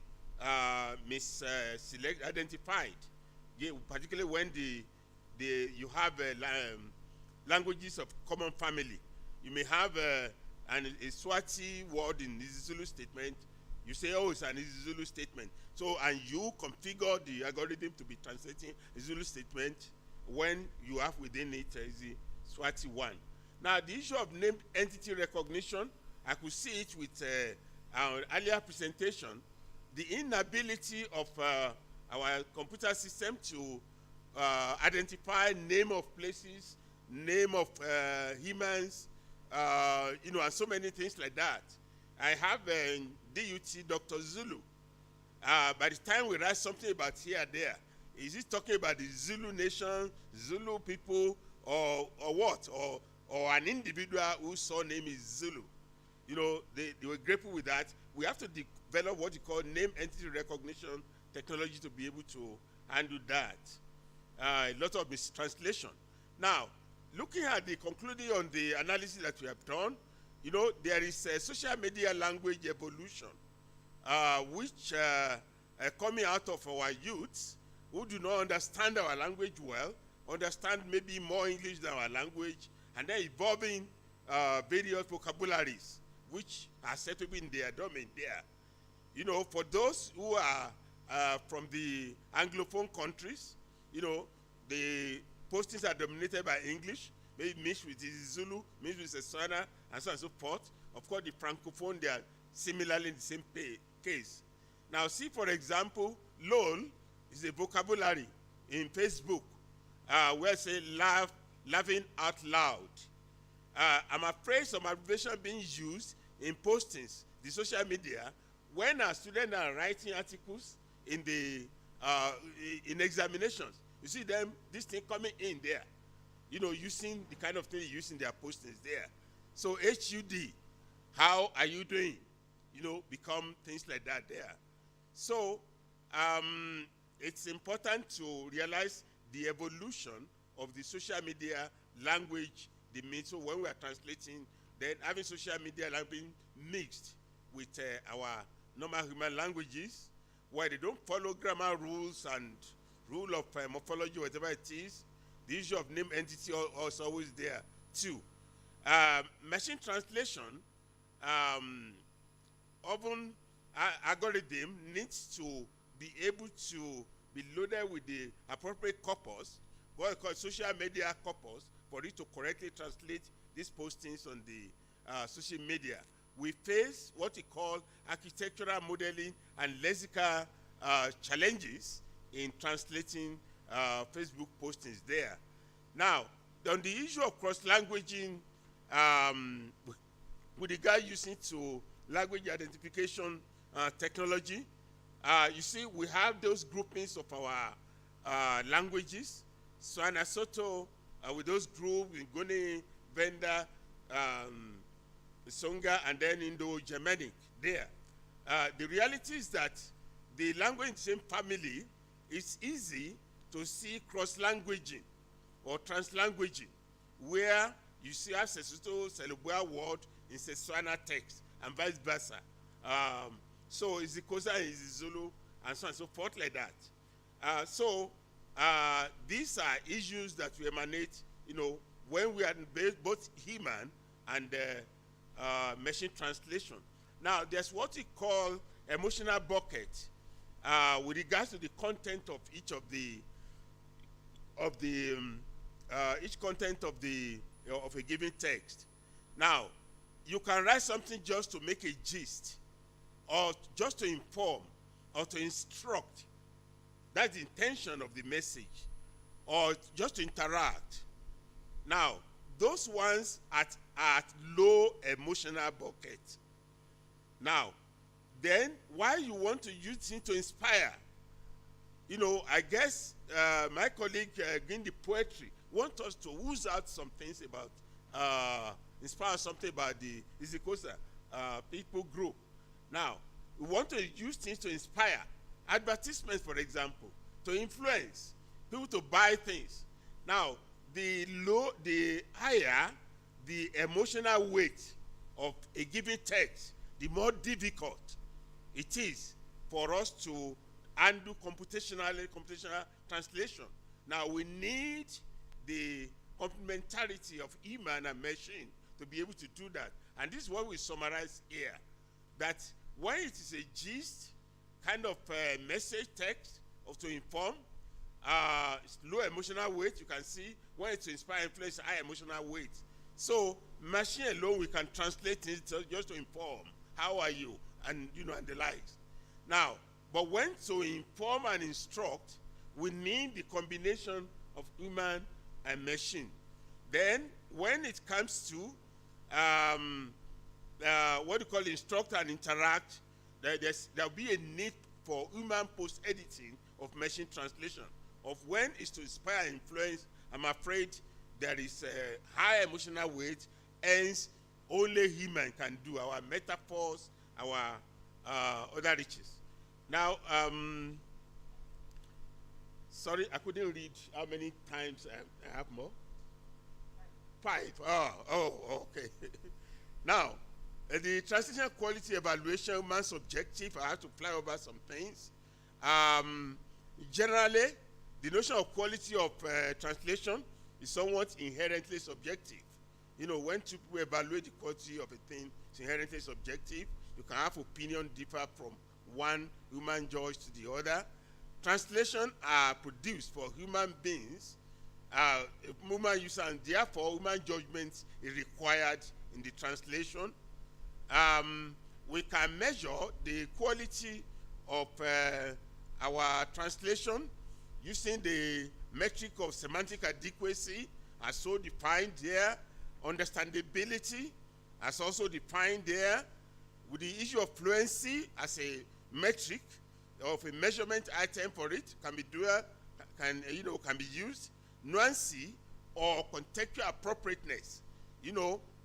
identified, particularly when you have languages of common family. You may have a Swati word in the Zulu statement. You say, oh, it's an Zulu statement. So, and you configure the algorithm to be translating a Zulu statement when you have within it the Swati one. Now, the issue of named entity recognition, I could see it with our earlier presentation. The inability of our computer system to identify name of places, name of humans, you know, and so many things like that. I have DUT Dr. Zulu. By the time we write something about here and there, is it talking about the Zulu nation, Zulu people, or what? Or an individual whose surname is Zulu? You know, they were grateful with that. We have to develop what you call name entity recognition technology to be able to handle that. A lot of mistranslation. Now, looking at the concluding on the analysis that we have done, you know, there is a social media language evolution, which coming out of our youths who do not understand our language well, understand maybe more English than our language, and then evolving various vocabularies, which are set to be in their domain there. You know, for those who are from the Anglophone countries, you know, the postings are dominated by English, maybe mixed with Zulu, mixed with Setswana, and so on and so forth. Of course, the Francophone, they are similarly in the same case. Now, see, for example, LOL is a vocabulary in Facebook where say laughing out loud. I'm afraid some abbreviation being used in postings, the social media, when our students are writing articles in the in examinations. You see them, this thing coming in there, you know, using the kind of thing they use in their postings there. So HUD, how are you doing? You know, become things like that there. So it's important to realize the evolution of the social media language, so when we are translating, then having social media language mixed with our normal human languages, where they don't follow grammar rules and rule of morphology, whatever it is. The issue of name entity also always there too. Machine translation, often algorithm needs to be able to be loaded with the appropriate corpus, what we call social media corpus, for it to correctly translate these postings on the social media. We face what we call architectural modeling and lexical challenges in translating Facebook postings there. Now, on the issue of cross-languaging, with regard using to language identification technology, you see, we have those groupings of our languages. Swana Soto, with those groups, Ngoni, Venda, Songa, and then Indo-Germanic there. The reality is that the language in the same family, it's easy to see cross-languaging or trans-languaging, where you see a Sesotho Selubua word in Setswana text and vice versa. So is the Xhosa, is the Zulu, and so on and so forth like that. These are issues that we emanate, you know, when we are both human and machine translation. Now, there's what we call emotional bucket with regards to the content of each of the each content of the of a given text. Now, you can write something just to make a gist, or just to inform, or to instruct. That's the intention of the message, or just to interact. Now, those ones at low emotional bucket. Now, then why you want to use it to inspire? You know, I guess my colleague in the poetry want us to ooze out some things about, inspire something about the Xhosa people group. Now, we want to use things to inspire. Advertisements, for example, to influence people to buy things. Now, the higher the emotional weight of a given text, the more difficult it is for us to undo computational translation. Now, we need the complementarity of human and machine to be able to do that. And this is what we summarize here, that when it is a gist, kind of message text of to inform, low emotional weight, you can see when it's to inspire, influence, high emotional weight. So machine alone, we can translate it just to inform, how are you, and and the likes. Now, but when to inform and instruct, we need the combination of human and machine. Then, when it comes to what you call instruct and interact, there'll be a need for human post-editing of machine translation. Of when is to inspire and influence, I'm afraid there is a high emotional weight, hence only human can do our metaphors, our other riches. Now, sorry, I couldn't read how many times I have more. 5. Oh, okay. Now, the translation quality evaluation, human subjective, I have to fly over some things. Generally, the notion of quality of translation is somewhat inherently subjective. When people evaluate the quality of a thing, it's inherently subjective. You can have opinion differ from one human judge to the other. Translation are produced for human beings, human user, and therefore human judgment is required in the translation. We can measure the quality of our translation using the metric of semantic adequacy as so defined there, understandability as also defined there, with the issue of fluency as a metric of a measurement item for it can be can be used, nuancy or contextual appropriateness.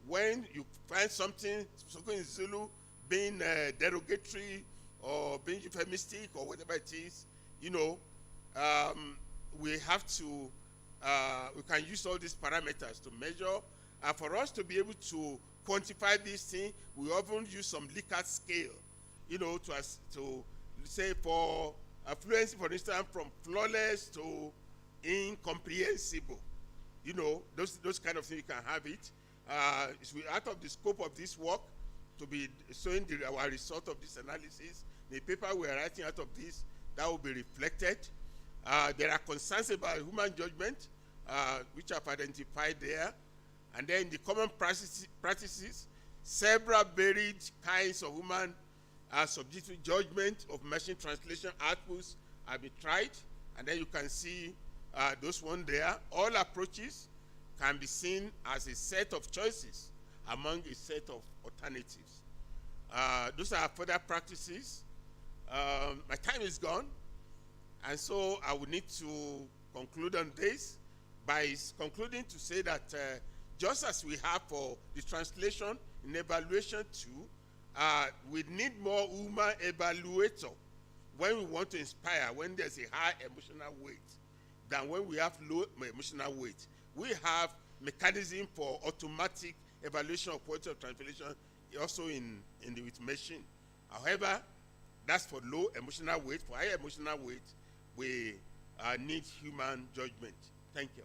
When you find something in Zulu being derogatory or being euphemistic or whatever it is, we have to, we can use all these parameters to measure. And for us to be able to quantify these things, we often use some Likert scale, to say for fluency, for instance, from flawless to incomprehensible. Those kind of things, you can have it. It's out of the scope of this work to be showing our result of this analysis. The paper we are writing out of this, that will be reflected. There are concerns about human judgment, which I've identified there. And then the common practices, several varied kinds of human subjective judgment of machine translation outputs have been tried. And then you can see those one there. All approaches can be seen as a set of choices among a set of alternatives. Those are further practices. My time is gone, and so I will need to conclude on this by concluding to say that just as we have for the translation in evaluation too, we need more human evaluator when we want to inspire, when there's a high emotional weight, than when we have low emotional weight. We have mechanism for automatic evaluation of quality of translation also with machine. However, that's for low emotional weight. For high emotional weight, we need human judgment. Thank you.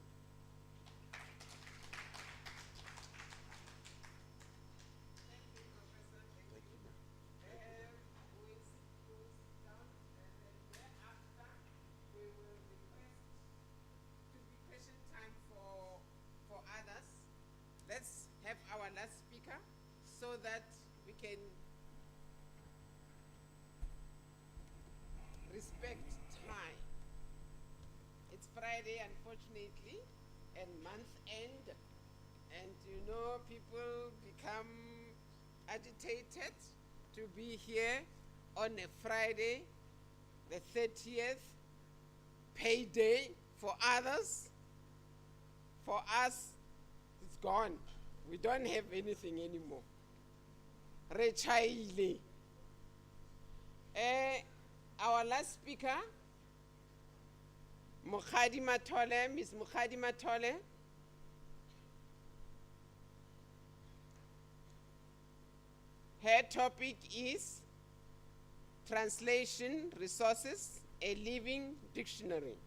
Let's have our last speaker so that we can respect time. It's Friday, unfortunately, and month end, and people become agitated to be here on a Friday, the 30th, payday for others. For us, it's gone. We don't have anything anymore. Rechaile. Our Our last speaker, Mokhadi Matole, Ms. Mokhadi Matole. Her topic is Translation Resources, a Living Dictionary.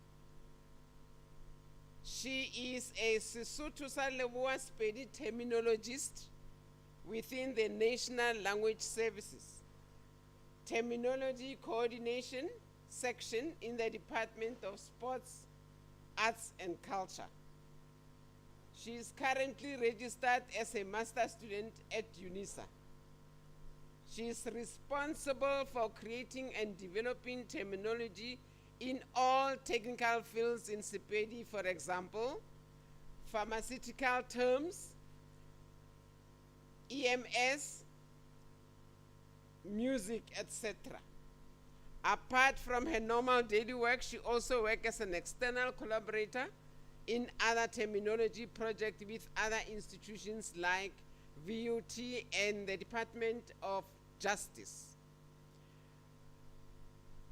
She is a Sesotho sa Leboa Sepedi terminologist within the National Language Services Terminology Coordination section in the Department of Sports, Arts and Culture. She is currently registered as a master student at UNISA. She is responsible for creating and developing terminology in all technical fields in Sepedi, for example, pharmaceutical terms, EMS, music, etc. Apart from her normal daily work, she also works as an external collaborator in other terminology projects with other institutions like VUT and the Department of Justice.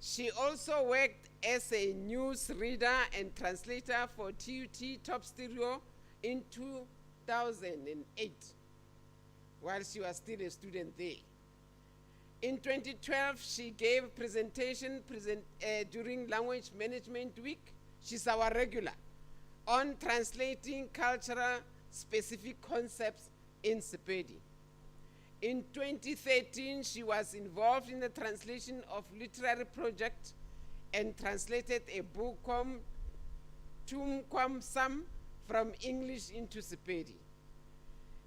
She also worked as a news reader and translator for TUT Top Stereo in 2008, while she was still a student there. In 2012, she gave a presentation during Language Management Week. She's our regular on translating cultural specific concepts in Sepedi. In 2013, she was involved in the translation of literary project and translated a book called Tum Kwam Sam from English into Sepedi.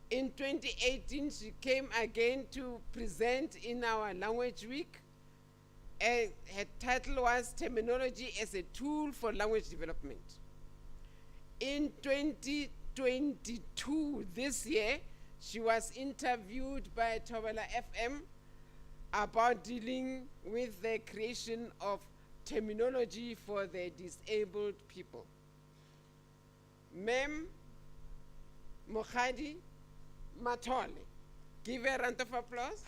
In 2018, she came again to present in our Language Week. Her title was Terminology as a Tool for Language Development. In 2022, this year, she was interviewed by Thobela FM about dealing with the creation of terminology for the disabled people. Ma'am Mokhadi Matole. Give her a round of applause.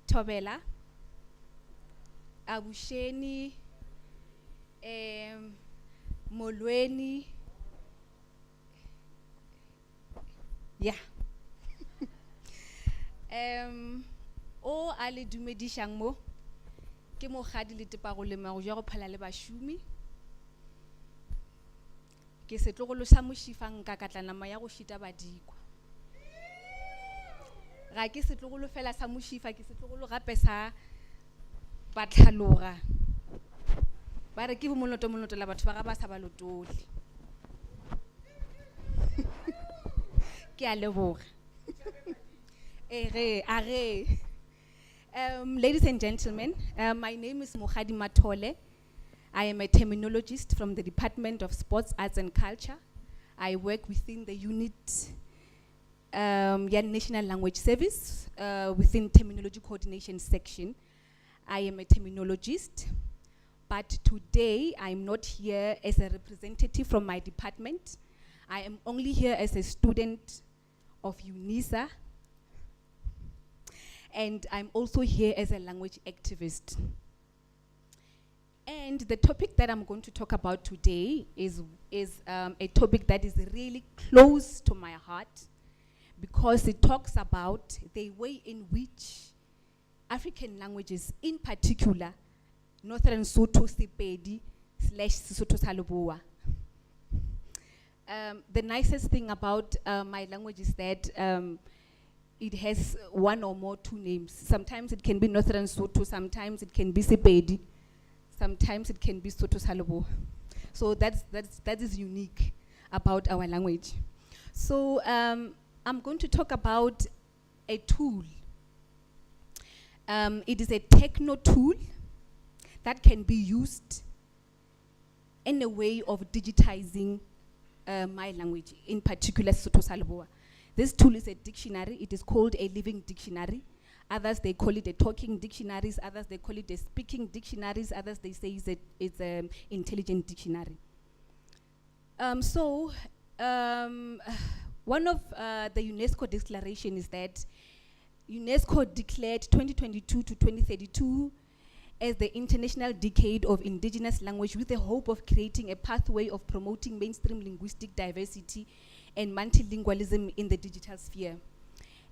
Thobela, Abusheni, Molweni, yeah. O ale dumedishang mo ke Mokhadi le tepa go lema go ja go phala le bashumi ke setlogolo sa moshifang ka katlana ma ya go shita badikwa ga ke setlogolo fela sa moshifa ke setlogolo gape sa batlhaloga ba re ke bomoloto la batho ba ga ba sa ba lotole ke a leboga ladies and gentlemen, my name is Mokhadi Matole. I am a terminologist from the Department of Sports, Arts and Culture. I work within the unit National Language Service within Terminology Coordination section. I am a terminologist, but today I'm not here as a representative from my department. I am only here as a student of UNISA, and I'm also here as a language activist. And the topic that I'm going to talk about today is a topic that is really close to my heart because it talks about the way in which African languages, in particular, Northern Sotho Sepedi / Sesotho sa Leboa. The nicest thing about my language is that it has one or more two names. Sometimes it can be Northern Sotho, sometimes it can be Sepedi, sometimes it can be Sotho sa Leboa. So that is unique about our language. So I'm going to talk about a tool. It is a techno tool that can be used in a way of digitizing my language, in particular Sotho sa Leboa. This tool is a dictionary. It is called a living dictionary. Others, they call it a talking dictionaries. Others, they call it a speaking dictionaries. Others, they say it's an intelligent dictionary. One of the UNESCO declaration is that UNESCO declared 2022 to 2032 as the International Decade of Indigenous Language, with the hope of creating a pathway of promoting mainstream linguistic diversity and multilingualism in the digital sphere.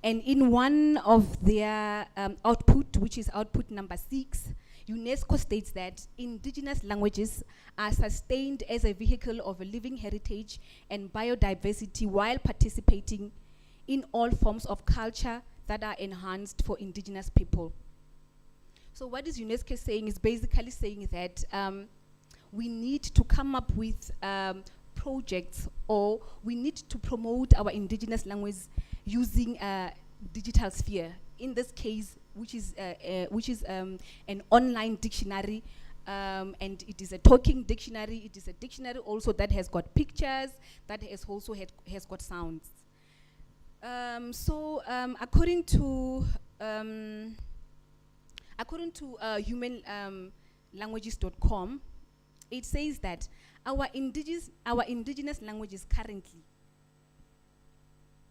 And in one of their output, which is output number 6, UNESCO states that indigenous languages are sustained as a vehicle of a living heritage and biodiversity while participating in all forms of culture that are enhanced for indigenous people. So what is UNESCO saying is basically saying that we need to come up with projects, or we need to promote our indigenous language using a digital sphere. In this case, which is an online dictionary, and it is a talking dictionary. It is a dictionary also that has got pictures, that has also has got sounds. According to humanlanguages.com, it says that our indigenous languages currently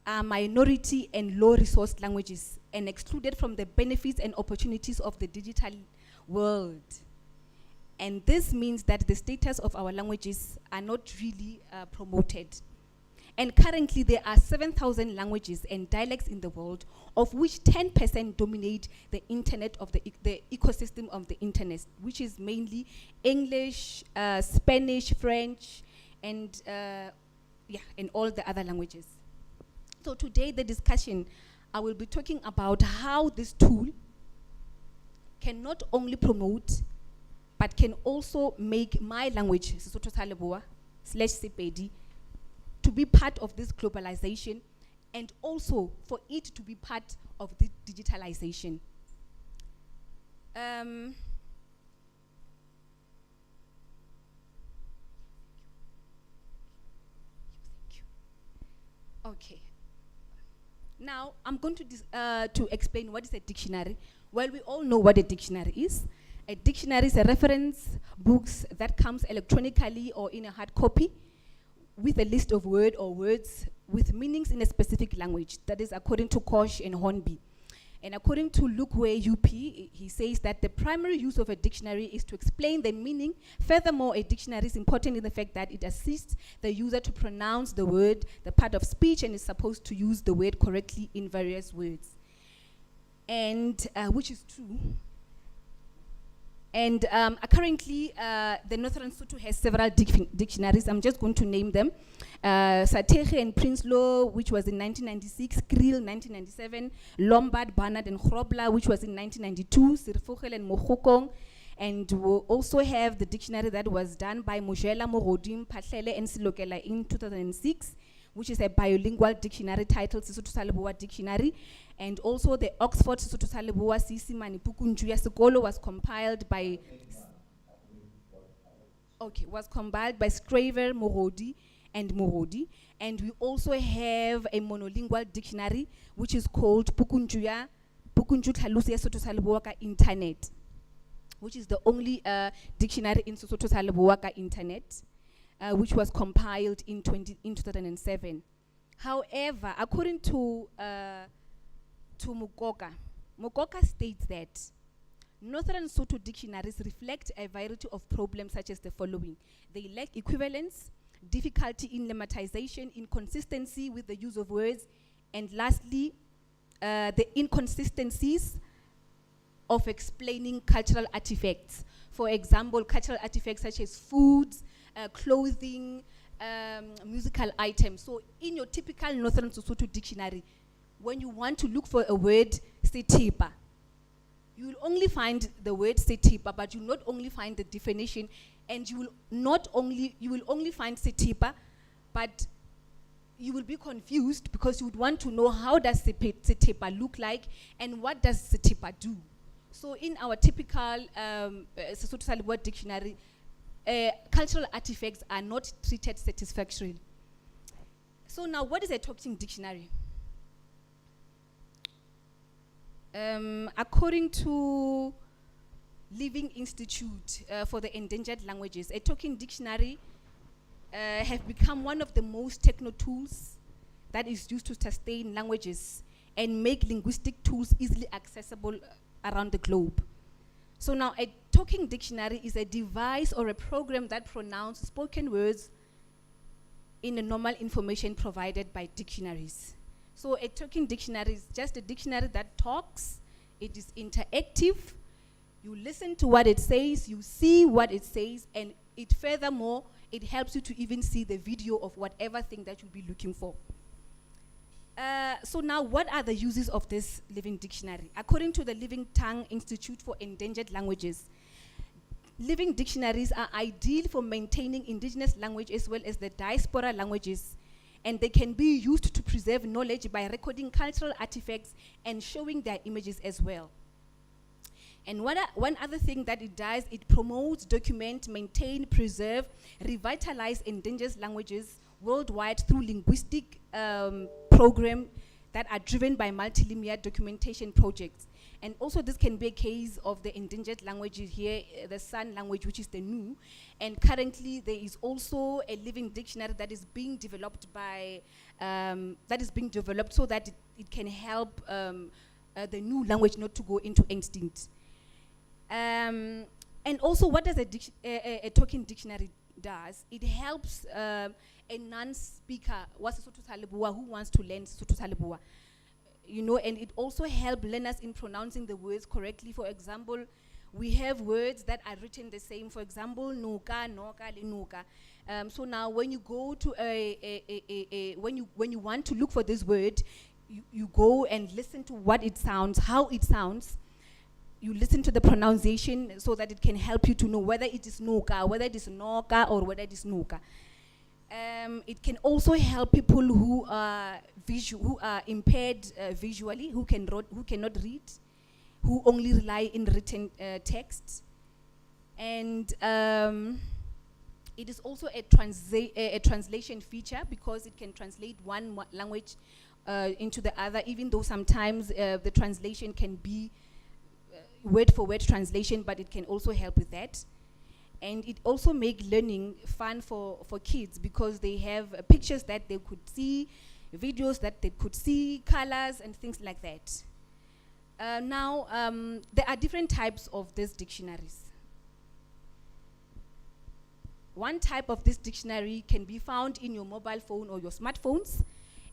are minority and low-resource languages and excluded from the benefits and opportunities of the digital world. And this means that the status of our languages are not really promoted. And currently there are 7,000 languages and dialects in the world, of which 10% dominate the internet of the ecosystem of the internet, which is mainly English, Spanish, French, and all the other languages. So today, the discussion, I will be talking about how this tool can not only promote, but can also make my language, Sesotho sa Leboa /Sepedi, to be part of this globalization, and also for it to be part of the digitalization. Okay. Now, I'm going to explain what is a dictionary. Well, we all know what a dictionary is. A dictionary is a reference books that comes electronically or in a hard copy with a list of words with meanings in a specific language. That is according to Koch and Hornby. And according to Luke Way, UP, he says that the primary use of a dictionary is to explain the meaning. Furthermore, a dictionary is important in the fact that it assists the user to pronounce the word, the part of speech, and is supposed to use the word correctly in various words. And which is true. And currently, the Northern Sotho has several dictionaries. I'm just going to name them. Sateghe and Prinsloo, which was in 1996, Kriel, 1997, Lombard, Barnard, and Grobler, which was in 1992, Sirfugel and Mohokong. And we'll also have the dictionary that was done by Mojela, Morodim, Patlele, and Silokela in 2006, which is a bilingual dictionary titled Sesotho sa Leboa Dictionary. And also the Oxford Sesotho sa Leboa Sisimane Pukunjuya Sekolo was compiled by Scraver, Morodi, and Morodi. And we also have a monolingual dictionary, which is called Pukunju Thalusi Sesotho sa Leboa ka Internet, which is the only dictionary in Sesotho sa Leboa ka Internet, which was compiled in 2007. However, according to Mukoka states that Northern Sotho dictionaries reflect a variety of problems such as the following. They lack equivalence, difficulty in lemmatization, inconsistency with the use of words, and lastly, the inconsistencies of explaining cultural artifacts. For example, cultural artifacts such as foods, clothing, musical items. So in your typical Northern Sotho dictionary, when you want to look for a word, setipa, you will only find the word setipa, but you will not only find the definition, and you will only find setipa, but you will be confused because you would want to know how does setipa look like and what does setipa do. So in our typical Sesotho sa Leboa dictionary, cultural artifacts are not treated satisfactorily. So now, what is a talking dictionary? According to Living Institute for the Endangered Languages, a talking dictionary have become one of the most techno tools that is used to sustain languages and make linguistic tools easily accessible around the globe. So now a talking dictionary is a device or a program that pronounces spoken words in the normal information provided by dictionaries. So a talking dictionary is just a dictionary that talks, it is interactive, you listen to what it says, you see what it says, and it furthermore, it helps you to even see the video of whatever thing that you'll be looking for. So now, what are the uses of this living dictionary? According to the Living Tongue Institute for Endangered Languages, living dictionaries are ideal for maintaining indigenous language as well as the diaspora languages, and they can be used to preserve knowledge by recording cultural artifacts and showing their images as well. And one other thing that it does, it promotes, document, maintain, preserve, revitalize endangered languages worldwide through linguistic programs that are driven by multilingual documentation projects. And also this can be a case of the endangered languages here, the San language, which is the Nu. And currently there is also a living dictionary that is being developed by, so that it can help the Nu language not to go into extinct. And also what does a talking dictionary does? It helps a non-speaker who wants to learn Sotho sa Leboa. You know, and it also helps learners in pronouncing the words correctly. For example, we have words that are written the same. For example, noka, noka, le noka. So now when you go to when you want to look for this word, you go and listen to what it sounds, how it sounds. You listen to the pronunciation so that it can help you to know whether it is noka, whether it is noka, or whether it is noka. It can also help people who are impaired visually, who cannot read, who only rely in written text. And it is also a translation feature because it can translate one language into the other, even though sometimes the translation can be word for word translation, but it can also help with that. And it also makes learning fun for kids because they have pictures that they could see, videos that they could see, colors and things like that. Now, there are different types of these dictionaries. One type of this dictionary can be found in your mobile phone or your smartphones.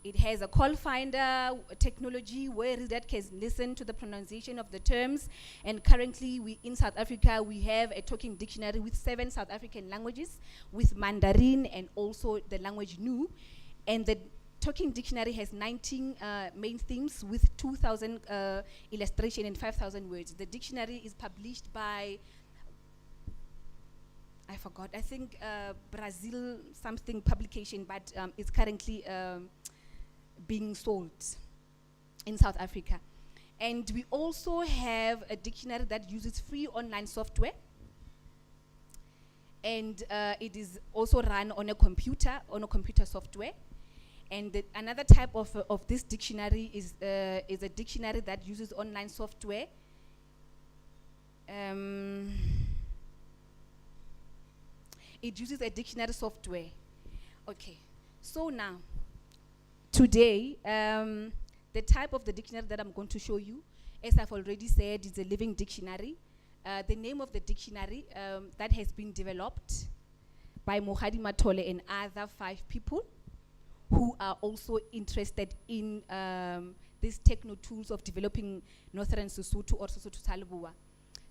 It has a call finder technology where reader can listen to the pronunciation of the terms. And currently, in South Africa, we have a talking dictionary with 7 South African languages, with Mandarin and also the language Nu. And the talking dictionary has 19 main themes with 2,000 illustration and 5,000 words. The dictionary is published by, I forgot, I think Brazil something publication, but it's currently being sold in South Africa. And we also have a dictionary that uses free online software. And it is also run on a computer software. And another type of this dictionary is a dictionary that uses online software. It uses a dictionary software. Okay, so now, today, the type of the dictionary that I'm going to show you, as I've already said, is a living dictionary. The name of the dictionary that has been developed by Mohadi Matole and other 5 people who are also interested in these techno tools of developing Northern Sesotho or Sesotho sa Leboa.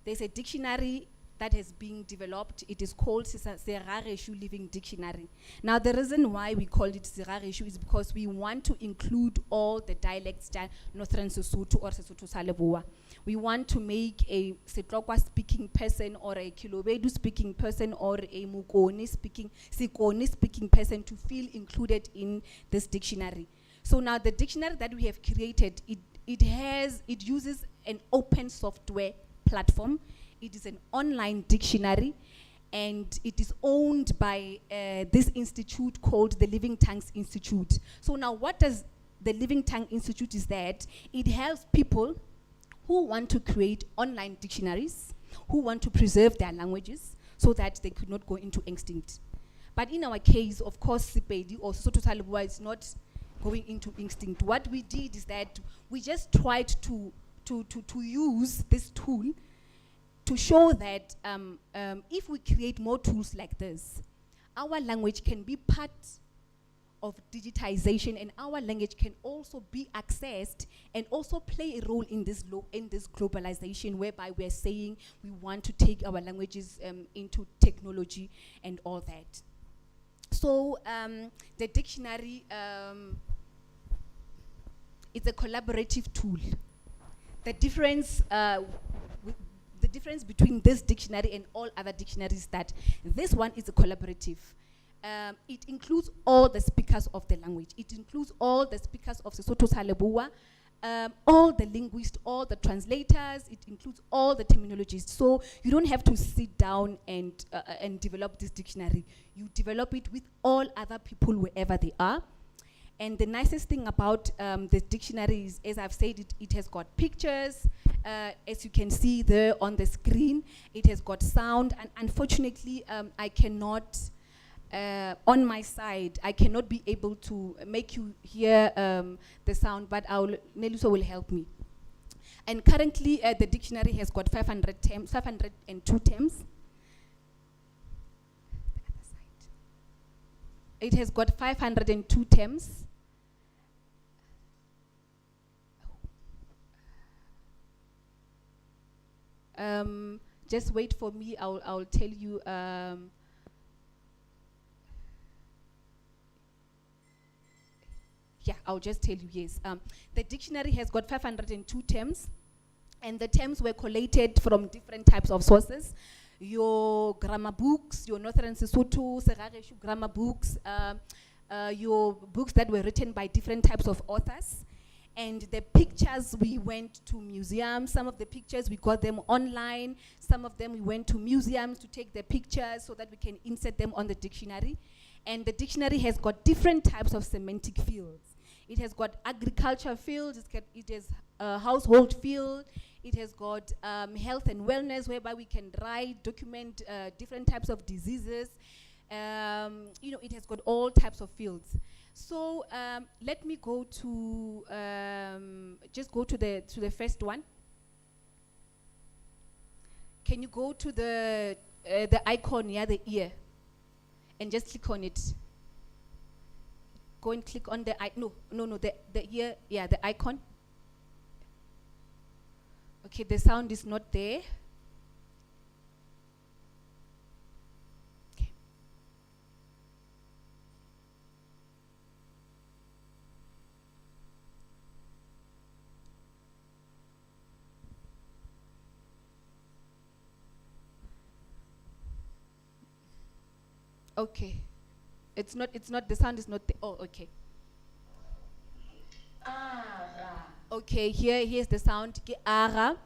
There's a dictionary that has been developed. It is called Serareshu Living Dictionary. Now, the reason why we call it Serareshu is because we want to include all the dialects that Northern Sesotho or Sesotho sa Leboa. We want to make a Setlokwa speaking person or a Kilobedu speaking person or a Sikoni speaking person to feel included in this dictionary. So now the dictionary that we have created, it uses an open software platform. It is an online dictionary, and it is owned by this institute called the Living Tongues Institute. So now what does the Living Tongue Institute is that? It helps people who want to create online dictionaries, who want to preserve their languages so that they could not go into extinct. But in our case, of course, Sepedi or Sesotho sa Leboa is not going into extinct. What we did is that we just tried to use this tool to show that if we create more tools like this, our language can be part of digitization, and our language can also be accessed and also play a role in this globalization, whereby we're saying we want to take our languages into technology and all that. So the dictionary, it's a collaborative tool. The difference between this dictionary and all other dictionaries is that this one is a collaborative. It includes all the speakers of the language. It includes all the speakers of Sesotho sa Leboa, all the linguists, all the translators. It includes all the terminologists. So you don't have to sit down and develop this dictionary. You develop it with all other people wherever they are. And the nicest thing about this dictionary is, as I've said, it has got pictures. As you can see there on the screen, it has got sound. And unfortunately, I cannot, on my side, I cannot be able to make you hear the sound, but Neluso will help me. And currently, the dictionary has got 502 terms. It has got 502 terms. Just wait for me, I'll tell you. Yeah, I'll just tell you, yes. The dictionary has got 502 terms, and the terms were collated from different types of sources. Your grammar books, your Northern Sesotho, Serageshu grammar books, your books that were written by different types of authors. And the pictures, we went to museums. Some of the pictures, we got them online. Some of them, we went to museums to take the pictures so that we can insert them on the dictionary. And the dictionary has got different types of semantic fields. It has got agriculture fields, it has a household field, it has got health and wellness, whereby we can write, document different types of diseases. It has got all types of fields. So let me go to, just go to the first one. Can you go to the icon near the ear and just click on it? Go and click on the the ear, yeah, the icon. Okay, the sound is not there. Okay. Okay. It's not, the sound is not there. Oh, okay. Okay, here's the sound. Ara.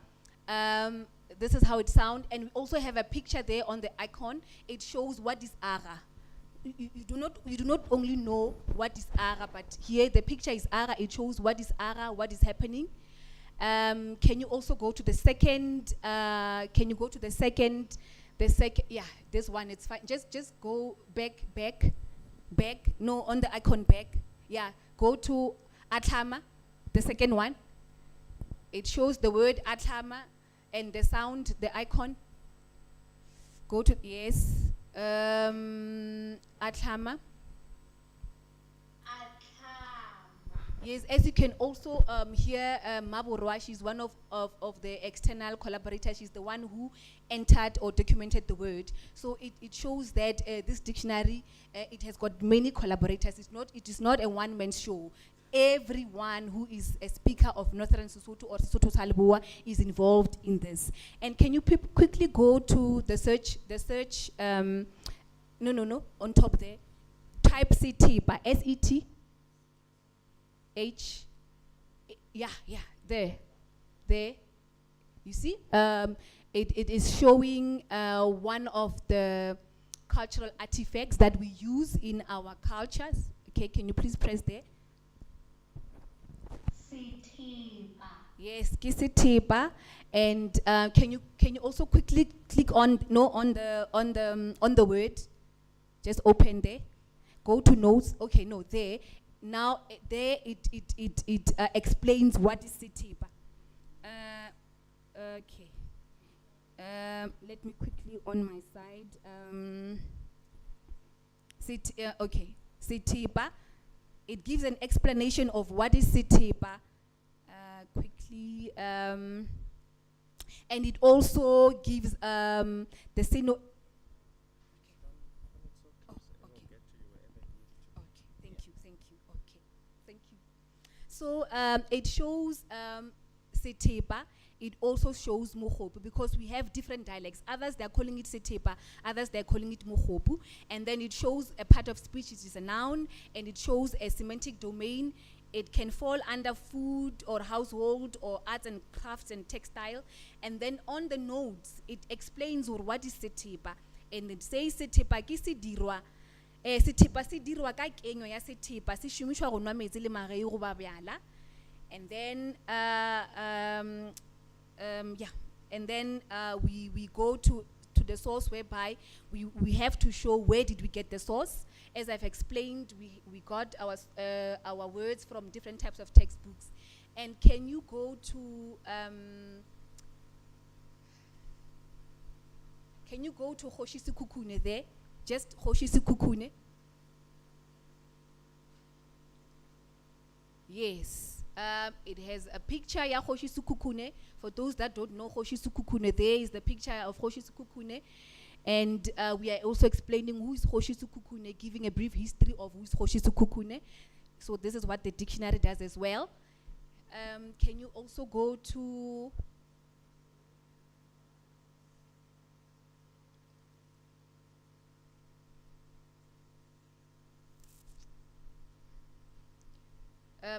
This is how it sounds. And we also have a picture there on the icon. It shows what is ara. You do not only know what is ara, but here the picture is ara. It shows what is ara, what is happening. Can you also go to the second? Can you go to the second? The second, yeah, this one, it's fine. Just go back. No, on the icon back. Yeah, go to Atlama, the second one. It shows the word Atlama and the sound, the icon. Go to, yes, Atlama. Yes, as you can also hear, Maborwa, she's one of the external collaborators. She's the one who entered or documented the word. So it shows that this dictionary, it has got many collaborators. It is not a one-man show. Everyone who is a speaker of Northern Sesotho or Sesotho sa Leboa is involved in this. And can you quickly go to the search, no, on top there. Type CT by SET. H, yeah, there, you see, it is showing one of the cultural artifacts that we use in our cultures. Okay, can you please press there? Yes, Kisitiba, and can you also quickly click on the word? Just open there, go to notes. Okay, no, there. Now there it explains what is Sitiba. Okay. Let me quickly on my side. Okay, Sitiba. It gives an explanation of what is Sitiba. Quickly, and it also gives the sino. Thank you. Okay, thank you. So it shows Setiba. It also shows Mohobu because we have different dialects. Others they're calling it Setiba, others they're calling it Mohobu, and then it shows a part of speech, it is a noun, and it shows a semantic domain. It can fall under food or household or arts and crafts and textile. And then on the notes, it explains what is Setiba. And it says Setiba ki sidirwa. Setiba sidirwa ka kenyo ya Setiba. Si shumishwa go nwa metsi le magae go ba bjala. And then, and then we go to the source whereby we have to show where did we get the source. As I've explained, we got our words from different types of textbooks. And can you go to Hoshisi Kukune there? Just Hoshisi Kukune. Yes. It has a picture ya Hoshisi Kukune. For those that don't know Hoshisi Kukune, there is the picture of Hoshisi Kukune. And we are also explaining who is Hoshisi Kukune, giving a brief history of who is Hoshisi Kukune. So this is what the dictionary does as well. Can you also go to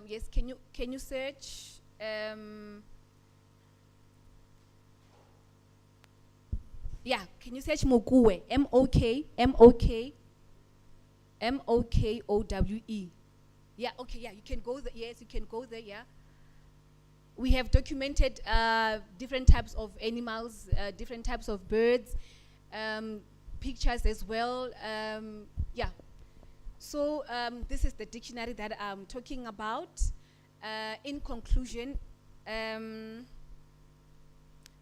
yes, can you search yeah, can you search Mokowe? Mokowe. Yeah, okay, yeah, you can go there. Yes, you can go there, yeah. We have documented different types of animals, different types of birds, pictures as well. Yeah. So this is the dictionary that I'm talking about. In conclusion,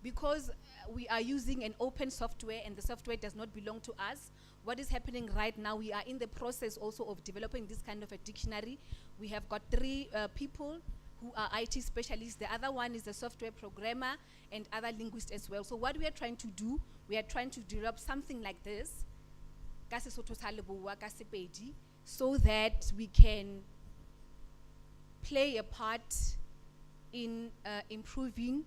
because we are using an open software and the software does not belong to us, what is happening right now, we are in the process also of developing this kind of a dictionary. We have got 3 people who are IT specialists. The other one is a software programmer and other linguists as well. So what we are trying to do, we are trying to develop something like this, so that we can play a part in improving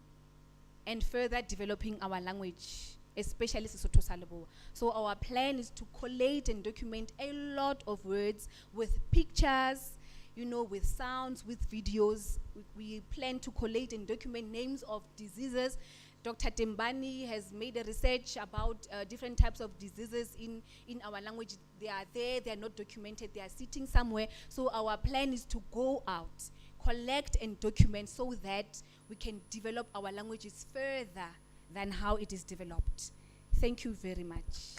and further developing our language, especially Sesotho sa Leboa. So our plan is to collate and document a lot of words with pictures, you know, with sounds, with videos. We plan to collate and document names of diseases. Dr. Tembani has made a research about different types of diseases in our language. They are there, they are not documented, they are sitting somewhere. So our plan is to go out, collect and document so that we can develop our languages further than how it is developed. Thank you very much.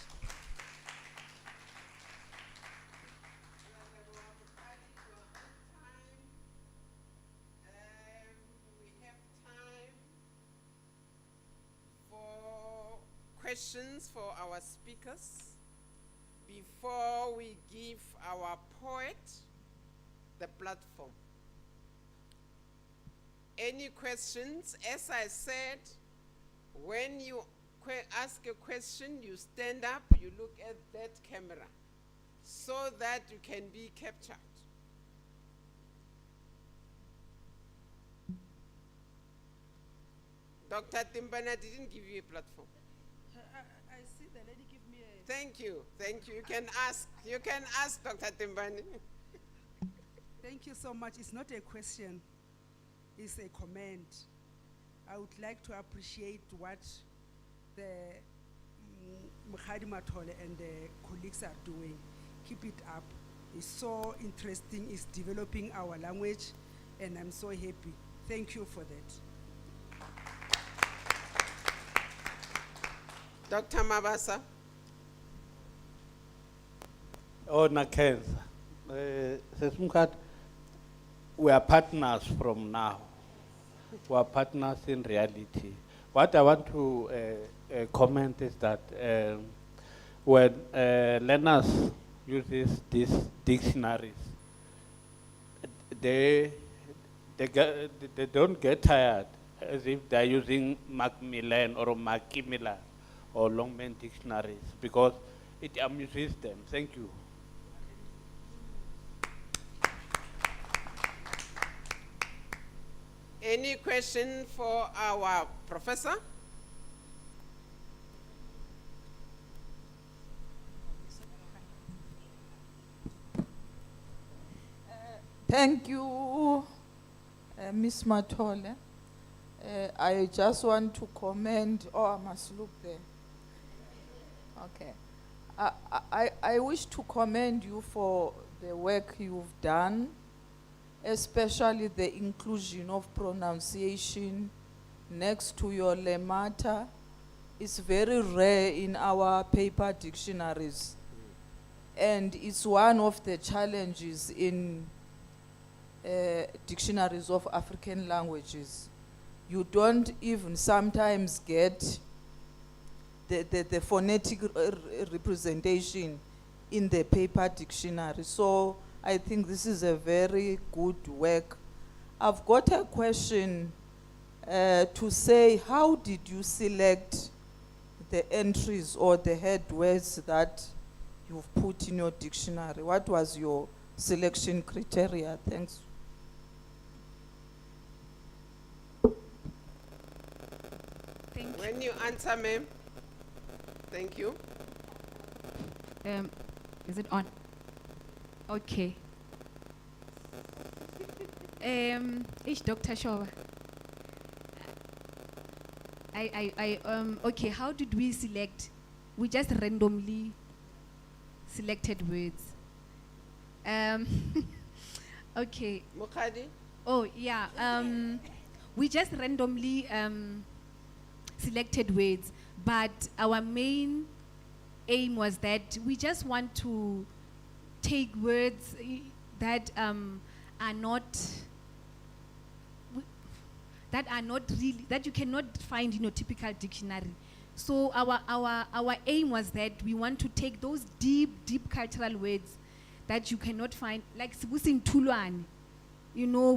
We have time for questions for our speakers before we give our poet the platform. Any questions? As I said, when you ask a question, you stand up, you look at that camera so that you can be captured. Dr. Timbana didn't give you a platform. I see the lady give me a... Thank you. You can ask Dr. Timbani. Thank you so much. It's not a question, it's a comment. I would like to appreciate what the Mkhadi Matole and the colleagues are doing. Keep it up. It's so interesting. It's developing our language, and I'm so happy. Thank you for that. Dr. Mabasa. Oh, Nakenza. Sesumkhat, we are partners from now. We are partners in reality. What I want to comment is that when learners use these dictionaries, they don't get tired as if they're using Macmillan or Macmillan or Longman dictionaries because it amuses them. Thank you. Any question for our professor? Thank you, Ms. Matole. I just want to comment, I must look there. Okay. I wish to commend you for the work you've done, especially the inclusion of pronunciation next to your lemata. It's very rare in our paper dictionaries. And it's one of the challenges in dictionaries of African languages. You don't even sometimes get the phonetic representation in the paper dictionary. So I think this is a very good work. I've got a question to say, how did you select the entries or the head words that you've put in your dictionary? What was your selection criteria? Thanks. Thank you. When you answer, ma'am. Thank you. Is it on? Okay. It's Dr. Showa. Okay, how did we select? We just randomly selected words. Okay. Mukhadi? Oh, yeah. We just randomly selected words, but our main aim was that we just want to take words that are not really, that you cannot find in your typical dictionary. So our aim was that we want to take those deep cultural words that you cannot find, like Tulwane, you know,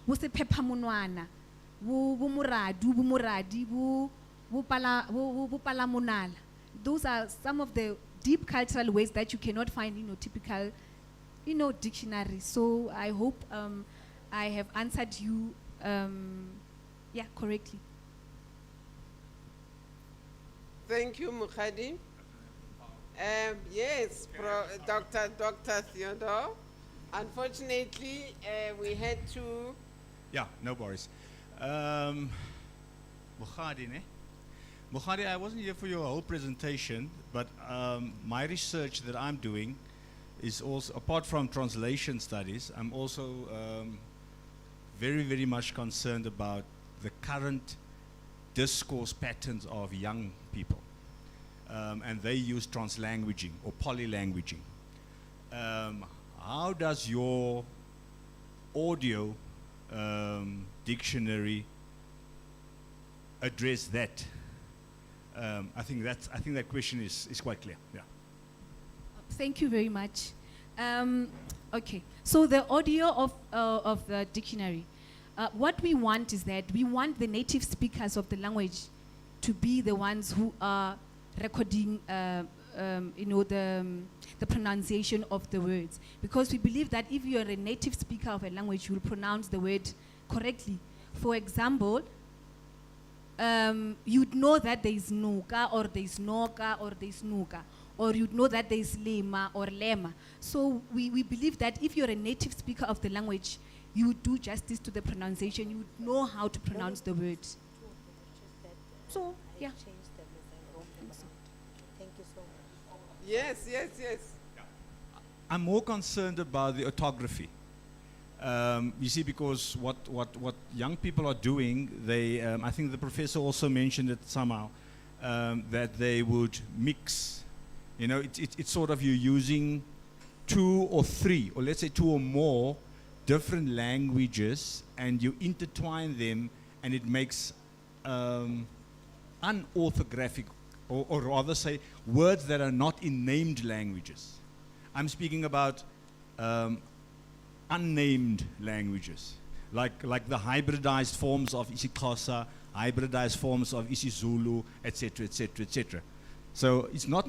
Pephamunwana, Muradi, Palamonala. Those are some of the deep cultural words that you cannot find in your typical, dictionary. So I hope I have answered you, correctly. Thank you, Mukhadi. Yes, Dr. Theodore. Unfortunately, we had to... Yeah, no worries. Mukhadi, ne? Mukhadi, I wasn't here for your whole presentation, but my research that I'm doing is also, apart from translation studies, I'm also very, very much concerned about the current discourse patterns of young people. And they use translanguaging or polylanguaging. How does your audio dictionary address that? I think that question is quite clear. Yeah. Thank you very much. Okay, so the audio of the dictionary, what we want is that we want the native speakers of the language to be the ones who are recording, the pronunciation of the words, because we believe that if you are a native speaker of a language, you will pronounce the word correctly. For example, you'd know that there is nuka, or there is noka, or there is nuka, or you'd know that there is lema or lema. So we believe that if you're a native speaker of the language, you would do justice to the pronunciation. You would know how to pronounce the word. So, yeah. Thank you so much. Yes. I'm more concerned about the orthography. You see, because what young people are doing, they, I think the professor also mentioned it somehow, that they would mix. You know, it's sort of you using 2 or 3, or let's say 2 or more different languages, and you intertwine them, and it makes unorthographic, or rather say words that are not in named languages. I'm speaking about unnamed languages, like the hybridized forms of isiXhosa, hybridized forms of isiZulu, etc., etc., etc. So it's not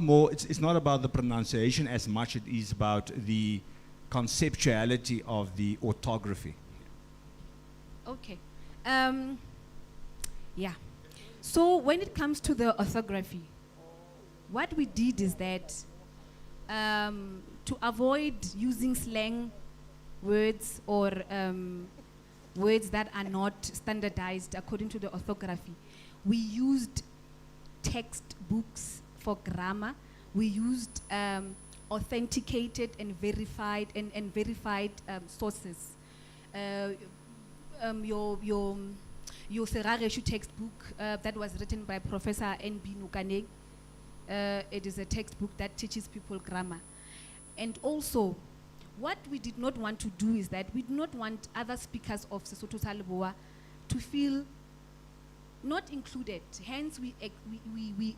about the pronunciation as much as it is about the conceptuality of the orthography. Okay. Yeah. So when it comes to the orthography, what we did is that to avoid using slang words or words that are not standardized according to the orthography, we used textbooks for grammar. We used authenticated and verified sources. Your Serareshu textbook that was written by Professor N.B. Nukane. It is a textbook that teaches people grammar. And also, what we did not want to do is that we did not want other speakers of Sesotho sa Leboa to feel not included. Hence, we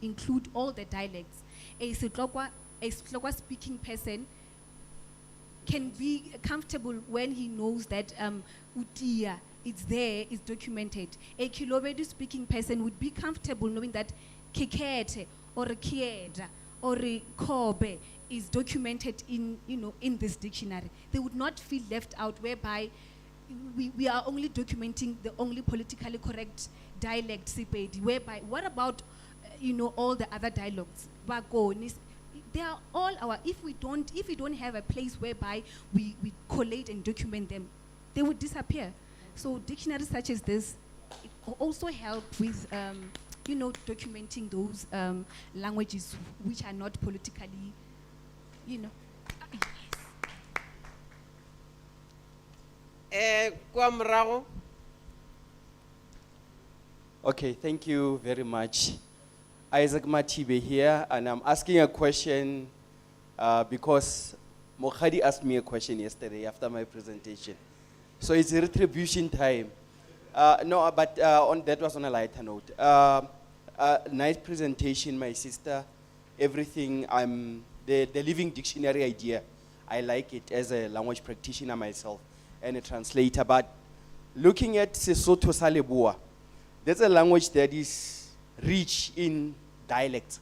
include all the dialects. A Setlokwa speaking person can be comfortable when he knows that Utia, it's there, it's documented. A Kilobedu speaking person would be comfortable knowing that Kekete or Kieda or Kobe is documented in this dictionary. They would not feel left out, whereby we are only documenting the only politically correct dialect Sepedi, whereby what about all the other dialogues? They are all our, if we don't have a place whereby we collate and document them, they would disappear. So dictionaries such as this also help with documenting those languages which are not politically, Okay, thank you very much. Isaac Matibe here, and I'm asking a question because Mokhadi asked me a question yesterday after my presentation. So it's a retribution time. No, but that was on a lighter note. Nice presentation, my sister. Everything, the living dictionary idea, I like it as a language practitioner myself and a translator. But looking at Sesotho sa Leboa, that's a language that is rich in dialect.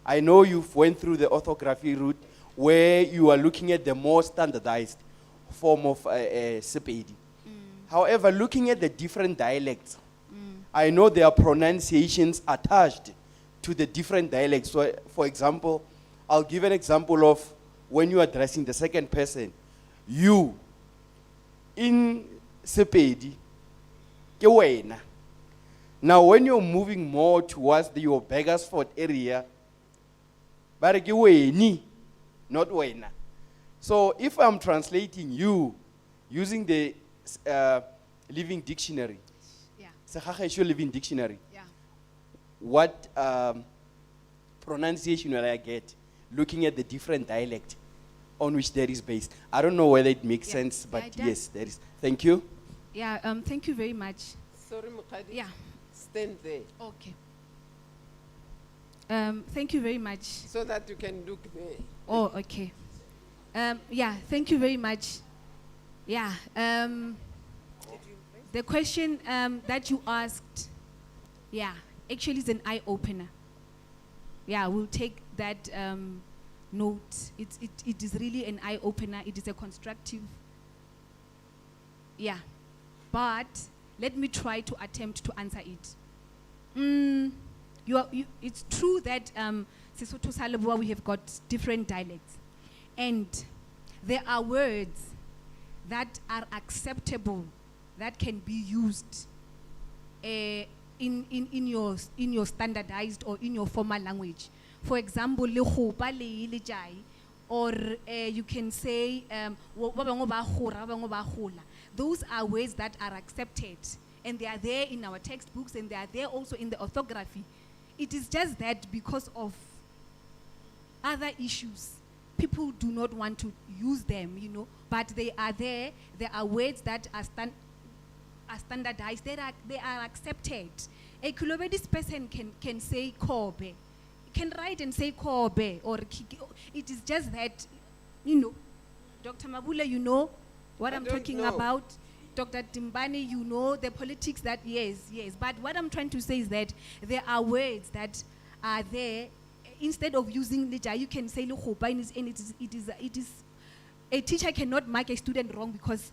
I know you've went through the orthography route where you are looking at the more standardized form of Sepedi. However, looking at the different dialects, I know their pronunciations attached to the different dialects. So, for example, I'll give an example of when you are addressing the second person. You, in Sepedi, ke wena. Now, when you're moving more towards your Beggarsford area, bare ke weni, not wena. So, if I'm translating you using the living dictionary, Sekhakhesho living dictionary, what pronunciation will I get looking at the different dialect on which that is based? I don't know whether it makes sense, but yes, there is. Thank you. Yeah, thank you very much. Sorry, Mukhadi. Yeah. Stand there. Okay. Thank you very much. So that you can look there. Oh, okay. Yeah, thank you very much. Yeah. The question that you asked, yeah, actually is an eye-opener. Yeah, we'll take that note. It is really an eye-opener. It is a constructive. Yeah. But let me try to attempt to answer it. It's true that Sesotho sa Leboa, we have got different dialects. And there are words that are acceptable, that can be used in your standardized or in your formal language. For example, le khopa le le jai, or you can say those are words that are accepted, and they are there in our textbooks, and they are there also in the orthography. it is just that because of other issues, people do not want to use them, you know, but they are there. There are words that are standardized, they are accepted. A Kilobedis person can say Kobe, can write and say Kobe, or it is just that, you know, Dr. Mabula, you know what I'm talking about. Dr. Timbani, you know the politics that, yes. But what I'm trying to say is that there are words that are there. Instead of using Lija, you can say Luhoba, and it is a teacher cannot mark a student wrong because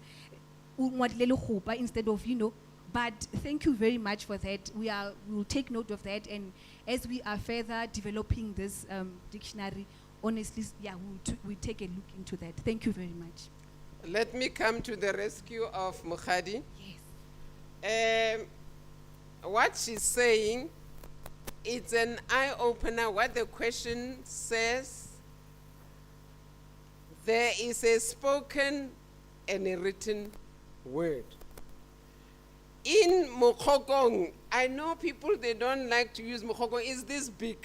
instead of, you know. But thank you very much for that. We will take note of that, and as we are further developing this dictionary, honestly, yeah, we'll take a look into that. Thank you very much. Let me come to the rescue of Mukhadi. Yes. What she's saying, it's an eye-opener. What the question says, there is a spoken and a written word. In Mokokong, I know people, they don't like to use Mokokong. It's this big.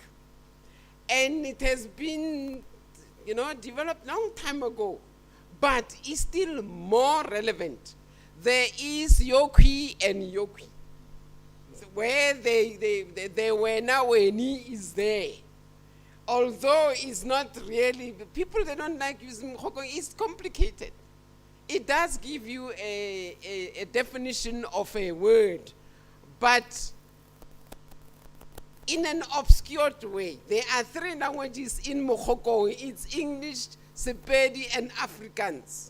And it has been, you know, developed long time ago. But it's still more relevant. There is Yokwi and Yokwi. Where they were now, Weni is there. Although it's not really, people, they don't like using Mokokong. It's complicated. It does give you a definition of a word, but in an obscured way. There are 3 languages in Mokokong. It's English, Sepedi, and Afrikaans.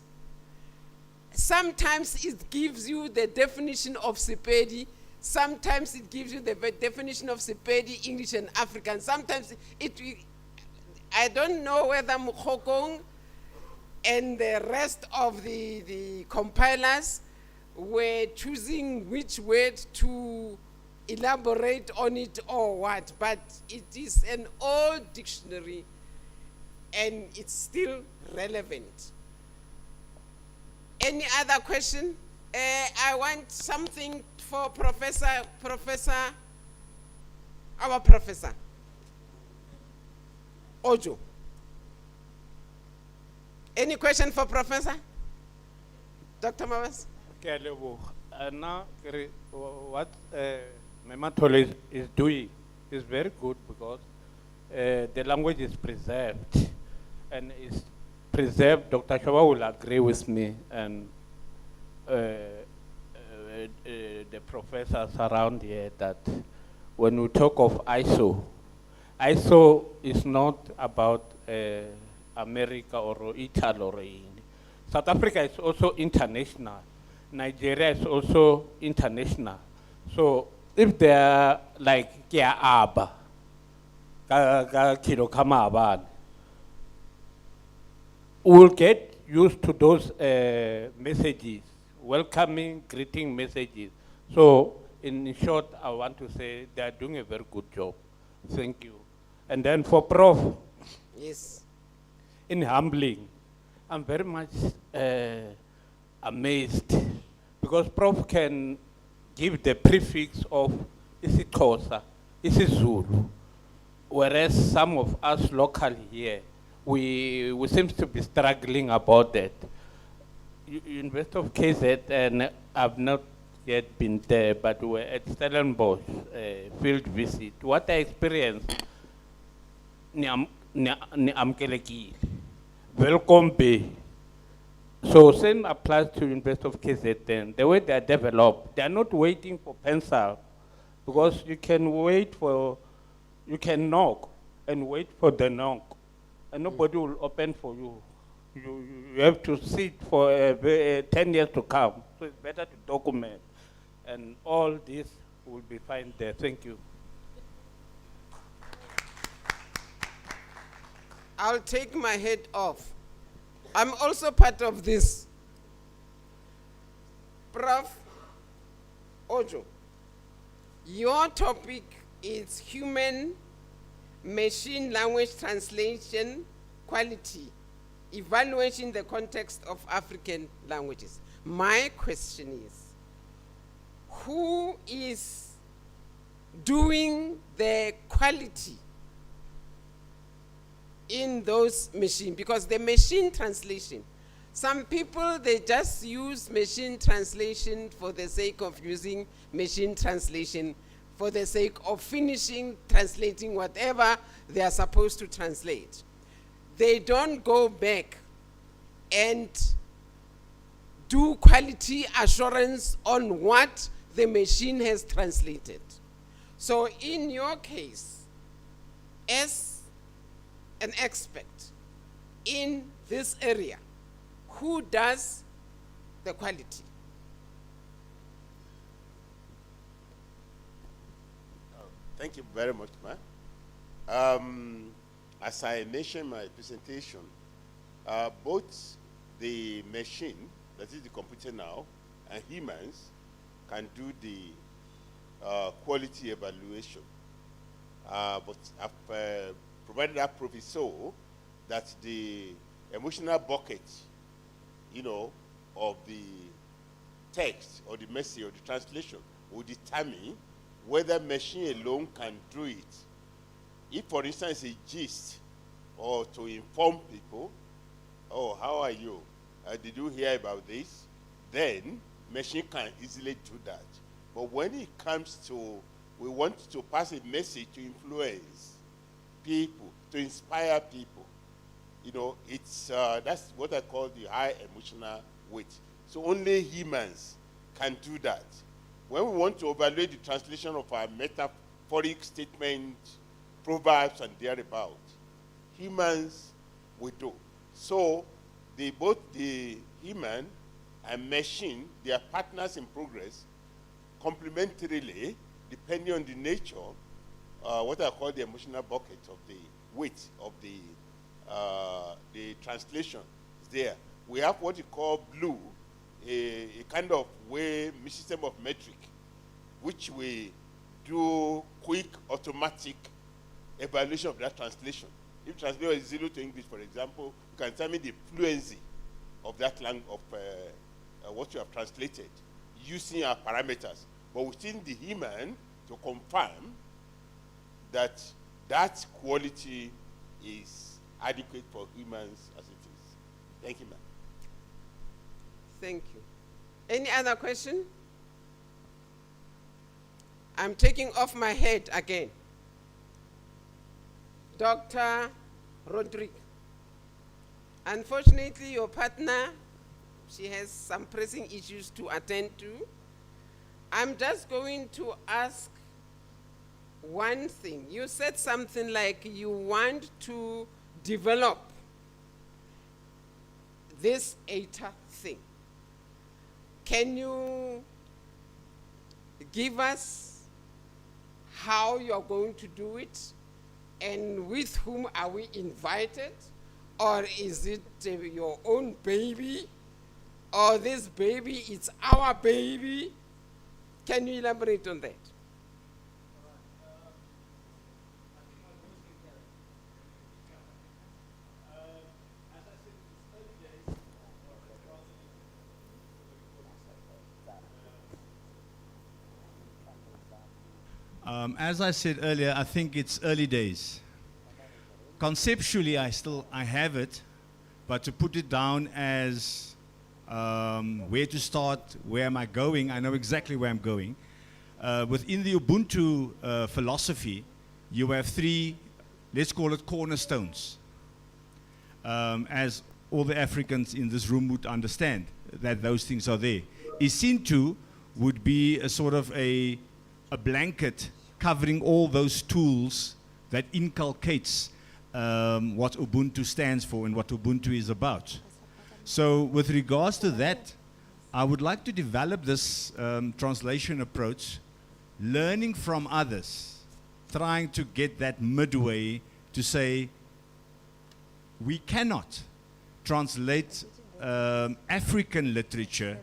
Sometimes it gives you the definition of Sepedi. Sometimes it gives you the definition of Sepedi, English, and Afrikaans. Sometimes I don't know whether Mokokong and the rest of the compilers were choosing which word to elaborate on it or what, but it is an old dictionary and it's still relevant. Any other question? I want something for our professor. Ojo. Any question for Professor? Dr. Mabas? Okay, now, what Mematolo is doing is very good because the language is preserved. And is preserved, Dr. Shawa will agree with me, and the professors around here, that when we talk of ISO is not about America or Italy or South Africa is also international. Nigeria is also international. So if they are like Kia Aba, Kilo Kamaban, we'll get used to those messages, welcoming, greeting messages. So in short, I want to say they are doing a very good job. Thank you. And then for Prof. Yes. In humbling, I'm very much amazed because Prof can give the prefix of isiXhosa, isiZulu, whereas some of us locally here, we seem to be struggling about that. University of KZ, and I've not yet been there, but we were at Stellenbosch field visit. What I experienced, welcome be. So same applies to University of KZN. The way they are developed, they are not waiting for pencil, because you can knock and wait for the knock, and nobody will open for you. You have to sit for 10 years to come. So it's better to document, and all this will be fine there. Thank you. I'll take my head off. I'm also part of this. Prof. Ojo, your topic is human machine language translation quality, evaluation in the context of African languages. My question is, who is doing the quality in those machines, because the machine translation, some people, they just use machine translation for the sake of using machine translation, for the sake of finishing translating whatever they are supposed to translate. They don't go back and do quality assurance on what the machine has translated. So in your case, as an expert in this area, who does the quality? Thank you very much, ma'am. As I mentioned in my presentation, both the machine, that is the computer now, and humans can do the quality evaluation. But I've provided that proof so that the emotional bucket, of the text or the message or the translation will determine whether machine alone can do it. If, for instance, a gist or to inform people, oh, how are you? Did you hear about this? Then machine can easily do that. But when it comes to, we want to pass a message to influence people, to inspire people, it's that's what I call the high emotional weight. So only humans can do that. When we want to evaluate the translation of our metaphoric statements, proverbs, and thereabout, humans will do. So both the human and machine, they are partners in progress, complementarily, depending on the nature, what I call the emotional bucket of the weight of the translation is there. We have what you call blue, a kind of system of metric, which we do quick automatic evaluation of that translation. If translation is 0 to English, for example, you can tell me the fluency of that language, of what you have translated, using our parameters. But within the human, to confirm that that quality is adequate for humans as it is. Thank you, ma'am. Thank you. Any other question? I'm taking off my head again. Dr. Rodrigue. Unfortunately, your partner, she has some pressing issues to attend to. I'm just going to ask one thing. You said something like you want to develop this ATA thing. Can you give us how you're going to do it and with whom are we invited? Or is it your own baby? Or this baby, it's our baby? Can you elaborate on that? As I said earlier, I think it's early days. Conceptually, I have it, but to put it down as where to start, where am I going, I know exactly where I'm going. Within the Ubuntu philosophy, you have three, let's call it cornerstones, as all the Africans in this room would understand that those things are there. Isintu would be a sort of a blanket covering all those tools that inculcates what Ubuntu stands for and what Ubuntu is about. So with regards to that, I would like to develop this translation approach, learning from others, trying to get that midway to say, we cannot translate African literature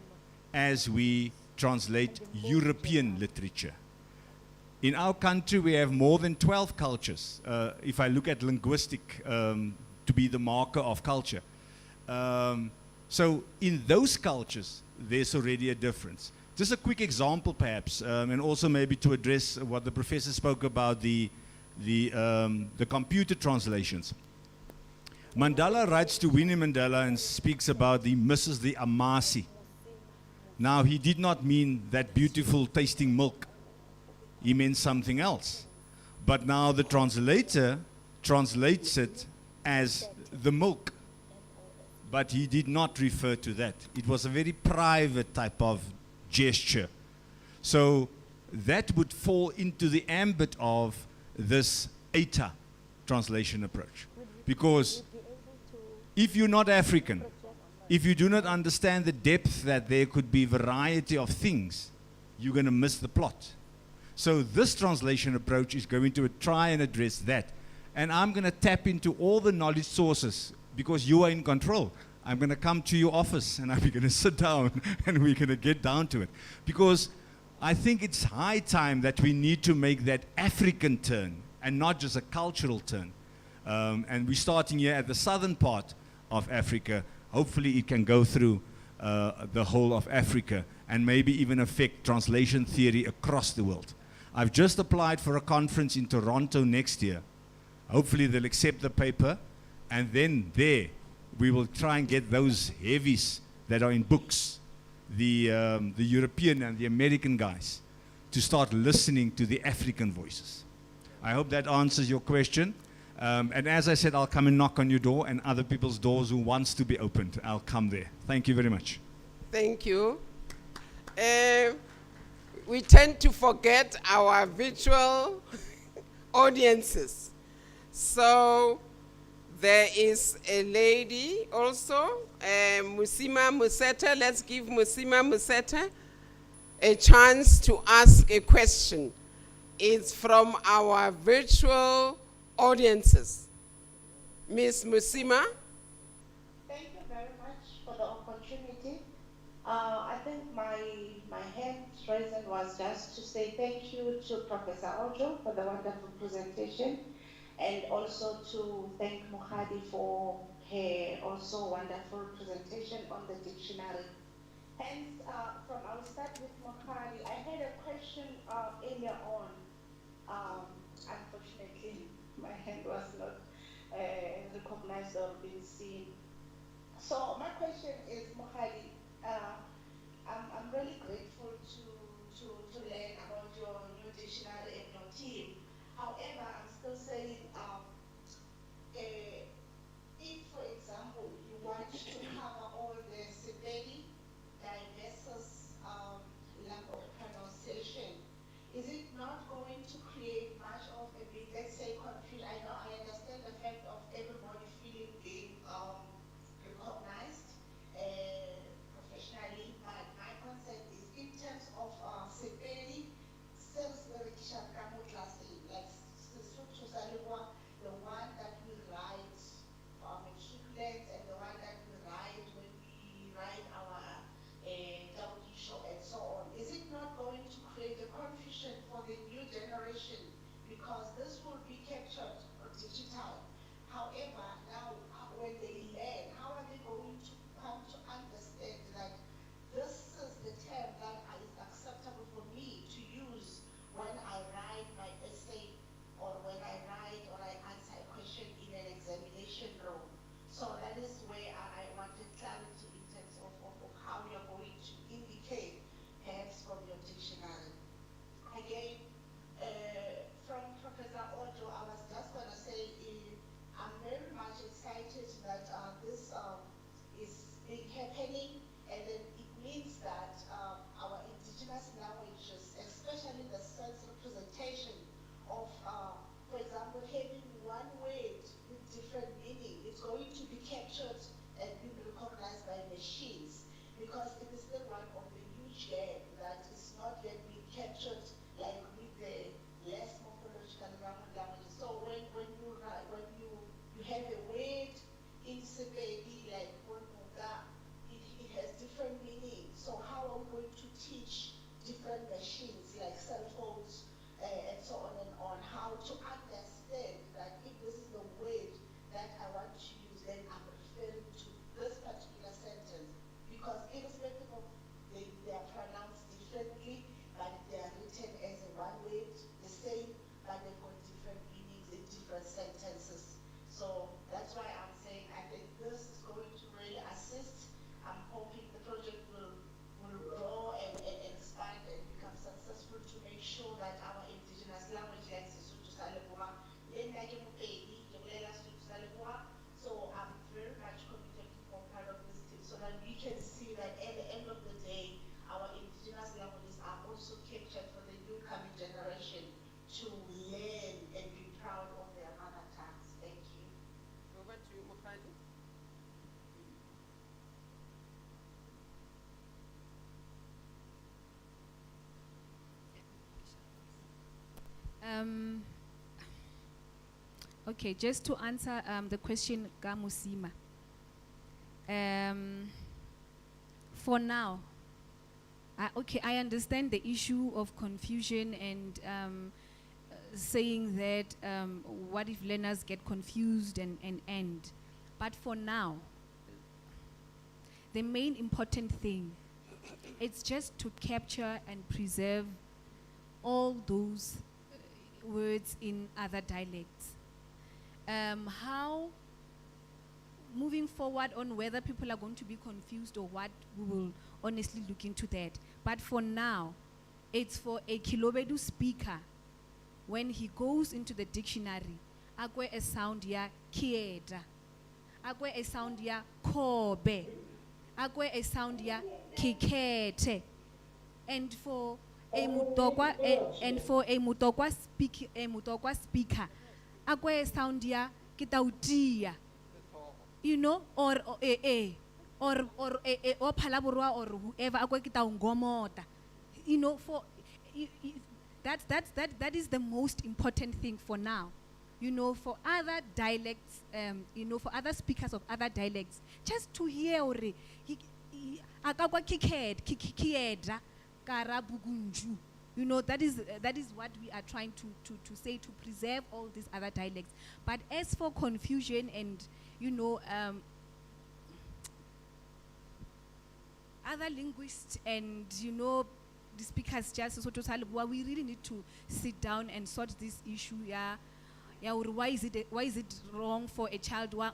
as we translate European literature. In our country, we have more than 12 cultures, if I look at linguistic to be the marker of culture. So in those cultures, there's already a difference. Just a quick example, perhaps, and also maybe to address what the professor spoke about the computer translations. Mandela writes to Winnie Mandela and speaks about the Mrs. the Amasi. Now, he did not mean that beautiful tasting milk. He meant something else. But now the translator translates it as the milk. But he did not refer to that. It was a very private type of gesture. So that would fall into the ambit of this ETA translation approach. Because if you're not African, if you do not understand the depth that there could be variety of things, you're going to miss the plot. So this translation approach is going to try and address that. And I'm going to tap into all the knowledge sources because you are in control. I'm going to come to your office and I'm going to sit down and we're going to get down to it. Because I think it's high time that we need to make that African turn and not just a cultural turn. And we're starting here at the southern part of Africa. Hopefully it can go through the whole of Africa and maybe even affect translation theory across the world. I've just applied for a conference in Toronto next year. Hopefully they'll accept the paper, and then there we will try and get those heavies that are in books, the European and the American guys, to start listening to the African voices. I hope that answers your question. And as I said, I'll come and knock on your door and other people's doors who wants to be opened. I'll come there. Thank you very much. Thank you. We tend to forget our virtual audiences. So there is a lady also, Musima Museta. Let's give Musima Museta a chance to ask a question. It's from our virtual audiences. Ms. Musima. Thank you very much for the opportunity. I think my hand reason was just to say thank you to Professor Ojo for the wonderful presentation, and also to thank Mukhadi for her also wonderful presentation on the dictionary. Hence, I will start with Mukhadi. I had a question earlier on. Unfortunately, my hand was not recognized or being seen. So my question is, Mukhadi, I'm really grateful to learn about your new dictionary and your team. However, I'm still saying, if, for example, you want to cover all the Sepedi, diverse lack of pronunciation, is it not going to create much of a big, let's say, confusion? I understand the fact of everybody feeling being recognized professionally, but my concern is in terms of Sepedi, Salisbury Chakamu classing, like the one that we write for our matriculants and the one that we write when we write our Dawki show and so on. Is it not going to create a confusion for the new generation? Because this will be captured or digital. However, now when they learn, how are they going to come to understand that this is the term that is acceptable for me to use when I write my essay or when I write or I answer a question in an examination room? So that is where I wanted clarity in terms of how you're going to indicate perhaps from your dictionary. Again, from Professor Ojo, I was just going to say I'm very much excited that this is happening, and then it means that our indigenous languages, especially the sense representation of, for example, having one word with different meaning, is going to be captured and being recognized by machines, because it is still one of the huge gap that is not yet being captured, like with the less morphological languages. So when you have a word in Sepedi, like Onuga, it has different meanings. So how are we going to teach different machines, like cell phones, and so on and on, how to understand that if this is the word that I want to use, then I'm referring to this particular sentence, because irrespective of they are pronounced differently. Okay, just to answer the question, Gamusima. For now, I understand the issue of confusion and saying that what if learners get confused and end. But for now, the main important thing, it's just to capture and preserve all those words in other dialects. How, moving forward on whether people are going to be confused or what, we will honestly look into that. But for now, it's for a Kilobedu speaker, when he goes into the dictionary, akwe a sound ya kieda, akwe a sound ya kobe, akwe a sound ya kikete, and for a mutokwa speaker, akwe a sound ya kitautia, you know, or palaburwa or whoever, akwe kitaungomota, you know, for that is the most important thing for now. You know, for other dialects, you know, for other speakers of other dialects, just to hear akakwa kikiedra karabugunju. You know, that is what we are trying to say, to preserve all these other dialects. But as for confusion and, you know, other linguists and, you know, the speakers just so we really need to sit down and sort this issue. Yeah, why is it wrong for a child wrong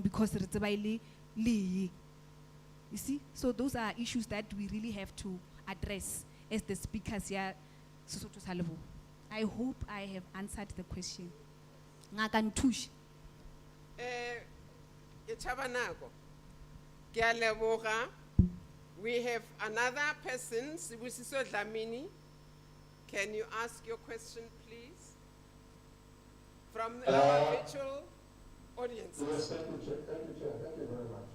because you see? So those are issues that we really have to address as the speakers here. I hope I have answered the question. We have another person, Sibusiso Dlamini. Can you ask your question, please? From our virtual audience. Yes, thank you, Chair. Thank you very much.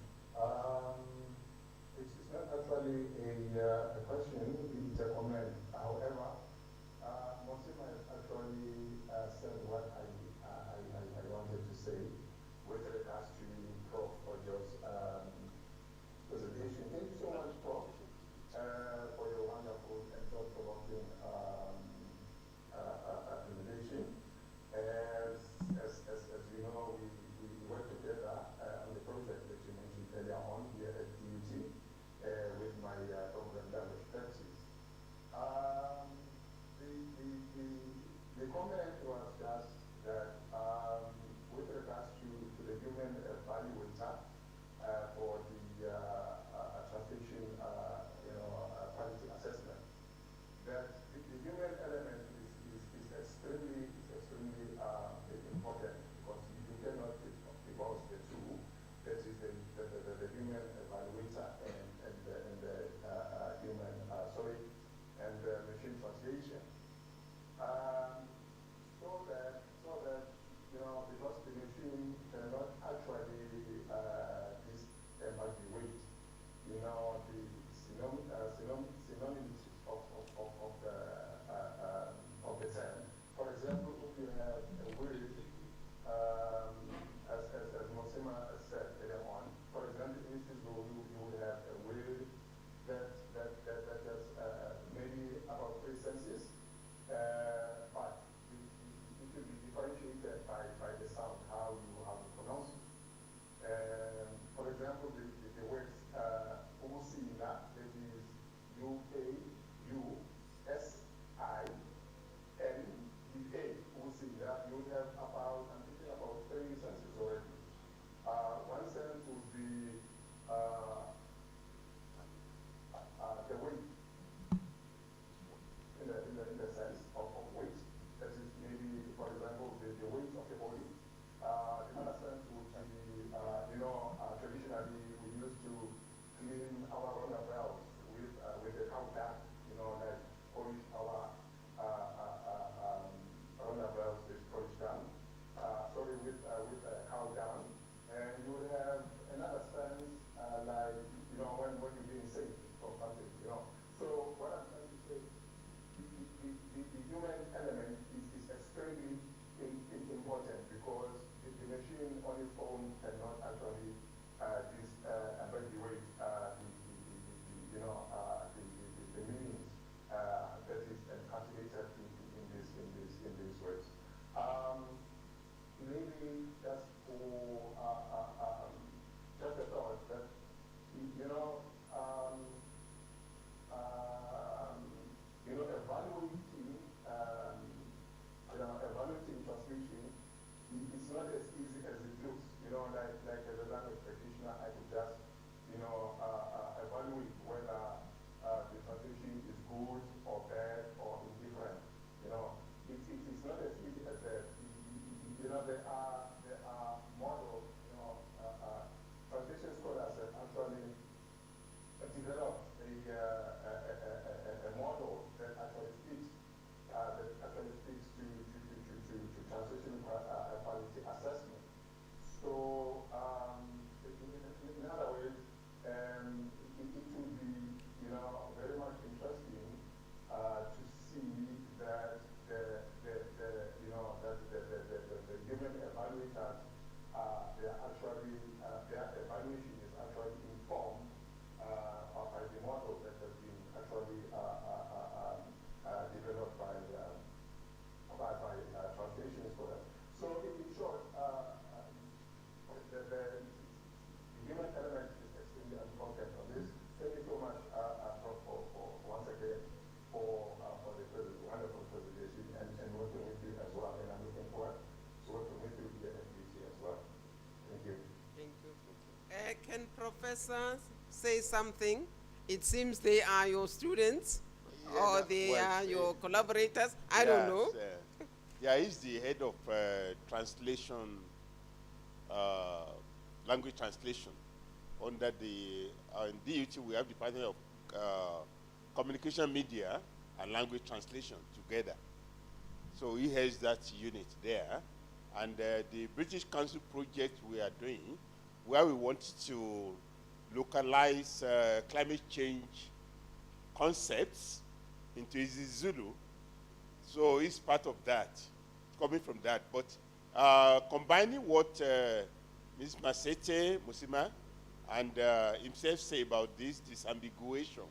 It's not actually a question, it's a comment. However, Mosima has actually said what I wanted to say with regards to Prof. Ojo's presentation. Thank you so much, Prof, for your wonderful and thought-provoking presentation. As you know, we work together on the project that you mentioned earlier on here at Djibouti with my program language practice. professor say something? It seems they are your students or they are your collaborators. I don't know. Yeah, he's the head of translation, language translation. Under the in DUT, we have the Department of Communication, Media, and Language Translation together. So he has that unit there. And the British Council project we are doing, where we want to localize climate change concepts into Zulu. So it's part of that, coming from that. But combining what Ms. Masete Musima and himself say about this disambiguation,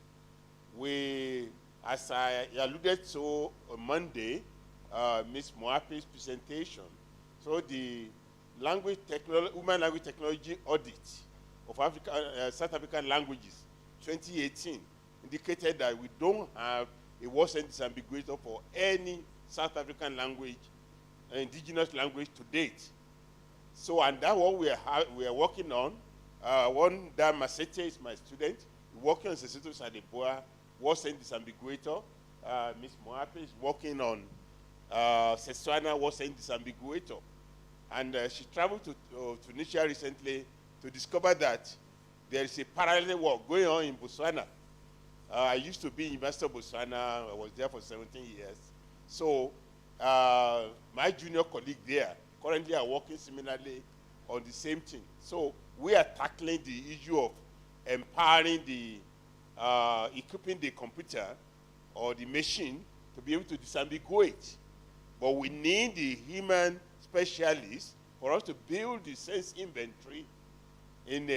we, as I alluded to on Monday, Ms. Moape's presentation, so the Women Language Technology Audit of South African languages 2018 indicated that we don't have a word-sense disambiguator for any South African language, indigenous language to date. So, and that's what we are working on. One, that Masete is my student, working on Sesotho Sadeboa, word-sense disambiguator. Ms. Moape is working on Setswana word-sense disambiguator. And she traveled to Tunisia recently to discover that there is a parallel work going on in Botswana. I used to be in University of Botswana. I was there for 17 years. So my junior colleague there currently are working similarly on the same thing. So we are tackling the issue of empowering the, equipping the computer or the machine to be able to disambiguate. But we need the human specialists for us to build the sense inventory in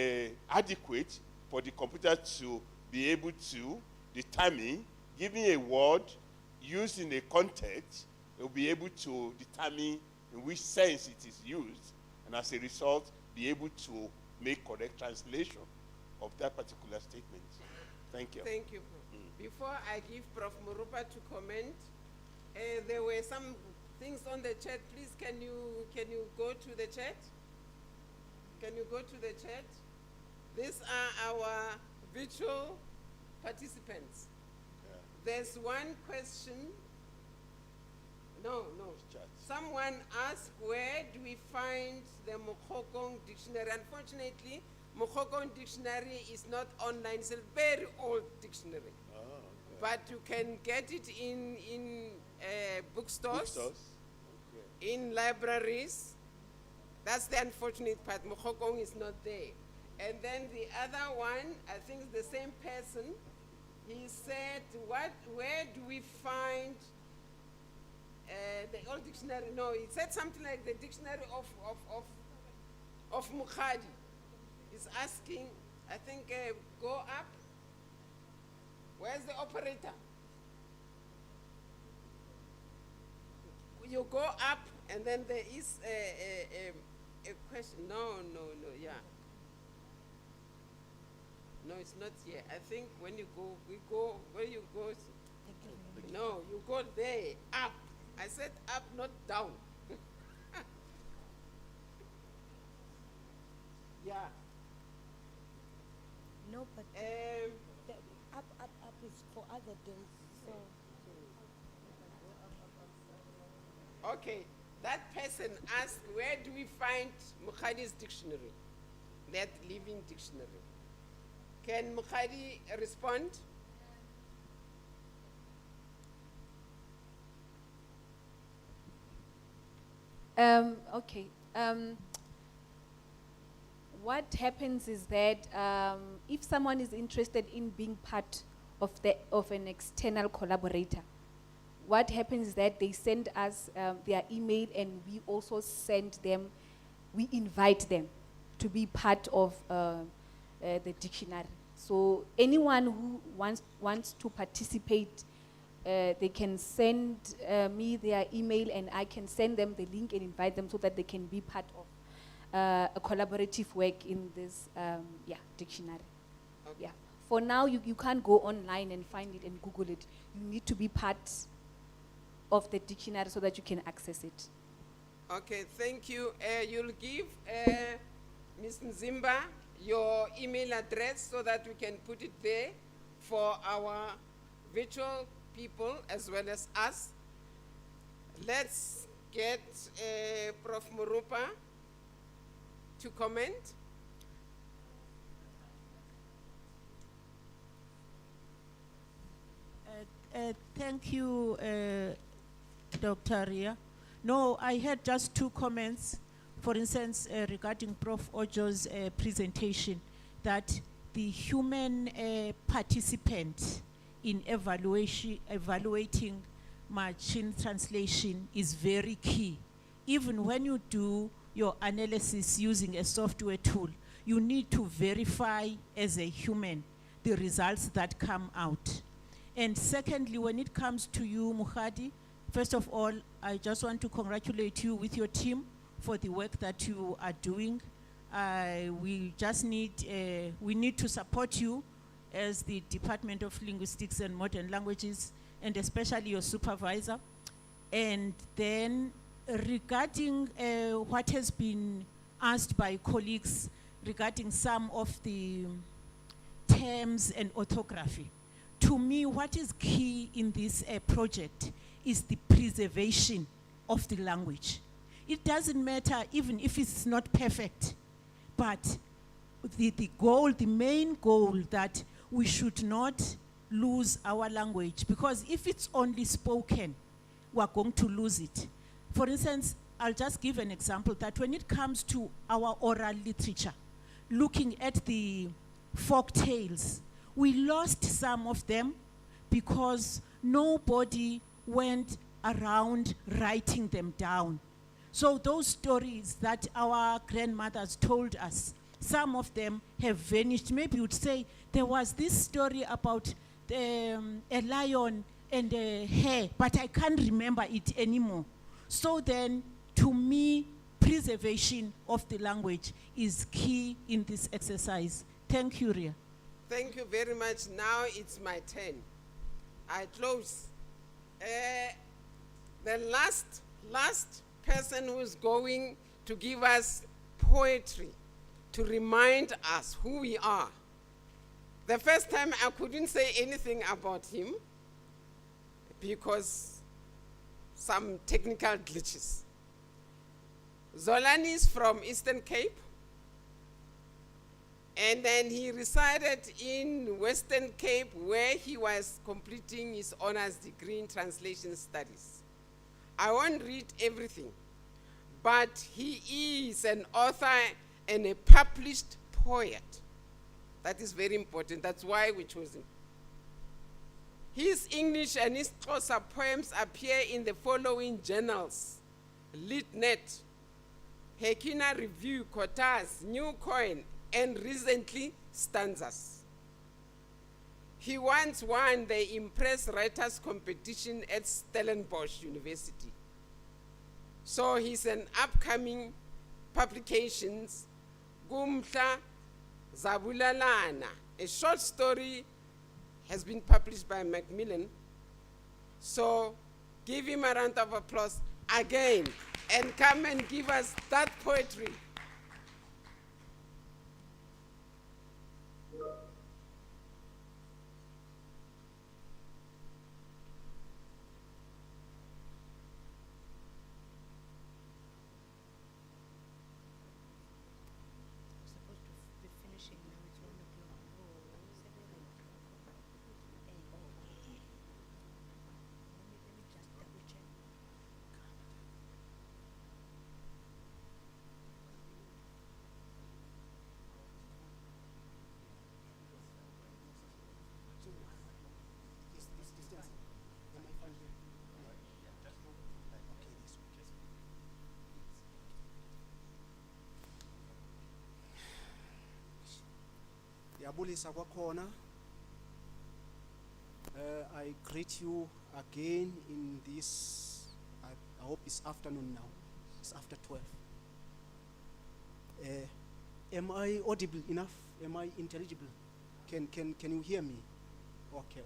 adequate for the computer to be able to determine, giving a word used in a context, it will be able to determine in which sense it is used, and as a result, be able to make correct translation of that particular statement. Thank you. Thank you. Before I give Prof. Murupa to comment, there were some things on the chat. Please, can you go to the chat? Can you go to the chat? These are our virtual participants. Yeah. There's one question. No. Someone asked, where do we find the Mokgokong dictionary? Unfortunately, Mokgokong dictionary is not online. It's a very old dictionary. Oh, okay. But you can get it in bookstores, Okay. in libraries. That's the unfortunate part. Mokgokong is not there. And then the other one, I think it's the same person, he said, where do we find the old dictionary? No, he said something like the dictionary of Mukhadi. He's asking, I think, go up. Where's the operator? You go up, and then there is a question. No, yeah. No, it's not here. I think when you go, where you go, no, you go there, up. I said up, not down. Yeah. No, but the up is for other days. So. Okay, that person asked, where do we find Mukhadi's dictionary? That living dictionary. Can Mukhadi respond? Okay. What happens is that if someone is interested in being part of an external collaborator, what happens is that they send us their email, and we also we invite them to be part of the dictionary. So anyone who wants to participate, they can send me their email, and I can send them the link and invite them so that they can be part of a collaborative work in this dictionary. Okay. Yeah. For now, you can't go online and find it and Google it. You need to be part of the dictionary so that you can access it. Okay, thank you. You'll give Ms. Nzimba your email address so that we can put it there for our virtual people as well as us. Let's get Prof. Murupa to comment. Thank you, Dr. Ria. No, I had just two comments. For instance, regarding Prof. Ojo's presentation, that the human participant in evaluating machine translation is very key. Even when you do your analysis using a software tool, you need to verify as a human the results that come out. And secondly, when it comes to you, Mukhadi, first of all, I just want to congratulate you with your team for the work that you are doing. We just need, we need to support you as the Department of Linguistics and Modern Languages, and especially your supervisor. And then regarding what has been asked by colleagues regarding some of the terms and orthography, to me, what is key in this project is the preservation of the language. It doesn't matter even if it's not perfect, but the goal, the main goal, that we should not lose our language, because if it's only spoken, we're going to lose it. For instance, I'll just give an example that when it comes to our oral literature, looking at the folk tales, we lost some of them because nobody went around writing them down. So those stories that our grandmothers told us, some of them have vanished. Maybe you'd say there was this story about a lion and a hare, but I can't remember it anymore. So then, to me, preservation of the language is key in this exercise. Thank you, Ria. Thank you very much. Now it's my turn. I close. The last person who's going to give us poetry to remind us who we are. The first time I couldn't say anything about him because some technical glitches. Zolani is from Eastern Cape, and then he resided in Western Cape where he was completing his honors degree in translation studies. I won't read everything, but he is an author and a published poet. That is very important. That's why we chose him. His English and his Xhosa poems appear in the following journals: LitNet, Hekina Review, Kotas, New Coin, and recently Stanzas. He once won the Impress Writers Competition at Stellenbosch University. So he's an upcoming publications, Gumhla Zabulalana, a short story has been published by Macmillan. So give him a round of applause again and come and give us that poetry. Yabulisa kwakhona. I greet you again in this, I hope it's afternoon now. It's after 12. Am I audible enough? Am I intelligible? Can you hear me? Okay.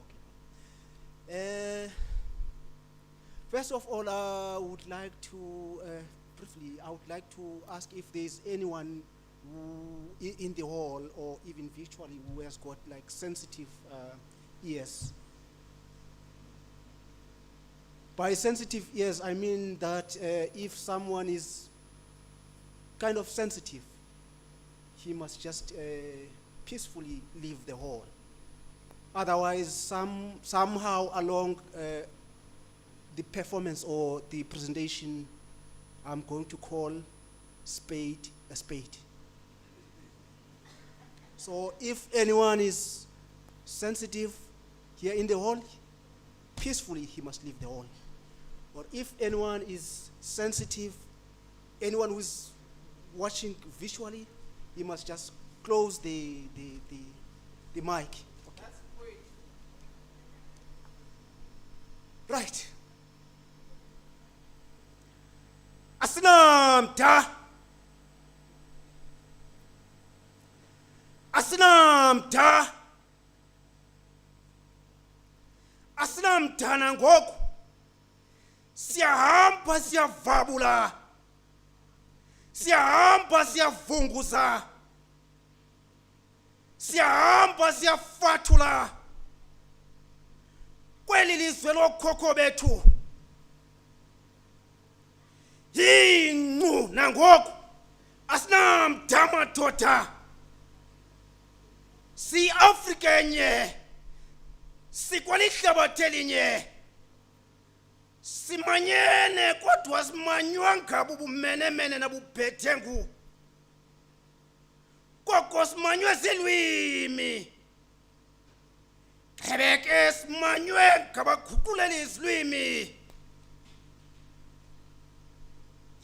First of all, I would like to briefly, I would like to ask if there's anyone in the hall or even virtually who has got like sensitive ears. By sensitive ears, I mean that if someone is kind of sensitive, he must just peacefully leave the hall. Otherwise, somehow along the performance or the presentation, I'm going to call spade a spade. So if anyone is sensitive here in the hall, peacefully he must leave the hall. Or if anyone is sensitive, anyone who is watching visually, he must just close the mic. Okay. Right. Asinamta. Asinamta. Asinamta nangoku. Siyahamba siyavabula. Siyahamba siyavunguza. Siyahamba siyafathula. Kweli lizwe lokhokho bethu. Yinqu nangoku asinamda madoda. Si Afrika enye. Sikwalihlabathi elinye. Simanyene kodwa simanywa ngabo bumenemene nabubhethengu. Koko simanywe zilwimi. Khebeke simanywe ngabaguquleli izilwimi.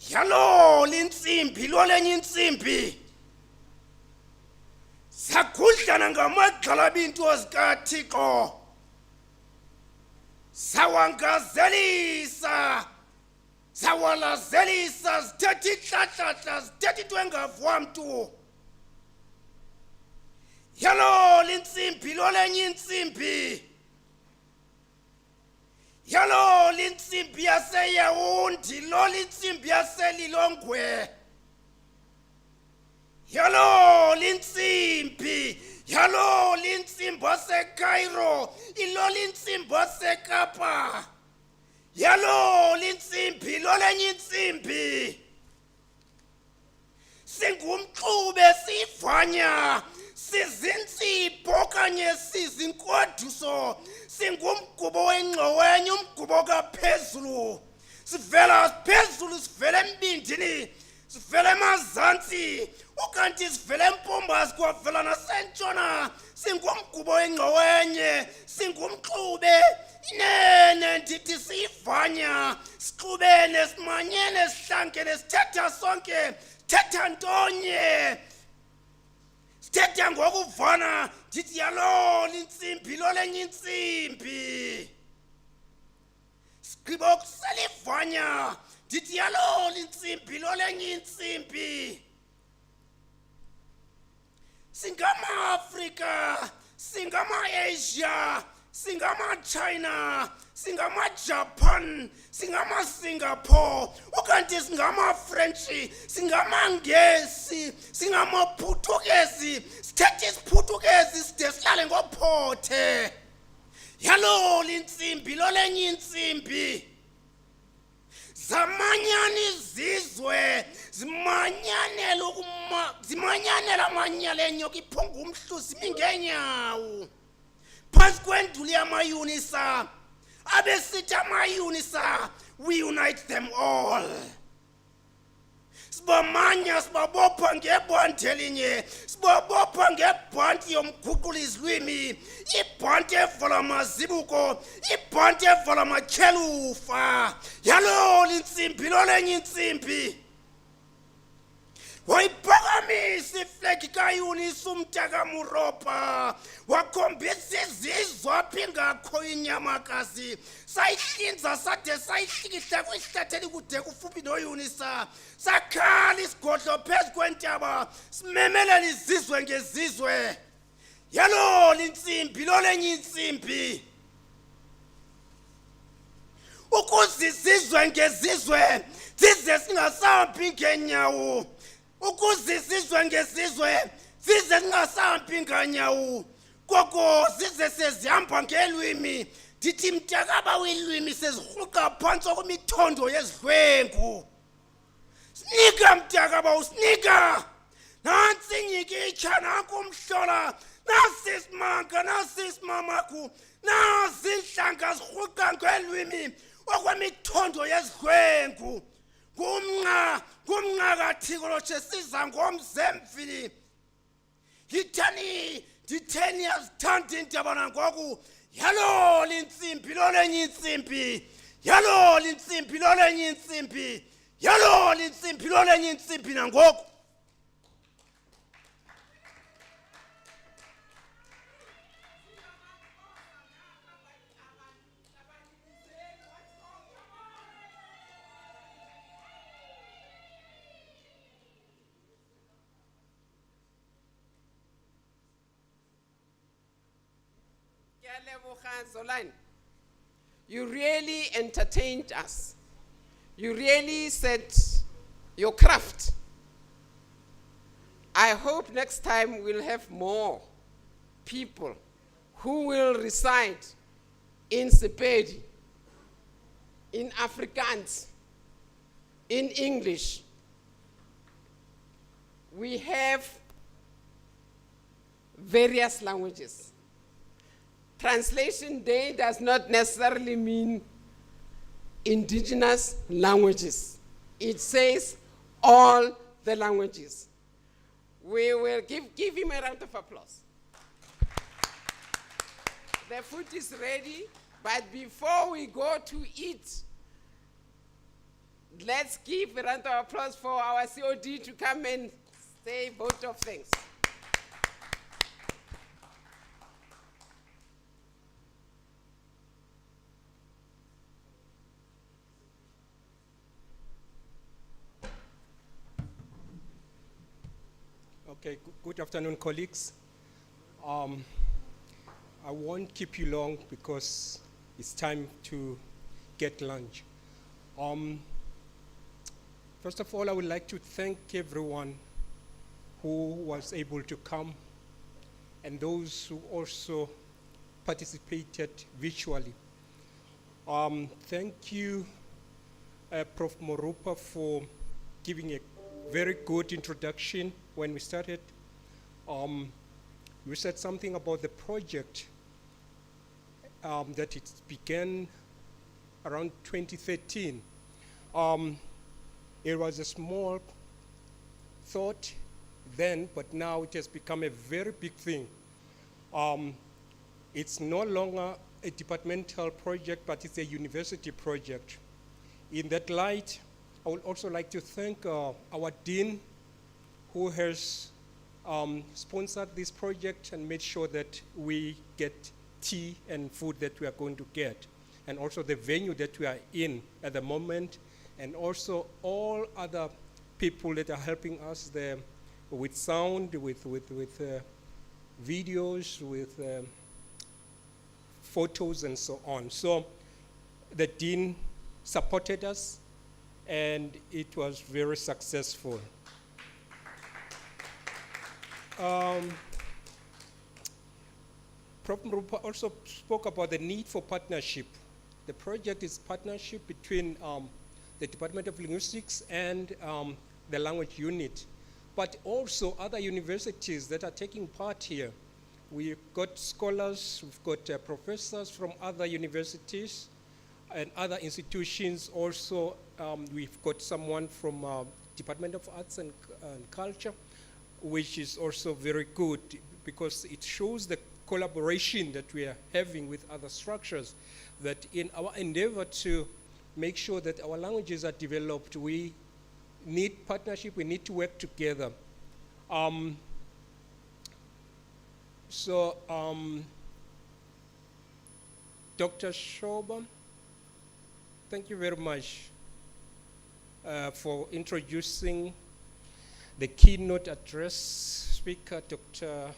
Yalo linsimbi lo lenye insimbi. Sakhudlana ngamagxalaba into zikaThixo. Sawangazelisa. Sawalazelisa zithetha ihlahlahla zithetha into engavwa mntu. Yalo linsimbi lo lenye insimbi. Yalo linsimbi yaseYaoundé lo linsimbi yaseLilongwe. Yalo linsimbi. Yalo linsimbi yaseCairo. Ilo linsimbi yaseKapa. Yalo linsimbi lo lenye insimbi. Singumxube sivanya. Sizinsipho kanye sizinkoduso. Singumgubo wengxowenye umgubo kaphezulu. Sivela phezulu sivela embindini. Sivela emazantsi. Ukanti sivela empumba sikwavela nasentshona. Singumgubo wengxowenye. Singumxube. Inene ndithi sivanya. Sixubene simanyene sihlankene sithetha sonke. Sithetha ntonye. Sithetha ngokuvana ndithi yalo linsimbi lo lenye insimbi. Sigqiba ukuselivanya ndithi yalo linsimbi lo lenye insimbi. Singama-Afrika, singama-Asia, singama-China, singama-Japan, singama-Singapore, ukanti singama-French, singama-Ngesi, singama-Portuguese, sithetha isiPhuthukezi side sihlale ngophothe. Yalo linsimbi lo lenye insimbi. Zamanyana izizwe zimanyanela amanyala enyoka iphunga umhluzi mingenyawo. Phansi kwenduli yama-UNISA. Abesithi ama-UNISA, we unite them all. Sibamanya sibabopha ngebhanti elinye. Sibabopha ngebhanti yomguqula izilwimi. Ibhanti evala amazibuko. Ibhanti evala amatyhelufa. Yalo linsimbi lo lenye insimbi. Wayiphakamisa iflegi kaYunisa umntaka Muropa. Wakhombisa izizwe apha ingakho inyamakazi. Sayihlinza sade sayihlikihla kwihlathi elikude kufuphi noYunisa. Sakhala isigodlo phezu kwentaba. Simemelela izizwe ngezizwe. Yalo linsimbi lo lenye insimbi. Ukuze izizwe ngezizwe zize singasahambi ngenyawo. ukuzisa izwe ngesizwe size singasahambi nganyawo koko size sezihamba ngelwimi ndithi mntakaba welwimi sezirhuqa phantsi kwemithombo yezidlwengu. Sinika mntakaba usinika nantsi inyikitsha nanku umhlola nasi isimanga nasi isimamaku nasi intlanga zirhuqa ngelwimi okwemithombo yezidlwengu. Ngumnqa kaThixo lotshe siza ngomzemfili. Nditheni yazithanda iindaba nangoku yalo lintsimbi lolenye intsimbi yalo lintsimbi lolenye intsimbi yalo lintsimbi lolenye intsimbi nangoku. Zolani, you really entertained us. You really said your craft. I hope next time we'll have more people who will reside in Sepedi, in Afrikaans, in English. We have various languages. Translation Day does not necessarily mean indigenous languages. It says all the languages. We will give him a round of applause. The food is ready, but before we go to eat, let's give a round of applause for our COD to come and say vote of thanks. Okay, good afternoon, colleagues. I won't keep you long because it's time to get lunch. First of all, I would like to thank everyone who was able to come and those who also participated virtually. Thank you, Prof. Morupa, for giving a very good introduction when we started. You said something about the project, that it began around 2013. It was a small thought then, but now it has become a very big thing. It's no longer a departmental project, but it's a university project. In that light, I would also like to thank our dean, who has sponsored this project and made sure that we get tea and food that we are going to get, and also the venue that we are in at the moment, and also all other people that are helping us there with sound, with videos, with photos and so on. So the dean supported us, and it was very successful. Prof. Mrupa also spoke about the need for partnership. The project is partnership between the Department of Linguistics and the language unit, but also other universities that are taking part here. We've got scholars, we've got professors from other universities and other institutions also. We've got someone from Department of Arts and Culture, which is also very good because it shows the collaboration that we are having with other structures, that in our endeavor to make sure that our languages are developed, we need partnership, we need to work together. Dr. Shoba, thank you very much for introducing the keynote address speaker, Dr.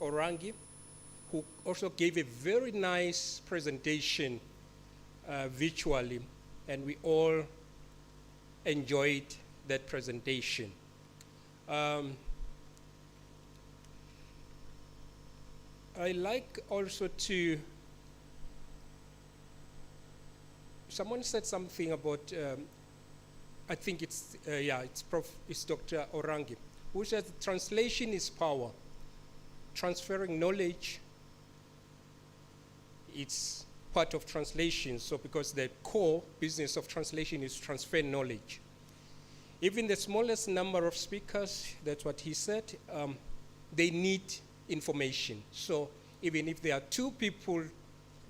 Orangi, who also gave a very nice presentation virtually, and we all enjoyed that presentation. I like also to, someone said something about, I think it's Dr. Orangi, who says translation is power. Transferring knowledge, it's part of translation. So because the core business of translation is transfer knowledge. Even the smallest number of speakers, that's what he said, they need information. So even if there are 2 people,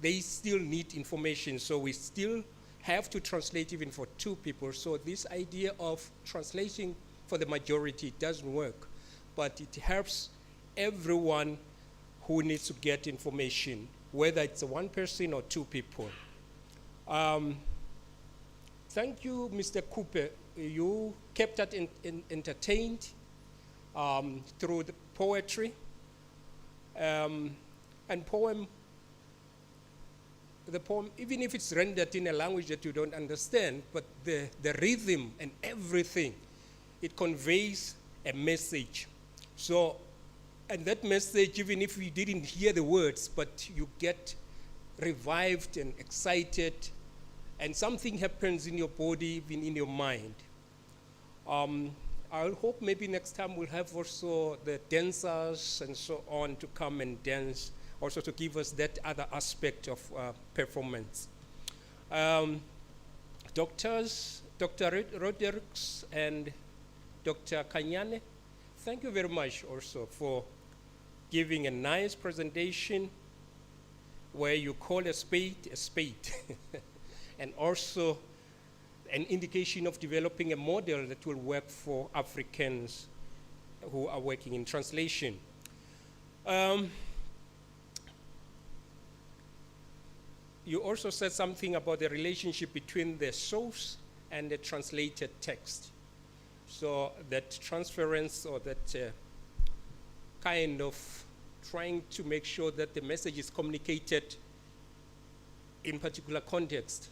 they still need information. So we still have to translate even for 2 people. So this idea of translating for the majority doesn't work, but it helps everyone who needs to get information, whether it's 1 person or 2 people. Thank you, Mr. Cooper. You kept us entertained through the poetry and poem. The poem, even if it's rendered in a language that you don't understand, but the rhythm and everything, it conveys a message. So, and that message, even if you didn't hear the words, but you get revived and excited, and something happens in your body, even in your mind. I hope maybe next time we'll have also the dancers and so on to come and dance, also to give us that other aspect of performance. Doctors, Dr. Roderick's and Dr. Kanyane, thank you very much also for giving a nice presentation where you call a spade, and also an indication of developing a model that will work for Africans who are working in translation. You also said something about the relationship between the source and the translated text. So that transference, or that kind of trying to make sure that the message is communicated in particular context.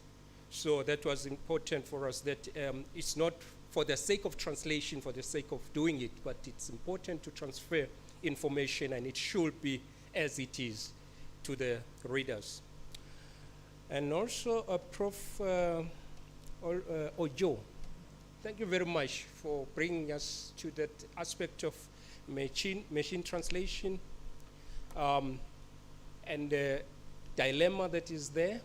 So that was important for us, that it's not for the sake of translation, for the sake of doing it, but it's important to transfer information, and it should be as it is to the readers. And also Prof. Ojo, thank you very much for bringing us to that aspect of machine translation and the dilemma that is there.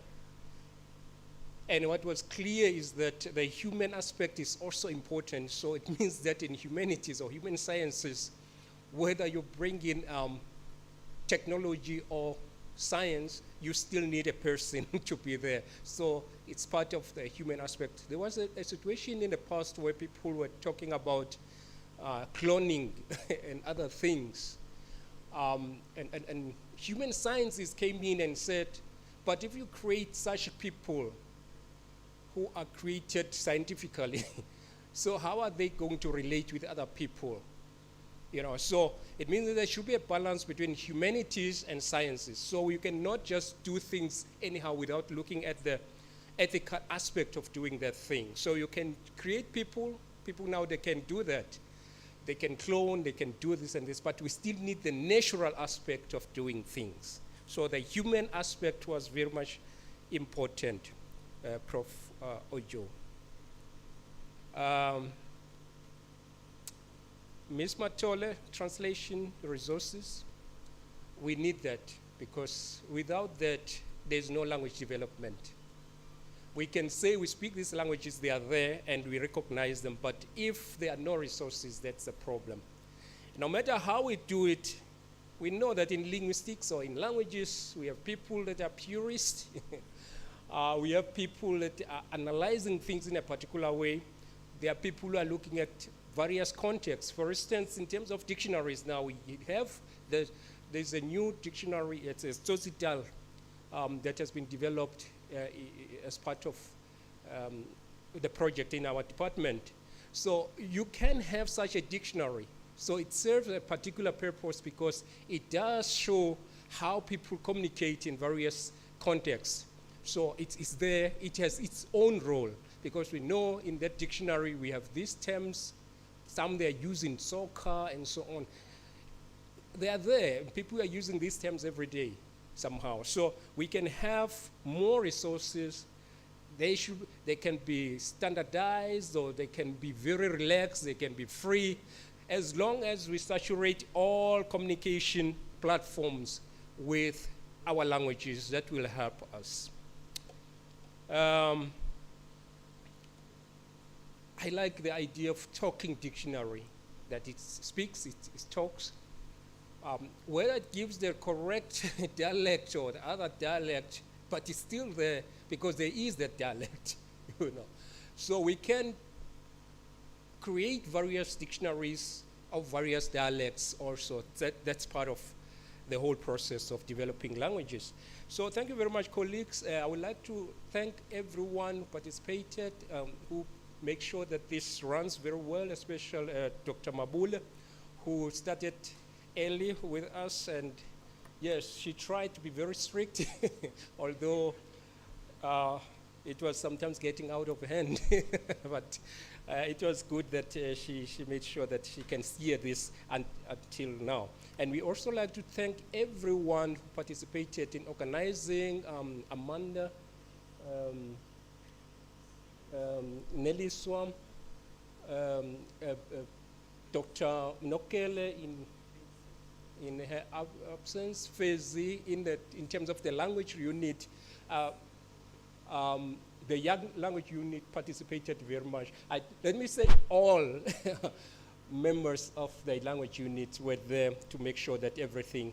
And what was clear is that the human aspect is also important. So it means that in humanities or human sciences, whether you bring in technology or science, you still need a person to be there. So it's part of the human aspect. There was a situation in the past where people were talking about cloning and other things. And human sciences came in and said, but if you create such people who are created scientifically, so how are they going to relate with other people? You know, so it means that there should be a balance between humanities and sciences. So you cannot just do things anyhow without looking at the ethical aspect of doing that thing. So you can create people now, they can do that. They can clone, they can do this and this, but we still need the natural aspect of doing things. So the human aspect was very much important, Prof. Ojo. Ms. Matole, translation resources, we need that, because without that, there's no language development. We can say we speak these languages, they are there, and we recognize them, but if there are no resources, that's a problem. No matter how we do it, we know that in linguistics or in languages, we have people that are purists. We have people that are analyzing things in a particular way. There are people who are looking at various contexts. For instance, in terms of dictionaries now, we have, there's a new dictionary, it's a Stozital, that has been developed as part of the project in our department. So you can have such a dictionary. So it serves a particular purpose because it does show how people communicate in various contexts. So it's there, it has its own role, because we know in that dictionary we have these terms Some they are using soccer and so on. They are there. People are using these terms every day somehow. So we can have more resources. They can be standardized, or they can be very relaxed, they can be free, as long as we saturate all communication platforms with our languages. That will help us. I like the idea of talking dictionary, that it speaks, it talks. Whether it gives the correct dialect or the other dialect, but it's still there because there is that dialect, you know. So we can create various dictionaries of various dialects also. That's part of the whole process of developing languages. So thank you very much, colleagues. I would like to thank everyone who participated, who make sure that this runs very well, especially Dr. Mabule, who started early with us, and yes, she tried to be very strict, although it was sometimes getting out of hand, but it was good that she made sure that she can steer this until now. And we also like to thank everyone who participated in organizing, Amanda, Nelly Swam, Dr. Nokele in her absence, Fezi in terms of the language unit. The young language unit participated very much. Let me say all members of the language unit were there to make sure that everything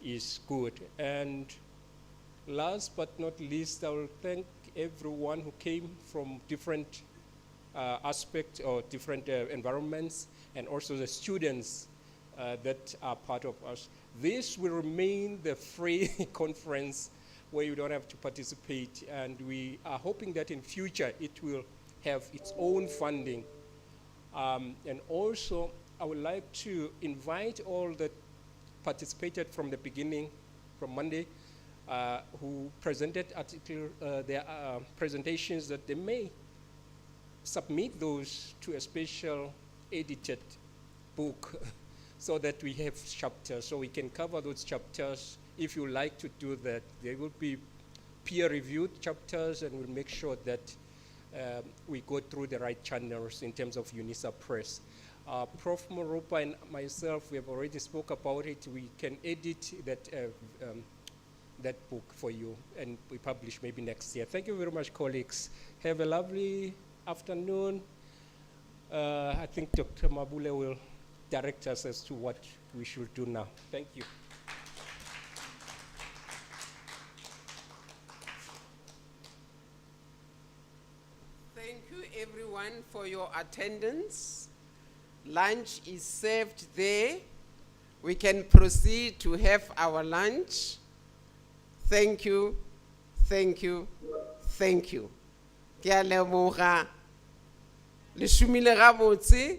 is good. And last but not least, I will thank everyone who came from different aspects or different environments, and also the students that are part of us. This will remain the free conference where you don't have to participate, and we are hoping that in future it will have its own funding. And also, I would like to invite all that participated from the beginning, from Monday, who presented their presentations, that they may submit those to a special edited book so that we have chapters, so we can cover those chapters. If you like to do that, they will be peer-reviewed chapters, and we'll make sure that we go through the right channels in terms of UNISA Press. Prof. Moropa and myself, we have already spoke about it. We can edit that book for you, and we publish maybe next year. Thank you very much, colleagues. Have a lovely afternoon. I think Dr. Mabule will direct us as to what we should do now. Thank you. Thank you everyone for your attendance. Lunch is served there. We can proceed to have our lunch. Thank you, thank you, thank you. Ke a leboga le šomile gabotse,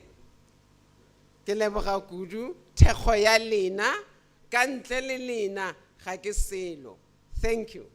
ke leboga kudu thekgo ya lena, ka ntle le lena ga ke selo. Thank you.